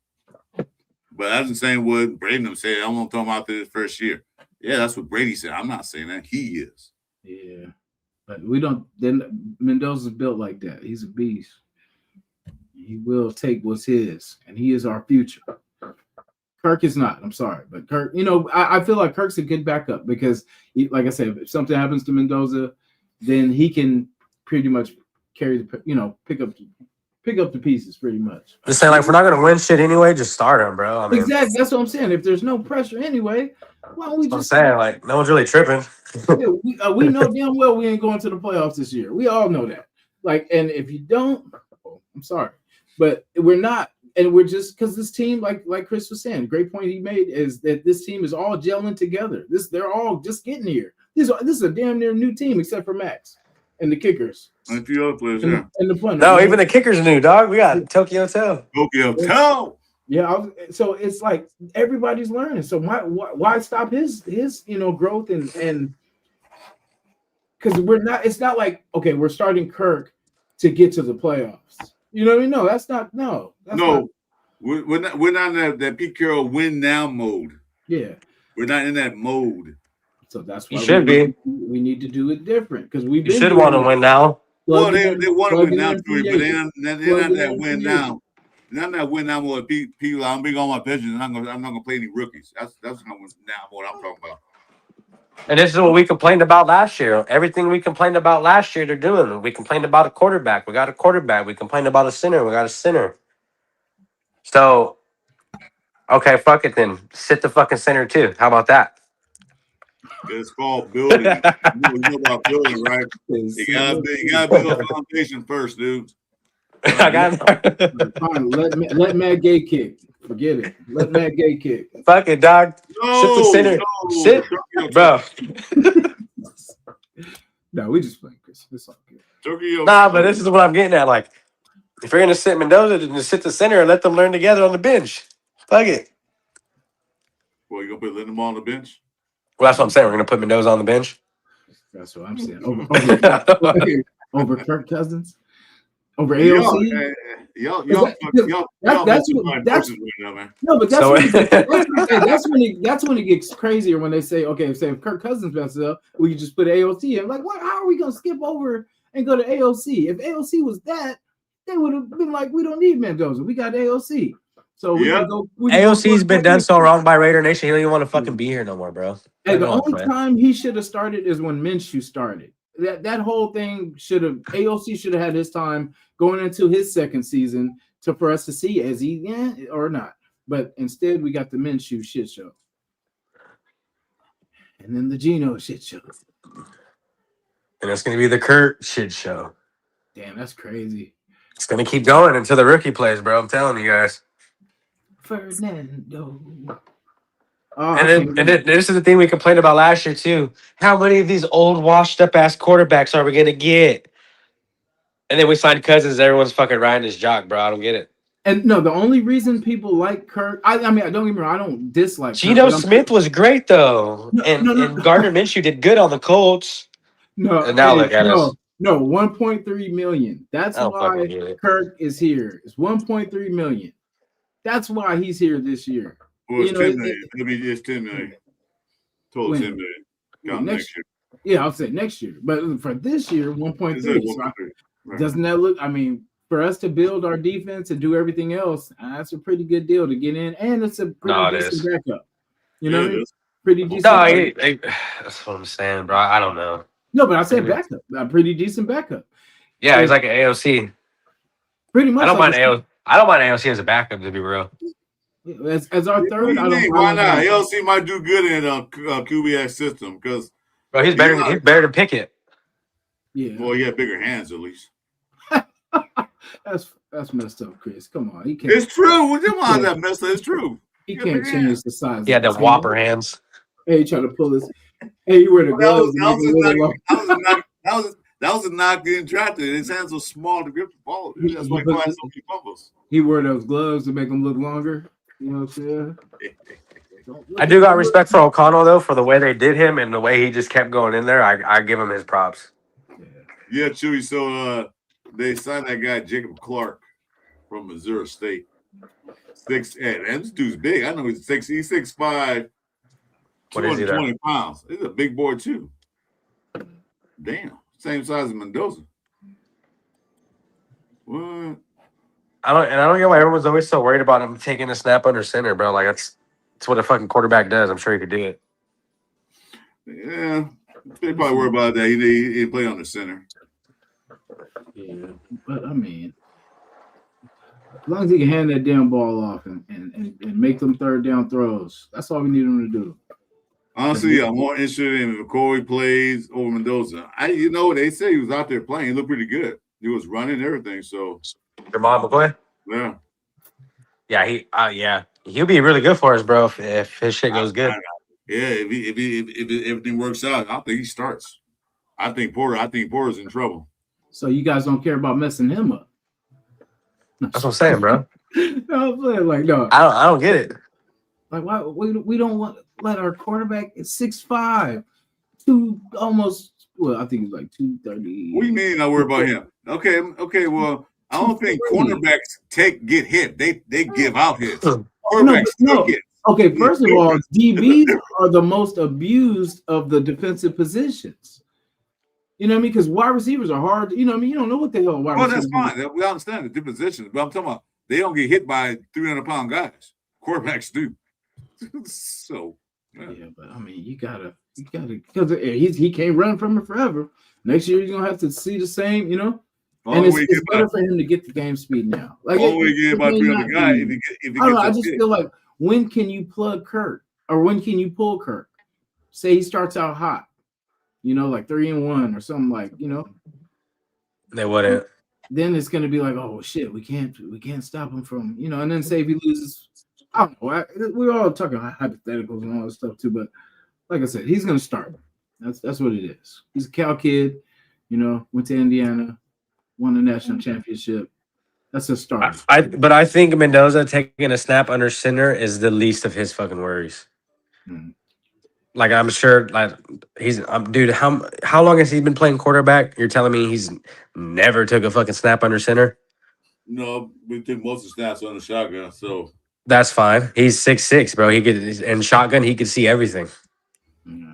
But I wasn't saying what Brady said. I'm gonna throw him out there his first year. Yeah, that's what Brady said. I'm not saying that. He is. Yeah. But we don't. Then Mendoza's built like that. He's a beast. He will take what's his, and he is our future. Kirk is not. I'm sorry, but Kirk. You know, I feel like Kirk's a good backup because, like I said, if something happens to Mendoza, then he can pretty much carry the. You know, pick up the pieces pretty much. Just saying, like, if we're not gonna win shit anyway, just start him, bro. I mean, exactly. That's what I'm saying. If there's no pressure anyway, why don't we just? I'm saying, like, no one's really tripping. Yeah, we know damn well we ain't going to the playoffs this year. We all know that. Like, and if you don't, I'm sorry, but we're not, and we're just because this team, like Chris was saying, great point he made is that this team is all gelling together. They're all just getting here. This is a damn near new team except for Max and the kickers. And a few other players, and the punter. No, even the kickers new, dog. We got Tokyo Toe. Tokyo Toe. Yeah, so it's like everybody's learning. So why stop his growth and because it's not like, okay, we're starting Kirk to get to the playoffs. You know what I mean? No, that's not. We're not in that Pete Carroll win now mode. Yeah, we're not in that mode. So that's why we need to do it different because we should want to win now. Well, they want to win now, Chuy, but they're not that win now. Not that win now more people. I'm big on my veterans. I'm not gonna play any rookies. That's not what I'm talking about. And this is what we complained about last year. Everything we complained about last year, they're doing. We complained about a quarterback. We got a quarterback. We complained about a center. We got a center. So, okay, fuck it then. Sit the fucking center too. How about that? It's called building. You know about building, right? You gotta build a foundation first, dude. I got fine. Let Matt Gay kick. Forget it. Let Matt Gay kick. Fuck it, dog. Sit the center. Sit, bro. No, we just playing Chris. It's all good. Nah, but this is what I'm getting at. Like, if you're gonna sit Mendoza, then just sit the center and let them learn together on the bench. Fuck it. Well, you gonna put Lindemann on the bench? Well, that's what I'm saying. We're gonna put Mendoza on the bench. That's what I'm saying. Over Kirk Cousins. Over AOC. That's when it gets crazier when they say, okay, if Kirk Cousins messes up, we can just put AOC in. Like, what? How are we gonna skip over and go to AOC? If AOC was that, they would have been like, we don't need Mendoza. We got AOC. So AOC's been done so wrong by Raider Nation. He don't even want to fucking be here no more, bro. Hey, the only time he should have started is when Minshew started. That whole thing AOC should have had his time going into his second season for us to see is he or not. But instead, we got the Minshew shit show. And then the Geno shit show. And it's going to be the Kurt shit show. Damn, that's crazy. It's going to keep going until the rookie plays, bro. I'm telling you guys. Fernando. And then this is the thing we complained about last year, too. How many of these old, washed-up-ass quarterbacks are we going to get? And then we signed Cousins. Everyone's fucking riding his jock, bro. I don't get it. And no, the only reason people like Kirk, I mean, I don't get me wrong, I don't dislike Geno Kirk, Smith was great, though. And Gardner Minshew did good on the Colts. No, and now look at us. No, 1.3 million. That's why Kirk is here. It's 1.3 million. That's why he's here this year. Well, it's 10 million. It's 10 million. Total 10 million. Next year. Yeah, I'll say next year. But for this year, 1.3. So doesn't that look? I mean, for us to build our defense and do everything else, that's a pretty good deal to get in, and it's a pretty decent backup. You know, what I mean? Pretty decent. No, that's what I'm saying, bro. I don't know. No, but I say backup. A pretty decent backup. Yeah, he's like an AOC. Pretty much. I don't mind AOC as a backup, to be real. As our third, why not? AOC might do good in a QBX system because he's better than Pickett. Yeah. Well, he had bigger hands at least. That's messed up, Chris. Come on, he can't. It's true. Come on, that messed up. It's true. He can't change the size. He had the whopper hands. Hey, he tried to pull his. Hey, you wear the gloves. That was a knock getting drafted. His hands were small to grip the ball. That's why he has so many fumbles. He wore those gloves to make him look longer. You know what I'm saying? I do got respect for O'Connell though, for the way they did him and the way he just kept going in there. I give him his props. Yeah, Chuy. So they signed that guy Jacob Clark from Missouri State. 6'8", and this dude's big. I know he's 6'5", 220 pounds. He's a big boy too. Damn, same size as Mendoza. What? I don't get why everyone's always so worried about him taking a snap under center, bro. Like that's what a fucking quarterback does. I'm sure he could do it. Yeah, they probably worry about that. He play on the center. Yeah, but I mean, as long as he can hand that damn ball off and make them third down throws, that's all we need him to do. Honestly, I'm more interested in if Corey plays over Mendoza. They say he was out there playing. He looked pretty good. He was running and everything. So, Jamal McCoy? Yeah. He'll be really good for us, bro. If his shit goes good. If everything works out, I think he starts. I think Porter's in trouble. So you guys don't care about messing him up. That's what I'm saying, bro. No, I'm saying, like, no. I don't get it. Like, why we don't let our quarterback is 6'5", I think it's like 230. What do you mean I worry about him? Okay, well, I don't think cornerbacks get hit. They give out hits. Quarterbacks still get. Okay, first of all, DBs are the most abused of the defensive positions. You know what I mean? Because wide receivers are hard. You know what I mean? You don't know what the hell wide receivers. Well, that's fine. We understand the different positions, but I'm talking about they don't get hit by 300-pound guys. Quarterbacks do. So yeah, but I mean, you gotta because he can't run from it forever. Next year, you're gonna have to see the same, you know. And it's better for him to get the game speed now. Like, get by 300 guys. If he I just feel like, when can you plug Kirk or when can you pull Kirk? Say he starts out hot, you know, like 3-1 or something, like, you know. They wouldn't. Then it's gonna be like, oh shit, we can't stop him from, you know. And then say if he loses, I don't know. We're all talking hypotheticals and all this stuff too, but like I said, he's gonna start. That's what it is. He's a Cal kid, you know, went to Indiana, won the national championship. That's a start. But I think Mendoza taking a snap under center is the least of his fucking worries. Like, I'm sure, like, dude, how long has he been playing quarterback? You're telling me he's never took a fucking snap under center? No, we took most of the snaps on the shotgun, so that's fine. He's 6'6", bro. He could, in shotgun, he could see everything. Yeah.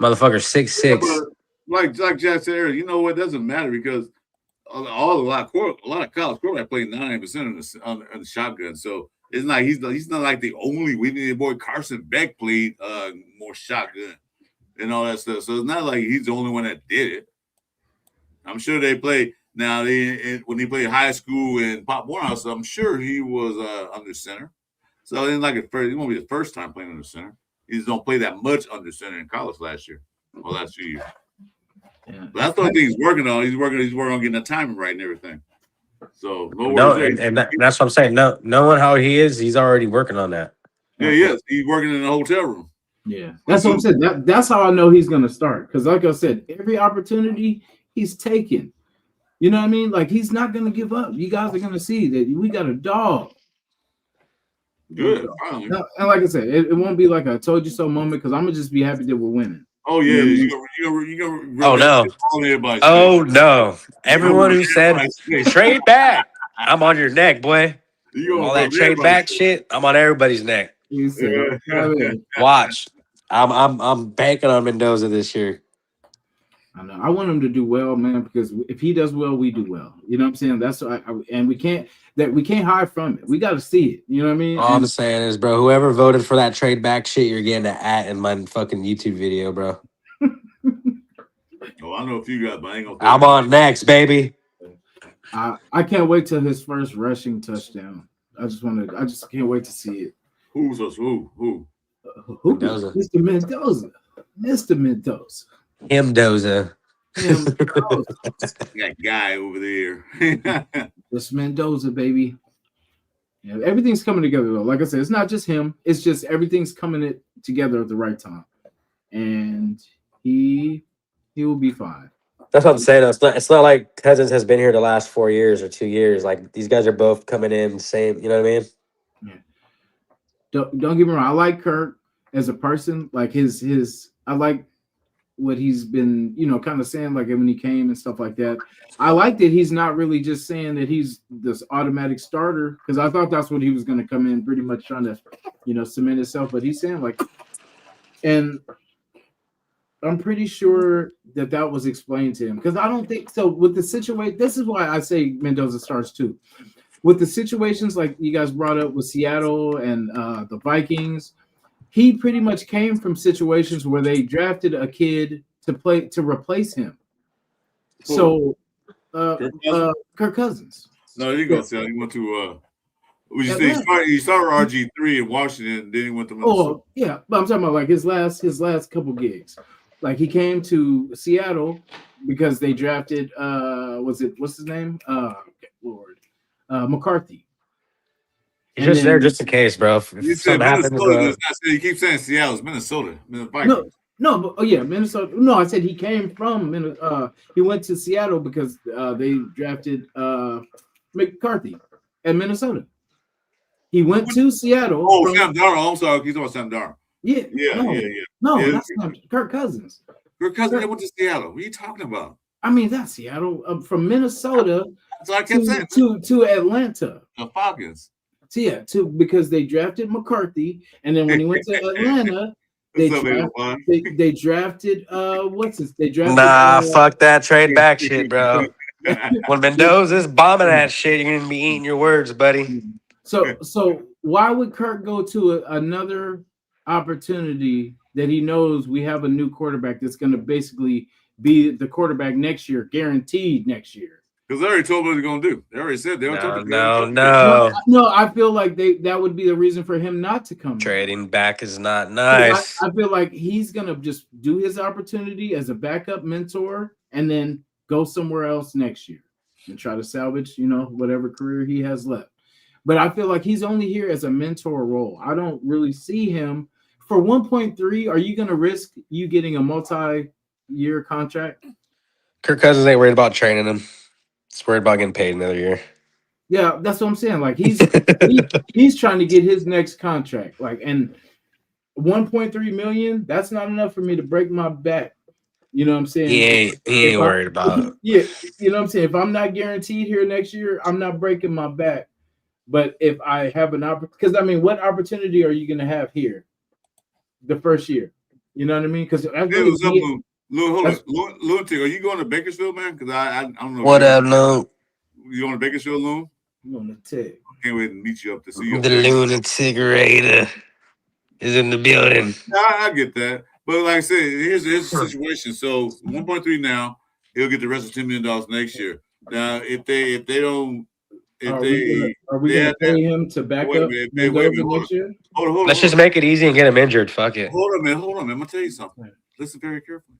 Motherfucker, 6'6". Yeah, like Jack said earlier, you know what? It doesn't matter because a lot of college quarterbacks play 90% on the shotgun. So it's not he's not like the only. We need boy Carson Beck played more shotgun and all that stuff. So it's not like he's the only one that did it. I'm sure they play. Now, when he played high school in Pop Warner, I'm sure he was under center. So it won't be his first time playing under center. He just don't play that much under center in college last few years. Yeah. But that's the only thing he's working on. He's working on getting the timing right and everything. So that's what I'm saying. Knowing how he is, he's already working on that. Yes, he's working in a hotel room. Yeah, that's what I'm saying. That's how I know he's going to start. Because like I said, every opportunity he's taken. You know what I mean? Like, he's not going to give up. You guys are going to see that we got a dog. Good. And like I said, it won't be like a told you so moment because I'm going to just be happy that we're winning. Oh, yeah. You Oh, no. Oh, no. Everyone who said trade back, I'm on your neck, boy. All that trade back shit, I'm on everybody's neck. You said, watch. I'm banking on Mendoza this year. I know. I want him to do well, man, because if he does well, we do well. You know what I'm saying? That's what and we can't hide from it. We got to see it. You know what I mean? All I'm saying is, bro, whoever voted for that trade back shit, you're getting an at in my fucking YouTube video, bro. Oh, I know a few guys, but I ain't gonna. I'm on next, baby. I can't wait till his first rushing touchdown. I just can't wait to see it. Who's us? Who? Mendoza. Mr. Mendoza. Mr. Mendoza. Mendoza. That guy over there. It's Mendoza, baby. Yeah, everything's coming together though. Like I said, it's not just him. It's just everything's coming together at the right time, and he will be fine. That's what I'm saying. It's not like Cousins has been here the last 4 years or 2 years. Like, these guys are both coming in same. You know what I mean? Yeah. Don't get me wrong. I like Kirk as a person. Like I like what he's been, kind of saying, like when he came and stuff like that. I like that he's not really just saying that he's this automatic starter, because I thought that's what he was going to come in pretty much trying to, cement himself. But he's saying like, and I'm pretty sure that was explained to him, because I don't think so with the situation. This is why I say Mendoza starts too. With the situations like you guys brought up with Seattle and the Vikings, he pretty much came from situations where they drafted a kid to replace him. So, Kirk Cousins. No, he go. He went to. He started RG3 in Washington, then he went to Minnesota. Oh yeah, but I'm talking about like his last couple gigs. Like he came to Seattle because they drafted what's his name? McCarthy. He's just there just in case, bro. If You said Minnesota. You keep saying Seattle. It's Minnesota. No, but Minnesota. No, I said he came from he went to Seattle because they drafted McCarthy at Minnesota. He went to Seattle. Oh, Sam Darnold. I'm sorry. He's talking about Sam Darnold. Yeah. No, yeah. that's not Kirk Cousins. Kirk Cousins went to Seattle. What are you talking about? I mean, that's Seattle. From Minnesota to Atlanta. The Falcons. Because they drafted McCarthy, and then when he went to Atlanta, they drafted fuck that trade back shit, bro. When Mendoza's bombing that shit, you're gonna be eating your words, buddy. So why would Kirk go to another opportunity that he knows we have a new quarterback that's going to basically be the quarterback next year, guaranteed next year? Because they already told what they're going to do. They already said they don't. No. I feel like that would be the reason for him not to come. Trading back is not nice. I feel like he's going to just do his opportunity as a backup mentor and then go somewhere else next year and try to salvage, whatever career he has left. But I feel like he's only here as a mentor role. I don't really see him for 1.3. Are you going to risk you getting a multi-year contract? Kirk Cousins ain't worried about training him. He's worried about getting paid another year. Yeah, that's what I'm saying. Like he's trying to get his next contract. Like, and 1.3 million, that's not enough for me to break my back. You know what I'm saying? He ain't worried about it. Yeah, you know what I'm saying? If I'm not guaranteed here next year, I'm not breaking my back. But if I have an opportunity, because I mean, what opportunity are you going to have here the first year? You know what I mean? Because Lunatic, are you going to Bakersfield, man? Because I don't know. What up, Lou? You going to Bakersfield, Lou? Lunatic. I can't wait to meet you up to see you. The Lunatic Raider is in the building. I get that. But like I said, here's the situation. So 1.3 now, he'll get the rest of $10 million next year. Now, if they don't, if Are we they gonna have pay that, him to back wait a up minute, Mendoza next year? hold Let's on, just make it easy and get him injured. Fuck it. hold on, man. I'm gonna tell you something. Listen very carefully.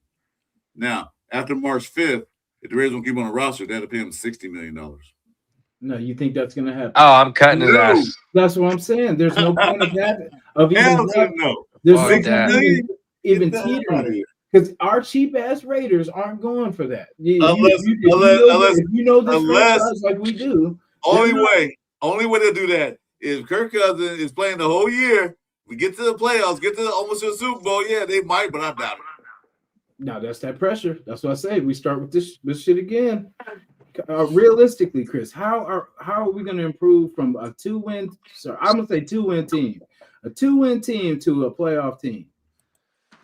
Now, after March 5th, if the Raiders don't keep him on the roster, they have to pay him $60 million. No, you think that's gonna happen? Oh, I'm cutting his No. ass. That's what I'm saying. There's no point of having of even Hell to have, no. there's Fuck no point that. even Get the hell out of teetering here. because our cheap ass Raiders aren't going for that. Unless- If you know this unless- franchise like we do, Only they're not- way they'll do that is Kirk Cousins is playing the whole year. We get to the playoffs, get to almost to the Super Bowl. Yeah, they might, but I doubt it. No, that's that pressure. That's what I say. We start with this shit again. Realistically, Chris, how are we going to improve from a 2-win? So I'm gonna say 2-win team, a 2-win team to a playoff team.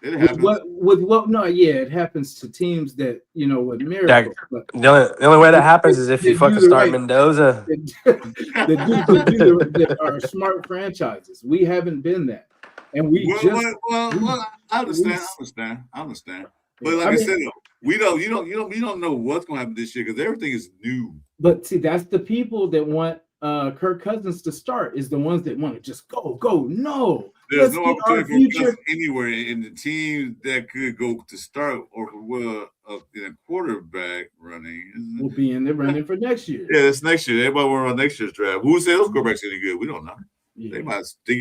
It With happens. what? No, yeah, it happens to teams that with miracles. But The only way that happens is if you They do fucking the start right- Mendoza. that are smart franchises. We haven't been that, and we Well, I understand. But like I said, though, you don't know what's going to happen this year because everything is new. But see, that's the people that want Kirk Cousins to start is the ones that want to just go. No, There's let's no get our opportunity for future. Cousins anywhere in the team that could go to start or in a quarterback running. Will be in the running for next year. Yeah, that's next year. Everybody will run next year's draft. Who said those quarterbacks any good? We don't know. Yeah. They might stick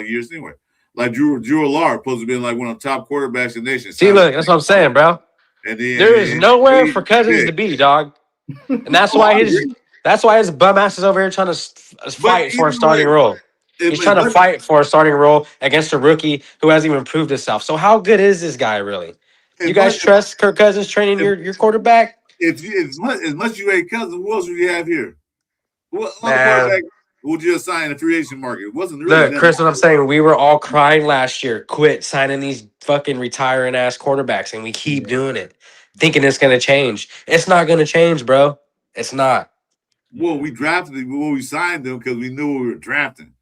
years anyway. Like Drew Allard, supposed to be like one of the top quarterbacks in the nation. See, look, that's what I'm saying, bro. And then, There is nowhere for Cousins to be, dog. And that's why his bum ass is over here trying to fight for a either starting way, role. He's trying to fight for a starting role against a rookie who hasn't even proved himself. So how good is this guy really? You guys trust Kirk Cousins training your quarterback? As much you hate Cousins, who else would you have here? What other Man. quarterback would you assign in the free agent market? It wasn't really Look, that Chris, much. what I'm saying, we were all crying last year. Quit signing these fucking retiring ass quarterbacks, and we keep doing it, thinking it's gonna change. It's not gonna change, bro. It's not. Well, we drafted him. Well, we signed him because we knew we were drafting.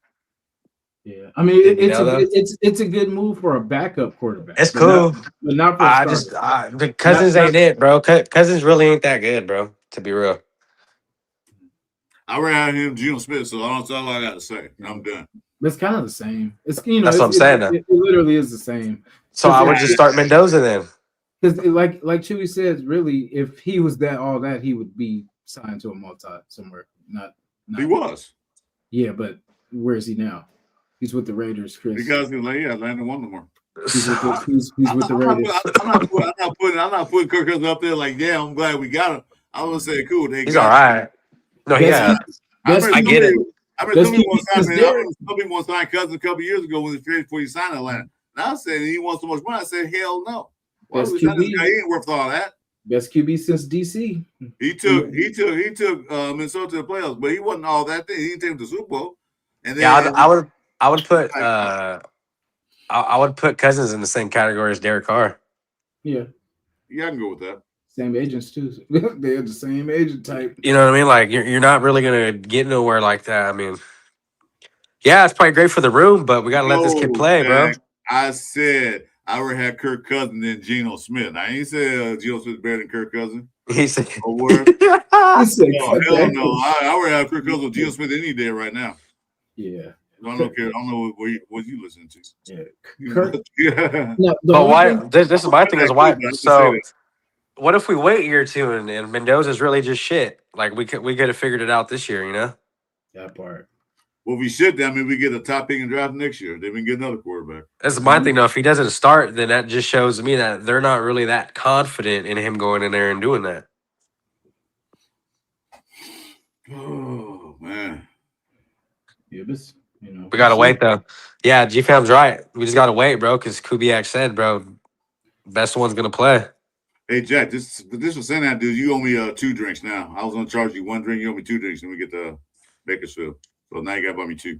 Yeah, I mean You know that? it's a good move for a backup quarterback. It's but cool. but not for a starter. The Cousins ain't it, bro. Cousins really ain't that good, bro. To be real. I ran him, Geno Smith, so that's all I got to say. I'm done. It's kind of the same. It's That's what I'm saying, though. It literally is the same. So I would just start Mendoza then. Because like Chuy says, really, if he was all that, he would be signed to a multi somewhere. Not He was. Yeah, but where is he now? He's with the Raiders, Chris. Because he's like, Atlanta won no more. He's with the Raiders. I'm not putting Kirk Cousins up there like, yeah, I'm glad we got him. I was saying, cool. He's all right. No, yeah. I get it. I remember somebody one signed Cousins a couple years ago when he traded before he signed Atlanta. And I said he wants so much money. I said, hell no. Why would we sign this guy? He ain't worth all that. Best QB since DC. He took Minnesota to the playoffs, but he wasn't all that thing. He didn't take him to the Super Bowl. And then, I would put Cousins in the same category as Derek Carr. Yeah. Yeah, I can go with that. Same agents too. They're the same agent type. You know what I mean? Like you're not really gonna get nowhere like that. I mean, yeah, it's probably great for the room, but we gotta let this kid play, bro. I said I would have Kirk Cousins than Geno Smith. I ain't said Geno Smith better than Kirk Cousins. He said, Oh, word. He said, Hell no. I would have Kirk Cousins with Geno Smith any day right now. Yeah. I don't care. I don't know what you listen to. Yeah. Kirk, Yeah. no, but why? This is my thing. Is why? I have to So, say that. what if we wait a year or two and Mendoza's really just shit? Like we could have figured it out this year, you know? that part. Well, we should. I mean, we get a top pick and draft next year. Then we get another quarterback. That's my thing, though. If he doesn't start, then that just shows me that they're not really that confident in him going in there and doing that. Oh man. Yeah, but We gotta wait though. Yeah, GFAM's right. We just gotta wait, bro. Because Kubiak said, bro, best one's gonna play. Hey Jack, this was saying that, dude. You owe me 2 drinks now. I was gonna charge you 1 drink. You owe me 2 drinks, and we get the Bakersfield. So now you got to buy me 2.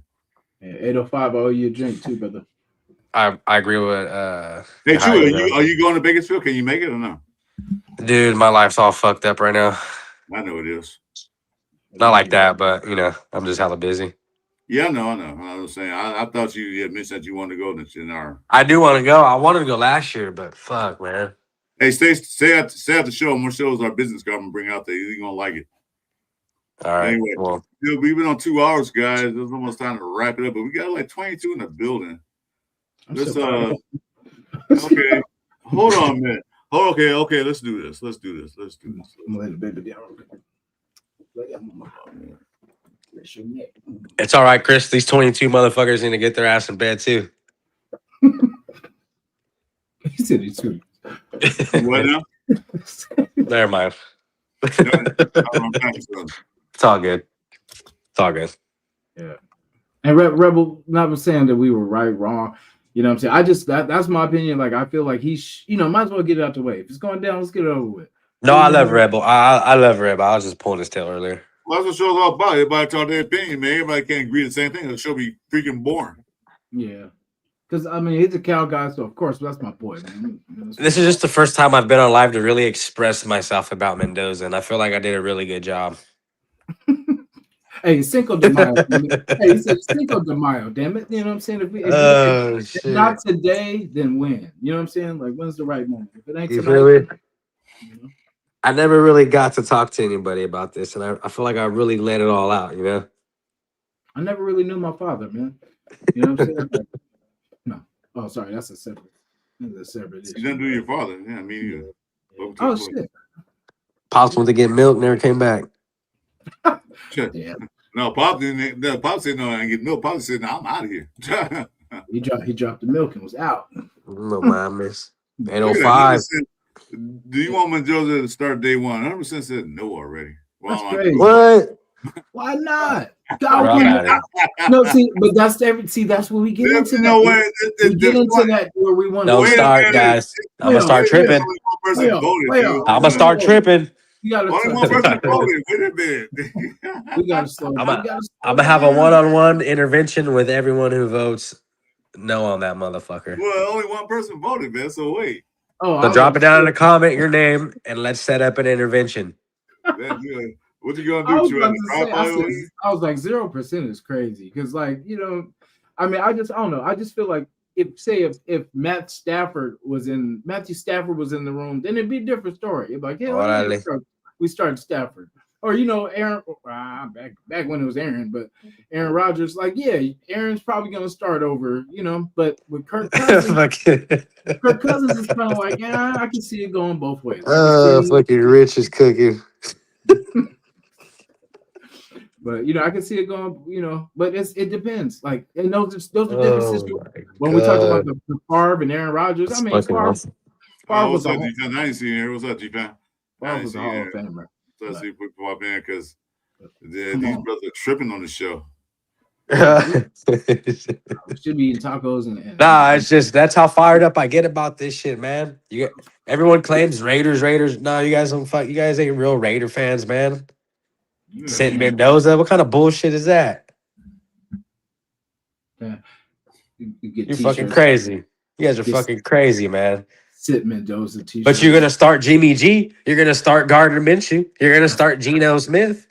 Yeah, 805. I owe you a drink too, brother. I agree with. Hey, Chuy, are you going to Bakersfield? Can you make it or no? Dude, my life's all fucked up right now. I know it is. Not like that, but I'm just hella busy. Yeah, I know. I was saying, I thought you had mentioned that you wanted to go this year. I do want to go. I wanted to go last year, but fuck, man. Hey, stay at the show. More shows our business card and bring out there. You're gonna like it. All right. Anyway, Well, we've been on 2 hours, guys. It's almost time to wrap it up, but we got like 22 in the building. I'm Let's so okay. Hold on a minute. Okay. Let's do this. Let's do this. I'm gonna lay the baby down. it's all right, Chris. These 22 motherfuckers need to get their ass in bed too. He said it too. What now? Never mind. No, It's all good. It's all good. Yeah. And Rebel, not saying that we were right, wrong. You know what I'm saying? I just that's my opinion. Like I feel like might as well get it out the way. If it's going down, let's get it over with. No, I love Rebel. I love Rebel. I was just pulling his tail earlier. Well, that's what show's all about. Everybody talk their opinion, man. Everybody can't agree the same thing. The show be freaking boring. Yeah. Because I mean he's a Cal guy, so of course that's my boy, man. This is just the first time I've been on live to really express myself about Mendoza, and I feel like I did a really good job. Hey, Cinco de Mayo. Hey, he said Cinco de Mayo, damn it. You know what I'm saying? If not today, then when? You know what I'm saying? Like, when's the right moment? If it ain't You tonight, feel me? you know? I never really got to talk to anybody about this, and I feel like I really let it all out, you know? I never really knew my father, man. You know what I'm saying? Like, no. Oh, sorry. That's a separate issue. You didn't do your father. Yeah, I mean, Oh, shit. Pops went to get milk, never came back. Yeah. No, Pop didn't. No, Pop said no, I ain't get milk. Pop said no, I'm out of here. He dropped the milk and was out. No, my miss. Look at 805. that. Do you want Mendoza to start day one? 100% said no already. Well, That's crazy. What? Why not? No, but that's that's where we get into. You know what? We get into that where we want. Don't start, guys. I'm gonna start tripping. I'm gonna start tripping. Only one person voted. Wait a minute. We gotta slow down. I'm gonna have a one-on-one intervention with everyone who votes no on that motherfucker. Well, only one person voted, man. So wait. So drop it down in the comment, your name, and let's set up an intervention. What you gonna do, Chuy? I was like 0% is crazy because, like, you know, I mean, I don't know. I just feel like if Matthew Stafford was in the room, then it'd be a different story. It'd be like, yeah, we started Stafford, or you know, Aaron back when it was Aaron, but Aaron Rodgers, like, yeah, Aaron's probably gonna start over, you know. But with Kirk Cousins, Kirk Cousins is kind of like, yeah, I can see it going both ways. Fucking Rich is cooking. But you know, I can see it going. You know, but it depends. Like, and those are differences when we talk about the Favre and Aaron Rodgers. I mean, Favre was what's up, G-Fan? I ain't seen here. What's up, G-Fan? Favre was a Hall of Famer. Let's see if we can pop in because these brothers are tripping on the show. We should be eating tacos and nah, it's just that's how fired up I get about this shit, man. Everyone claims Raiders. No, you guys don't fuck. You guys ain't real Raider fans, man. Sitting Mendoza, what kind of bullshit is that? Yeah. You're fucking crazy. You guys are fucking crazy, man. Sit Mendoza t-shirt. But you're gonna start Jimmy G. You're gonna start Gardner Minshew. You're gonna start Geno Smith.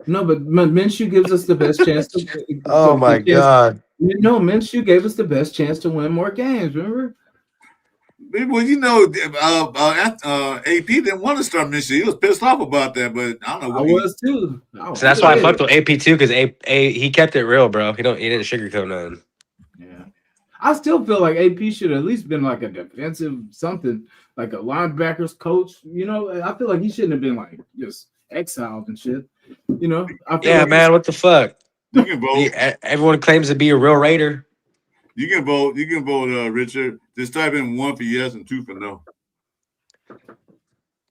No, but Minshew gives us the best chance to. Oh my god! No, Minshew gave us the best chance to win more games. Remember? Well, you know, AP didn't want to start Minshew. He was pissed off about that, but I don't know. I was too. So that's why I fucked with AP too, because he kept it real, bro. He didn't sugarcoat nothing. Yeah, I still feel like AP should have at least been like a defensive something, like a linebackers coach. You know, I feel like he shouldn't have been like just exiled and shit. You know, yeah, like man, what the fuck? You can vote. Everyone claims to be a real Raider. You can vote. You can vote, Richard. Just type in 1 for yes and 2 for no. Let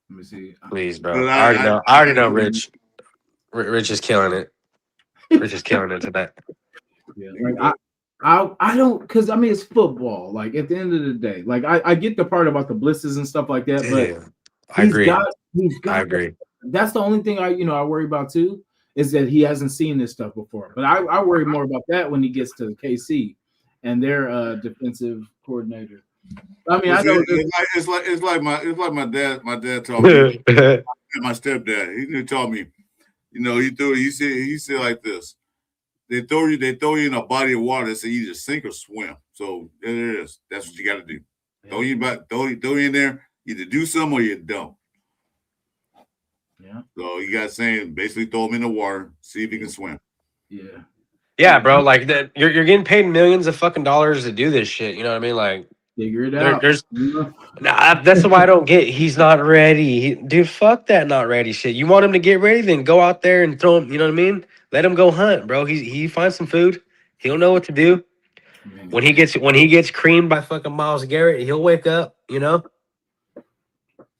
me see. Please, bro. I already know. Rich is killing it. Rich is killing it tonight. Yeah, like I don't, because I mean it's football. Like at the end of the day, like I get the part about the blitzes and stuff like that, but I agree. I agree. That's the only thing I worry about too, is that he hasn't seen this stuff before. But I worry more about that when he gets to KC and their defensive coordinator. I mean, I know it's like my dad. My dad told me, my stepdad. He told me, you know, he said like this. They throw you in a body of water. They say either sink or swim. So there it is. That's what you got to do. Yeah. Throw you in there. Either do some or you don't. Yeah. So you got saying basically throw him in the water, see if he can swim. Yeah. Yeah, bro. Like that, you're getting paid millions of fucking dollars to do this shit. You know what I mean? Like Figure it out. there's You know? nah, that's why I don't get. He's not ready, dude. Fuck that, not ready shit. You want him to get ready? Then go out there and throw him. You know what I mean? Let him go hunt, bro. He finds some food. He'll know what to do. Man. When he gets creamed by fucking Miles Garrett, he'll wake up. You know.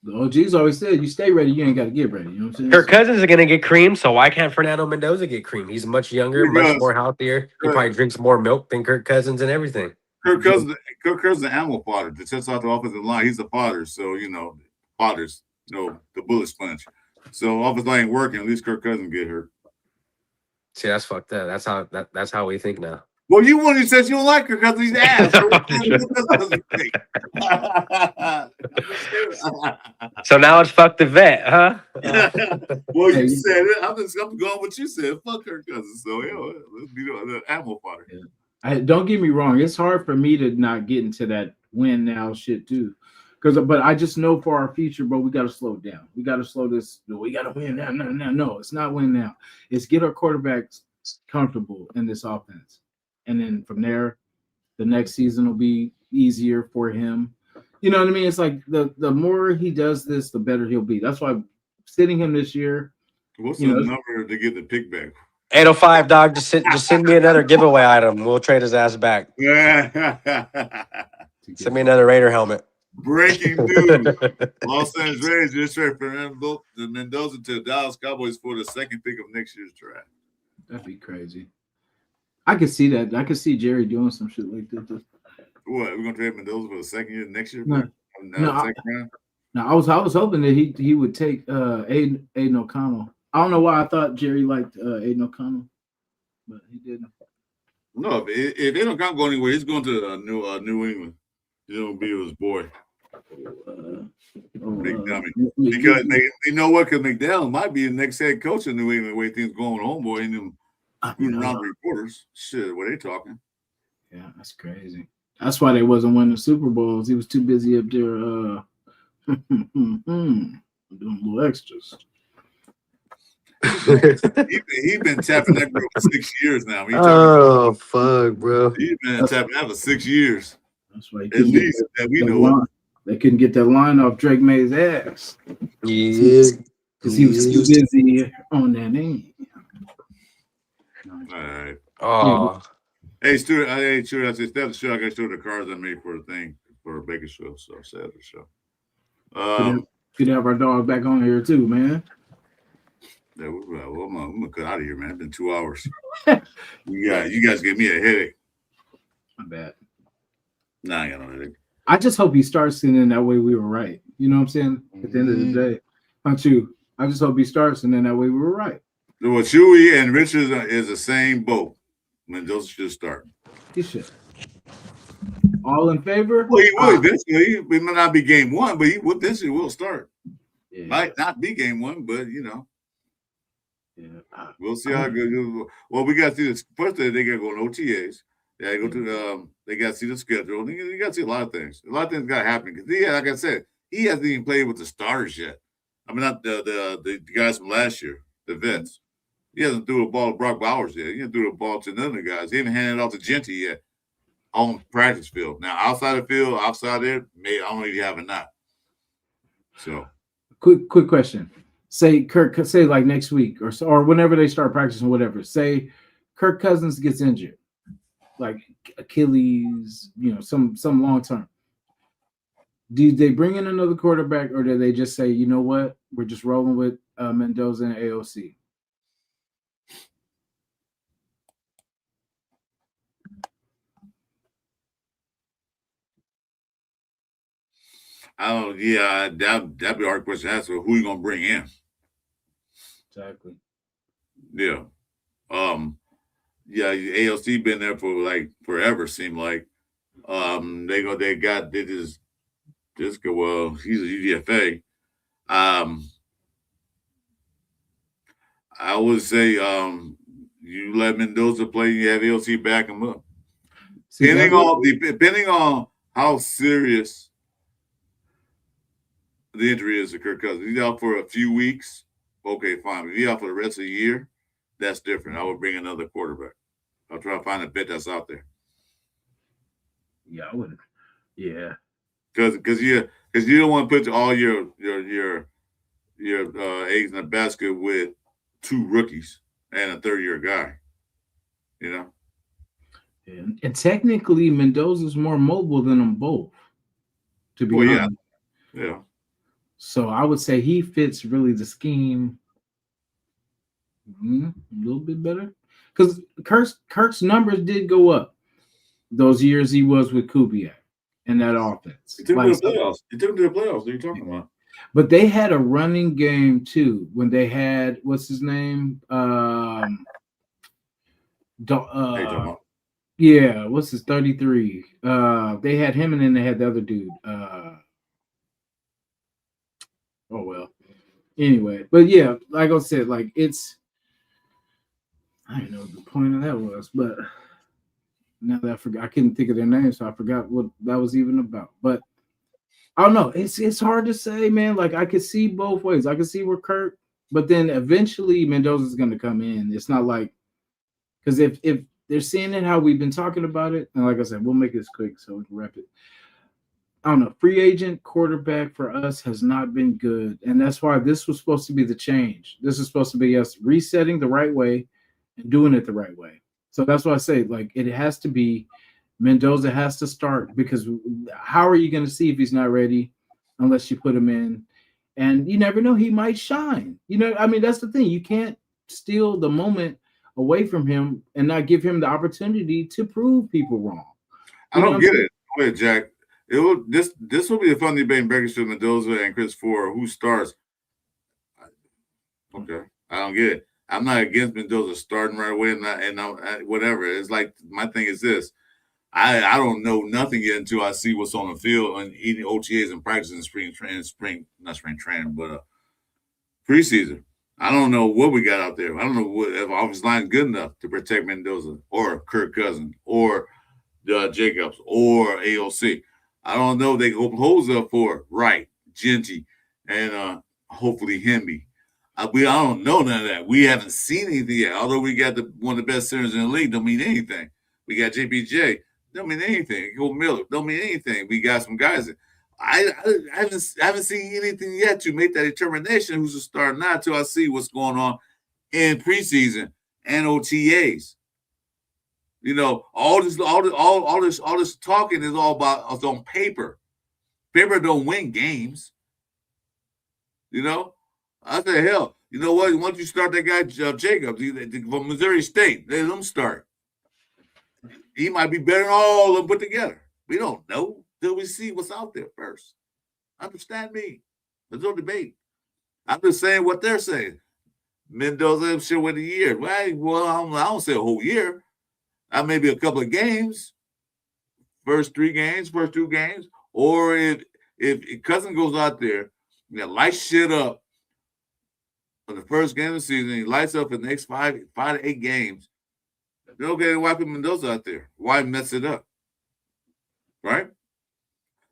The OGs always said, "You stay ready, you ain't got to get ready." You know what I'm saying? Kirk Cousins is gonna get creamed, so why can't Fernando Mendoza get creamed? He's much younger, much Because more healthier. He probably drinks more milk than Kirk Cousins and everything. Kirk Cousins is an animal fodder. To test out the offensive line, he's a fodder. So fathers, the bullet sponge. So offensive line ain't working. At least Kirk Cousins get hurt. See, that's fucked up. That's how we think now. Well, you one who says you don't like Kirk Cousins, he's ass. So now it's fuck the vet, huh? Well, you said it. I'm going with what you said. Fuck Kirk Cousins. So let's be the animal fodder. Don't get me wrong. It's hard for me to not get into that win now shit too, but I just know for our future, bro, we got to slow down. We got to slow this. We got to win now. No, it's not win now. It's get our quarterbacks comfortable in this offense, and then from there, the next season will be easier for him. You know what I mean? It's like the more he does this, the better he'll be. That's why sitting him this year. What's the number to get the pick back? 805, dog. Just send me another giveaway item. We'll trade his ass back. Send me another Raider helmet. Breaking news. Los Angeles Raiders just traded Fernando Mendoza to the Dallas Cowboys for the second pick of next year's draft. That'd be crazy. I could see that. I could see Jerry doing some shit like that. What? We're gonna trade Mendoza for the second year next year? No, I was hoping that he would take Aiden O'Connell. I don't know why I thought Jerry liked Aiden O'Connell, but he didn't. No, if Aiden O'Connell go anywhere, he's going to New England. He's gonna be with his boy. McDermott. Because you know what? Because McDowell might be the next head coach in New England. The way things going, homeboy, and them around the reporters. Shit, what are they talking? Yeah, that's crazy. That's why they wasn't winning Super Bowls. He was too busy up there doing little extras. He's been tapping that girl for 6 years now. Oh fuck, bro! He's been tapping that for 6 years. That's why at least that we know. They couldn't get that line off Drake May's ass. Yeah, because he was too busy on that name. All right. Oh. Hey, Stuart. Hey, Stuart. I said, the show. I got to show the cards I made for a thing for a Baker show. So sad the show. Could have our dog back on here too, man. Yeah, well, I'm gonna cut out of here, man. It's been 2 hours. You guys gave me a headache. My bad. Nah, I got no headache. I just hope he starts and then that way we were right. You know what I'm saying? At the end of the day, aren't you? I just hope he starts and then that way we were right. Well, Chuy and Richards is the same boat. Mendoza should start. He should. All in favor? Well, he will eventually. It might not be game one, but he eventually will start. Yeah. Might not be game one, but Yeah. We'll see how it goes. Well, we got to see this. First, they got to go on OTAs. They got to go to they got to see the schedule. You got to see a lot of things. A lot of things got to happen because like I said, he hasn't even played with the starters yet. I mean, not the guys from last year, the vets. He hasn't threw a ball to Brock Bowers yet. He hasn't threw a ball to none of the guys. He hasn't handed it off to Genty yet on practice field. Now, outside the field, outside there, maybe I don't know if you have or not. So, quick question. Say Kirk, say like next week or whenever they start practicing, whatever. Say Kirk Cousins gets injured, like Achilles, some long term. Do they bring in another quarterback, or do they just say, you know what, we're just rolling with Mendoza and AOC? That'd be a hard question to answer. Who you gonna bring in? Exactly. Yeah. AOC been there for like forever, seemed like. He's a UDFA. I would say you let Mendoza play, you have AOC back him up. Depending on how serious the injury is to Kirk Cousins. He's out for a few weeks. okay, fine. If he's out for the rest of the year, that's different. I would bring another quarterback. I'll try to find a bet that's out there. Yeah, I wouldn't. Yeah. Because you don't want to put all your eggs in a basket with 2 rookies and a 3rd-year guy. You know. And technically, Mendoza's more mobile than them both. To be honest. Yeah. So I would say he fits really the scheme a little bit better because Kirk's numbers did go up those years he was with Kubiak and that offense. He took him to the playoffs. What are you talking about? But they had a running game too when they had what's his name? Yeah, what's his 33? They had him and then they had the other dude. Oh well. Anyway, but yeah, like I said, like it's I don't know what the point of that was, but now that I forgot, I couldn't think of their name, so I forgot what that was even about. But I don't know. It's hard to say, man. Like I could see both ways. I could see where Kirk, but then eventually Mendoza's going to come in. It's not like because if they're seeing it how we've been talking about it, and like I said, we'll make this quick so we can wrap it. I don't know. Free agent quarterback for us has not been good, and that's why this was supposed to be the change. This is supposed to be us resetting the right way and doing it the right way. So that's why I say, like, it has to be Mendoza has to start because how are you going to see if he's not ready unless you put him in? And you never know, he might shine. You know, I mean, that's the thing. You can't steal the moment away from him and not give him the opportunity to prove people wrong. I don't get it. Go ahead, Jack. This will be a fun debate in Bakersfield, Mendoza and Chris Ford. Who starts? Okay, I don't get it. I'm not against Mendoza starting right away, and whatever. It's like my thing is this: I don't know nothing yet until I see what's on the field and eating OTAs and practicing not spring training, but preseason. I don't know what we got out there. I don't know if offensive line is good enough to protect Mendoza or Kirk Cousins or Jacobs or AOC. I don't know if they can open holes up for Wright, Genty, and hopefully Hemby. I don't know none of that. We haven't seen anything yet. Although we got one of the best centers in the league, don't mean anything. We got JPJ, don't mean anything. Cole Miller, don't mean anything. We got some guys. I haven't seen anything yet to make that determination who's a star now until I see what's going on in preseason and OTAs. You know, all this talking is all about us on paper. Paper don't win games. You know, I say, hell, you know what? Once you start that guy Jacobs from Missouri State, let him start. He might be better than all of them put together. We don't know till we see what's out there first. Understand me? There's no debate. I'm just saying what they're saying. Mendoza should win a year. Well, I don't say a whole year. Maybe a couple of games, first 2 games, or if Cousin goes out there, lights shit up for the first game of the season, he lights up for the next 5 to 8 games. Then okay, why put Mendoza out there? Why mess it up? Right?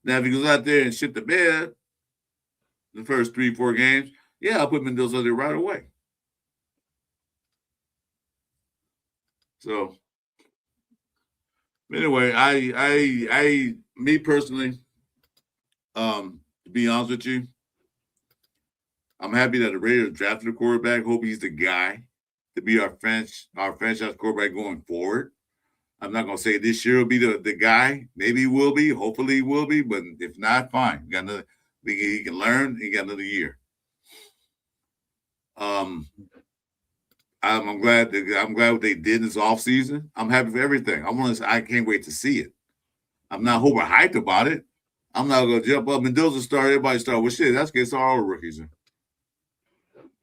Now, if he goes out there and shit the bed the first 3-4 games, yeah, I'll put Mendoza out there right away. So anyway, me personally, to be honest with you, I'm happy that the Raiders drafted a quarterback. Hope he's the guy to be our franchise quarterback going forward. I'm not gonna say this year will be the guy. Maybe he will be. Hopefully he will be. But if not, fine. He can learn. He got another year. I'm glad what they did this offseason. I'm happy for everything. I can't wait to see it. I'm not hyped about it. I'm not gonna jump up. Mendoza start, everybody start. Well, shit, that's gets all the rookies in.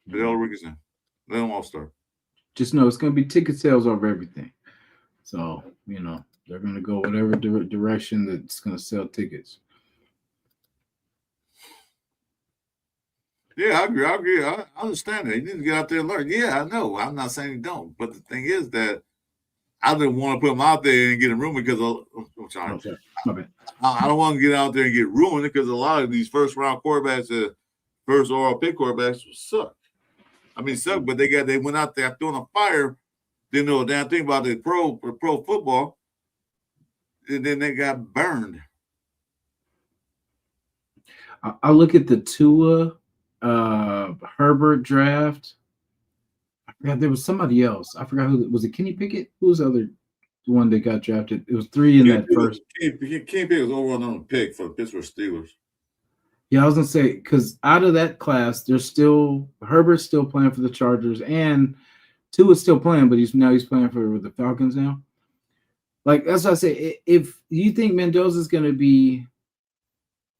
Let all the rookies in. Let them all start. Just know it's gonna be ticket sales over everything. So, you know, they're gonna go whatever direction that's gonna sell tickets. Yeah, I agree. I understand that. You need to get out there and learn. Yeah, I know. I'm not saying you don't. But the thing is that I didn't want to put him out there and get him ruined because My bad. I don't want to get out there and get ruined because a lot of these first-round quarterbacks, first overall pick quarterbacks suck. I mean, suck, but they went out there throwing a fire. Didn't know a damn thing about the pro football, and then they got burned. I look at the Tua Herbert draft. I forgot there was somebody else. I forgot who was it. Kenny Pickett? Who was the other one that got drafted? It was 3 in that first. Kenny Pickett was overall on the pick for the Pittsburgh Steelers. Yeah, I was gonna say because out of that class, there's still Herbert's still playing for the Chargers, and Tua's still playing, but he's playing for the Falcons now. Like that's what I say. If you think Mendoza's gonna be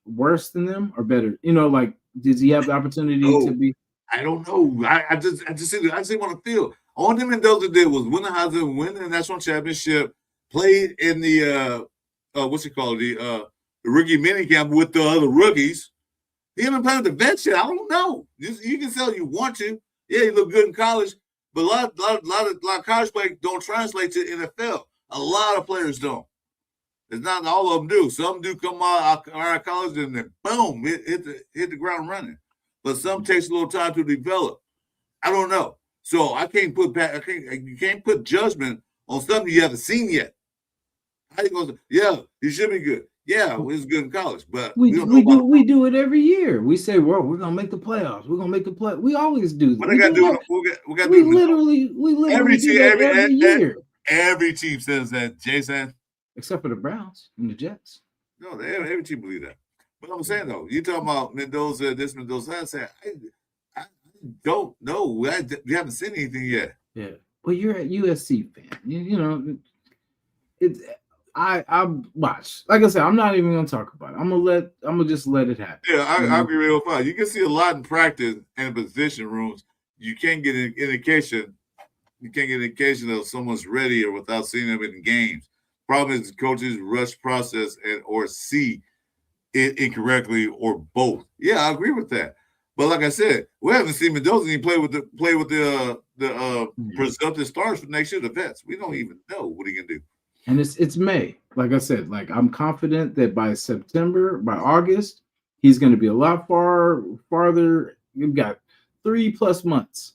worse than them or better, like does he have the opportunity to be? I don't know. I just want to feel. All that Mendoza did was win the Heisman, win the national championship, played in the the rookie minicamp with the other rookies. He haven't played with the vet shit. I don't know. You can say you want to. Yeah, he looked good in college, but a lot of college play don't translate to NFL. A lot of players don't. It's not all of them do. Some do come out of college and then boom, hit the ground running. But some takes a little time to develop. I don't know. So you can't put judgment on something you haven't seen yet. How you going to? Yeah, he should be good. Yeah, he's good in college, but we do it every year. We say, "Well, we're gonna make the playoffs. We're gonna make the play." We always do. What they got to do? We literally every team every year. Every team says that, Jason, except for the Browns and the Jets. No, every team believe that. But I'm saying though, you talking about Mendoza, this Mendoza. I said, I don't know. We haven't seen anything yet. Yeah. Well, you're a USC fan. You know, it's. I watch. Like I said, I'm not even gonna talk about it. I'm gonna just let it happen. Yeah, I agree real fine. You can see a lot in practice and position rooms. You can't get an indication. You can't get an indication of someone's ready or without seeing them in games. Problem is coaches rush process or see it incorrectly or both. Yeah, I agree with that. But like I said, we haven't seen Mendoza even play with the presumptive stars for next year, the vets. We don't even know what he can do. And it's May. Like I said, I'm confident that by August, he's going to be a lot farther. You've got 3+ months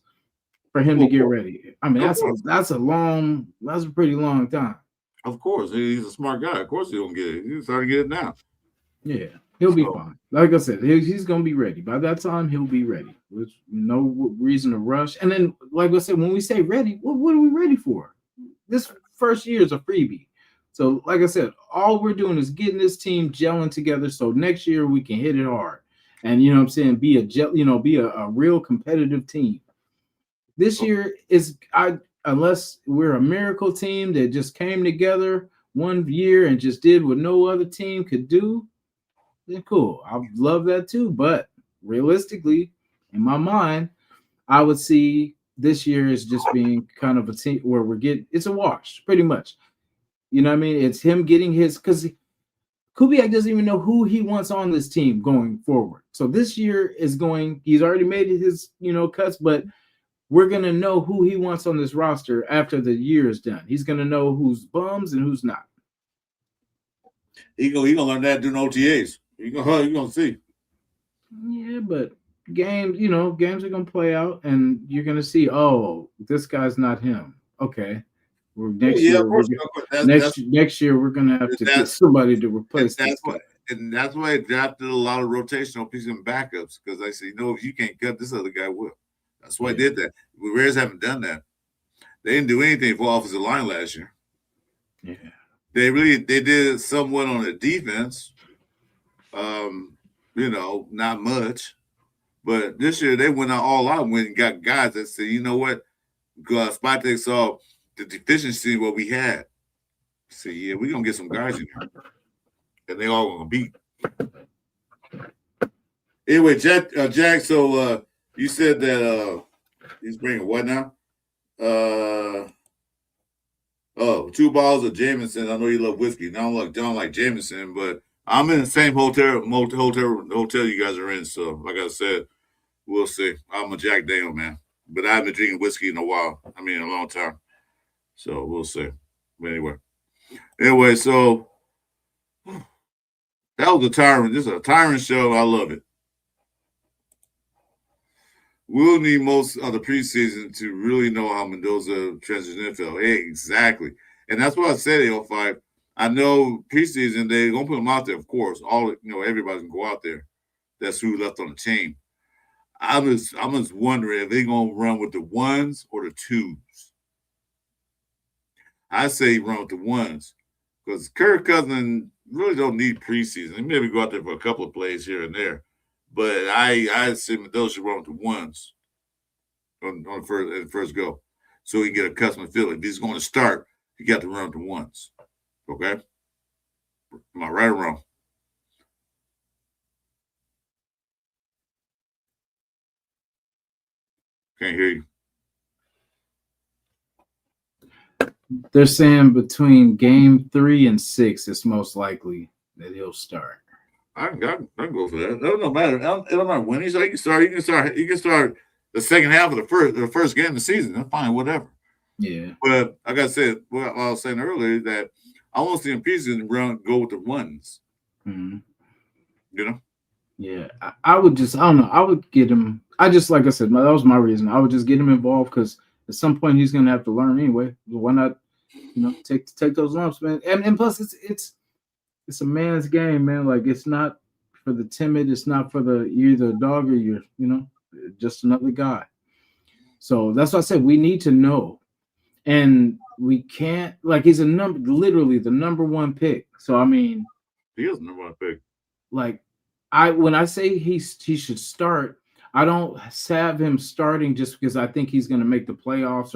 for him to get ready. I mean, that's a pretty long time. Of course, he's a smart guy. Of course, he's gonna get it. He's starting to get it now. Yeah, he'll be fine. Like I said, he's gonna be ready. By that time, he'll be ready. There's no reason to rush. And then, like I said, when we say ready, what are we ready for? This first year is a freebie. So, like I said, all we're doing is getting this team gelling together. So next year we can hit it hard, and you know what I'm saying, be a real competitive team. This year is unless we're a miracle team that just came together one year and just did what no other team could do, then cool. I would love that too. But realistically, in my mind, I would see this year as just being kind of a team where it's a wash, pretty much. You know what I mean? It's him getting because Kubiak doesn't even know who he wants on this team going forward. So this year he's already made his, cuts, but we're going to know who he wants on this roster after the year is done. He's going to know who's bums and who's not. He gonna learn that doing OTAs. You gonna see. Yeah, but games are going to play out, and you're going to see, oh, this guy's not him. Okay. Next year we're going to have to get somebody to replace this guy. And that's why I drafted a lot of rotational pieces and backups, because I say, if you can't cut, this other guy will. That's why I did that. The Raiders haven't done that. They didn't do anything for offensive line last year. Yeah. They did somewhat on the defense. Not much. But this year they went all out and went and got guys that said, you know what? Spot saw the deficiency what we had. So yeah, we're gonna get some guys in here. And they all gonna beat. Anyway, Jack, so you said that he's bringing what now? 2 bottles of Jameson. I know you love whiskey. Now I don't like Jameson, but I'm in the same hotel you guys are in. So, like I said, we'll see. I'm a Jack Daniel man, but I haven't been drinking whiskey in a while. I mean, a long time. So we'll see. But anyway, so that was a tyrant. This is a tyrant show. I love it. we'll need most of the preseason to really know how Mendoza transitions to NFL. Hey, exactly. And that's what I said, AO5. I know preseason, they're going to put him out there, of course. Everybody's going to go out there. That's who left on the team. I'm just wondering if they're going to run with the ones or the twos. I say run with the ones because Kirk Cousins really don't need preseason. He maybe go out there for a couple of plays here and there. But I say Mendoza should run with the ones on the first go, so he can get a custom feel. If he's going to start, he got to run with the ones. Okay, am I right or wrong? Can't hear you. They're saying between game 3 and 6, it's most likely that he'll start. I can go for that. It don't matter. It don't matter when he's. He can start the second half of the first game of the season. That's fine, whatever. Yeah. But like I said, what I was saying earlier, that I want to see him preseason go with the ones. Mm-hmm. You know. Yeah, I would just. I don't know. I would get him. I just, like I said, that was my reason. I would just get him involved because at some point he's gonna have to learn anyway. Why not? Take those lumps, man. And plus, it's a man's game, man. Like, it's not for the timid. It's not for you're either a dog or you're, just another guy. So that's why I said we need to know, and we can't. Like, he's literally the number one pick. So I mean, he is the number one pick. Like, when I say he should start, I don't have him starting just because I think he's going to make the playoffs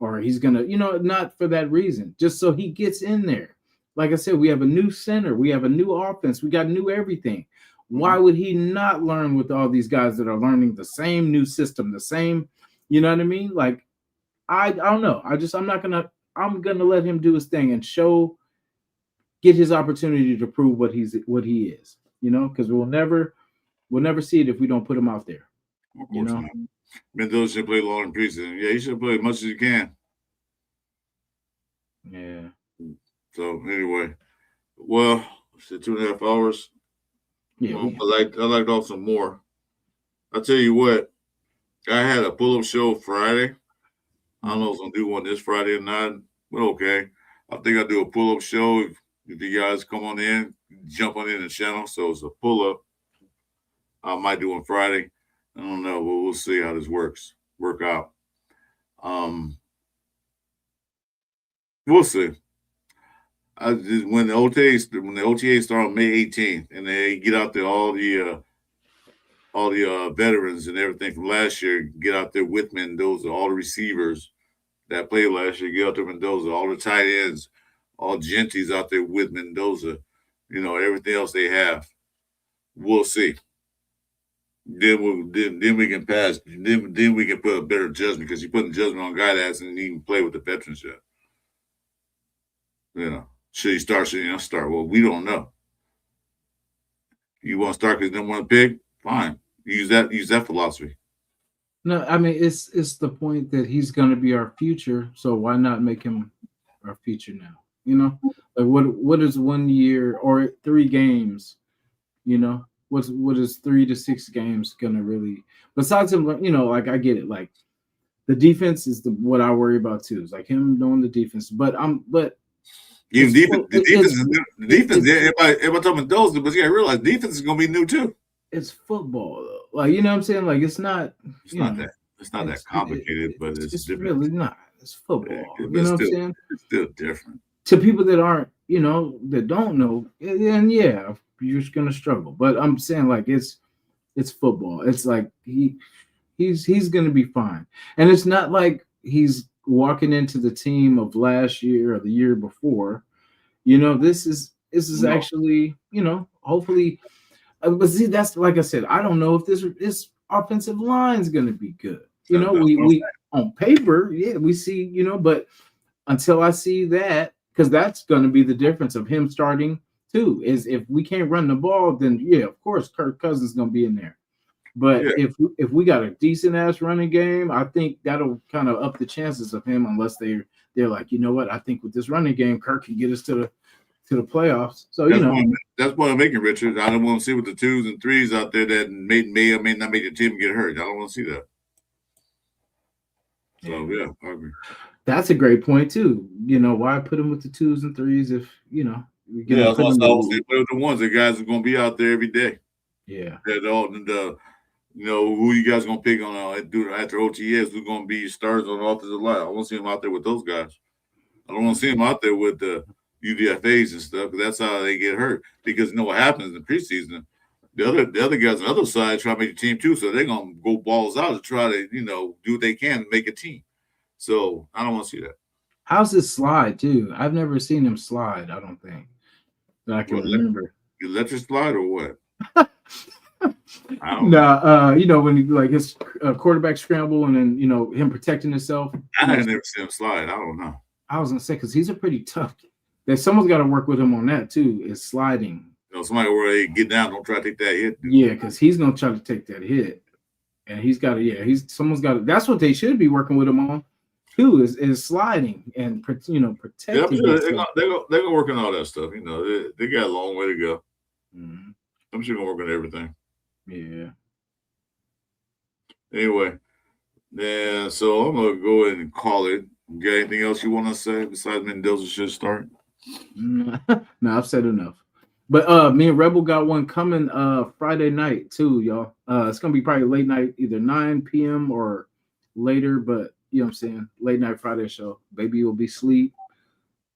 or he's going to, not for that reason, just so he gets in there. Like I said, we have a new center. We have a new offense. We got new everything. Why would he not learn with all these guys that are learning the same new system, the same, you know what I mean? Like, I don't know. I'm going to let him do his thing and get his opportunity to prove what he is, because we'll never see it if we don't put him out there. Mendoza should play long in preseason. Yeah, he should play as much as he can. Yeah. So anyway, well, it's 2.5 hours. Yeah. I liked off some more. I'll tell you what, I had a pull-up show Friday. I don't know if I'm gonna do one this Friday or not, but okay. I think I'll do a pull-up show if you guys come on in, jump on in the channel. So it's a pull-up. I might do on Friday. I don't know, but we'll see how this work out. We'll see. When the OTA start on May 18th, and they get out there, all the veterans and everything from last year get out there with Mendoza, all the receivers that played last year get out there with Mendoza, all the tight ends, all Genty's out there with Mendoza, everything else they have. We'll see. Then we can pass. Then we can put a better judgment, because you're putting judgment on a guy that hasn't even played with the veterans yet. Should he start? Should he not start? Well, we don't know. You want to start because you don't want to pick? Fine. Use that philosophy. No, I mean, it's the point that he's going to be our future. So why not make him our future now? Like, what is 1 year or 3 games? What is 3 to 6 games gonna really? Besides him, like, I get it. Like, the defense is what I worry about too. It's like him knowing the defense, but even the defense. Everybody talking about those, but you gotta realize defense is gonna be new too. It's football, though. Like, you know what I'm saying? Like, it's not. It's not that complicated, but it's really not. It's football. You know what I'm saying? It's still different to people that aren't, that don't know. And yeah, you're just gonna struggle. But I'm saying, like, it's football. It's like he's gonna be fine. And it's not like he's walking into the team of last year or the year before. This is actually, hopefully. But see, that's, like I said, I don't know if this offensive line is gonna be good. We on paper, yeah, we see, but until I see that, because that's gonna be the difference of him starting too, is if we can't run the ball, then yeah, of course Kirk Cousins is gonna be in there. But if we got a decent ass running game, I think that'll kind of up the chances of him, unless they're like, you know what, I think with this running game, Kirk can get us to the playoffs. So that's what I'm making, Richard. I don't want to see with the 2s and 3s out there that may or may not make the team get hurt. I don't want to see that. So yeah, I agree. That's a great point too. You know, why put him with the 2s and 3s if we can Yeah, put him the ones that guys are going to be out there every day. Yeah. Who you guys going to pick on after OTS? Who's going to be stars on the offensive line? I want to see him out there with those guys. I don't want to see him out there with the UDFAs and stuff, because that's how they get hurt. Because you know what happens in the preseason? The other guys on the other side try to make the team too, so they're gonna go balls out to try to do what they can to make a team. So I don't want to see that. How's his slide too? I've never seen him slide. I don't think that I can remember. Electric slide or what? No, when he, like his quarterback scramble and then him protecting himself. I had never seen him slide. I don't know. I was gonna say because he's a pretty tough. That someone's got to work with him on that too. Is sliding. Somebody where they get down, don't try to take that hit. Yeah, because he's gonna try to take that hit, and he's got to. Yeah, someone's got to. That's what they should be working with him on too. Is sliding and protecting. Yeah, they're gonna work on all that stuff. They got a long way to go. Mm-hmm. I'm sure gonna work on everything. Yeah. Anyway, yeah. So I'm gonna go ahead and call it. Got anything else you want to say besides Mendoza should start? No, I've said enough. But me and Rebel got one coming Friday night too, y'all. It's gonna be probably late night, either 9 p.m. or later, but you know what I'm saying, late night Friday show. Baby will be asleep.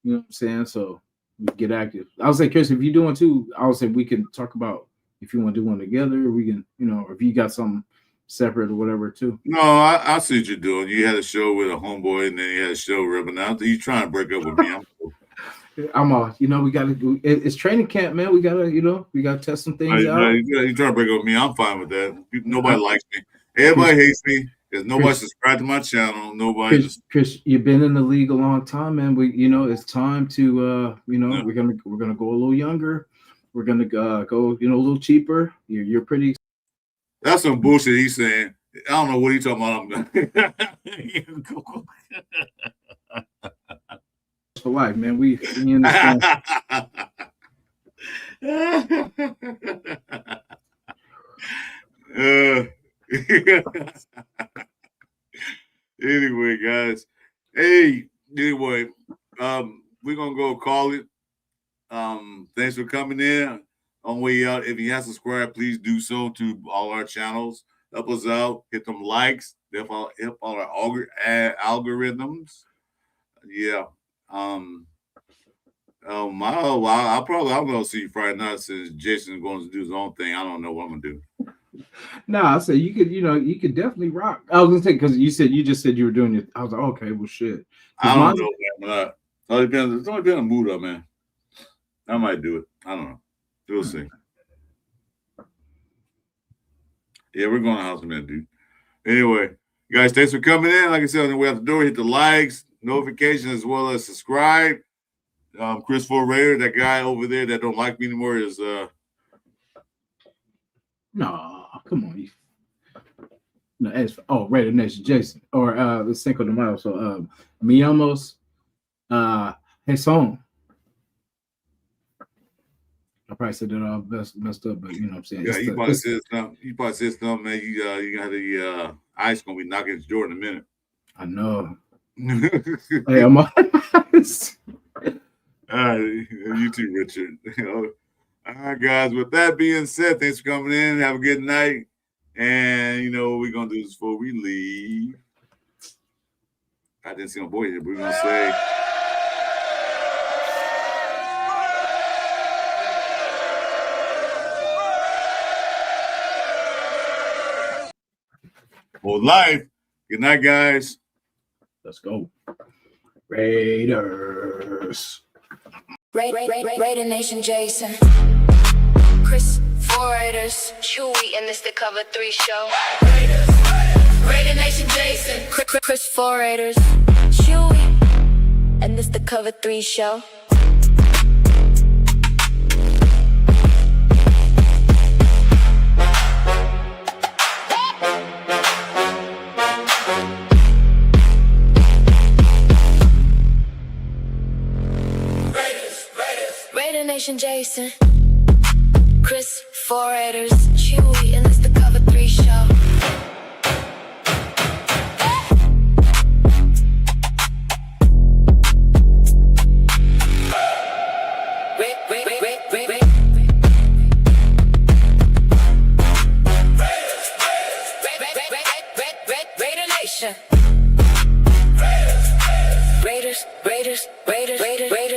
You know what I'm saying? So we get active. I was like, Chris, if you do one too, I was saying we can talk about if you want to do one together, we can, or if you got something separate or whatever too. No, I see what you're doing. You had a show with a homeboy, and then you had a show with Rebel. Now you trying to break up with me. I'm all, we got to do. It's training camp, man. We gotta, we gotta test some things out. You trying to break up with me? I'm fine with that. Nobody likes me. Everybody hates me. There's nobody subscribed to my channel. Nobody. Chris, you've been in the league a long time, man. It's time to, we're gonna go a little younger. We're gonna go, a little cheaper. You're pretty. That's some bullshit he's saying. I don't know what he's talking about. For life, man. We understand. Anyway, guys. We're gonna go call it. Thanks for coming in. On way out, if you have subscribed, please do so to all our channels. Help us out. Hit them likes. Help all our algorithms. Yeah. I'm gonna see you Friday night since Jason's going to do his own thing. I don't know what I'm gonna do. Nah, I said you could definitely rock. I was gonna say because you just said you were doing it. I was like, okay, well, shit. I don't know, man. It only depends on the mood up, man. I might do it. I don't know. We'll see. Yeah, we're going to house man, dude. Anyway, guys, thanks for coming in. Like I said, on the way out the door, hit the likes, notifications, as well as subscribe. Chris Raider, that guy over there that don't like me anymore is no, come on. No, Raider Nation Jasin or it's Cinco de Mayo. So mi amos Jason. I probably said that all messed up, but you know what I'm saying. Yeah, you probably said something, man. You got the ice gonna be knocking his door in a minute. I know. Hey, I'm on. All right, you too, Richard. All right, guys. With that being said, thanks for coming in. Have a good night. And what we're gonna do is before we leave. I didn't see my boy here, but we're gonna say. For life. Good night, guys. Let's go. Raiders. Raider Nation Jasin. Chris Raiders. Chuy and this the Cover 3 show. Raider Nation Jasin. Chris Raiders. Chuy and this the Cover 3 show. Nation Jasin, Chris Raiders, Chuy, and it's the Cover 3 show. Raiders, Raiders, Raiders, Raiders.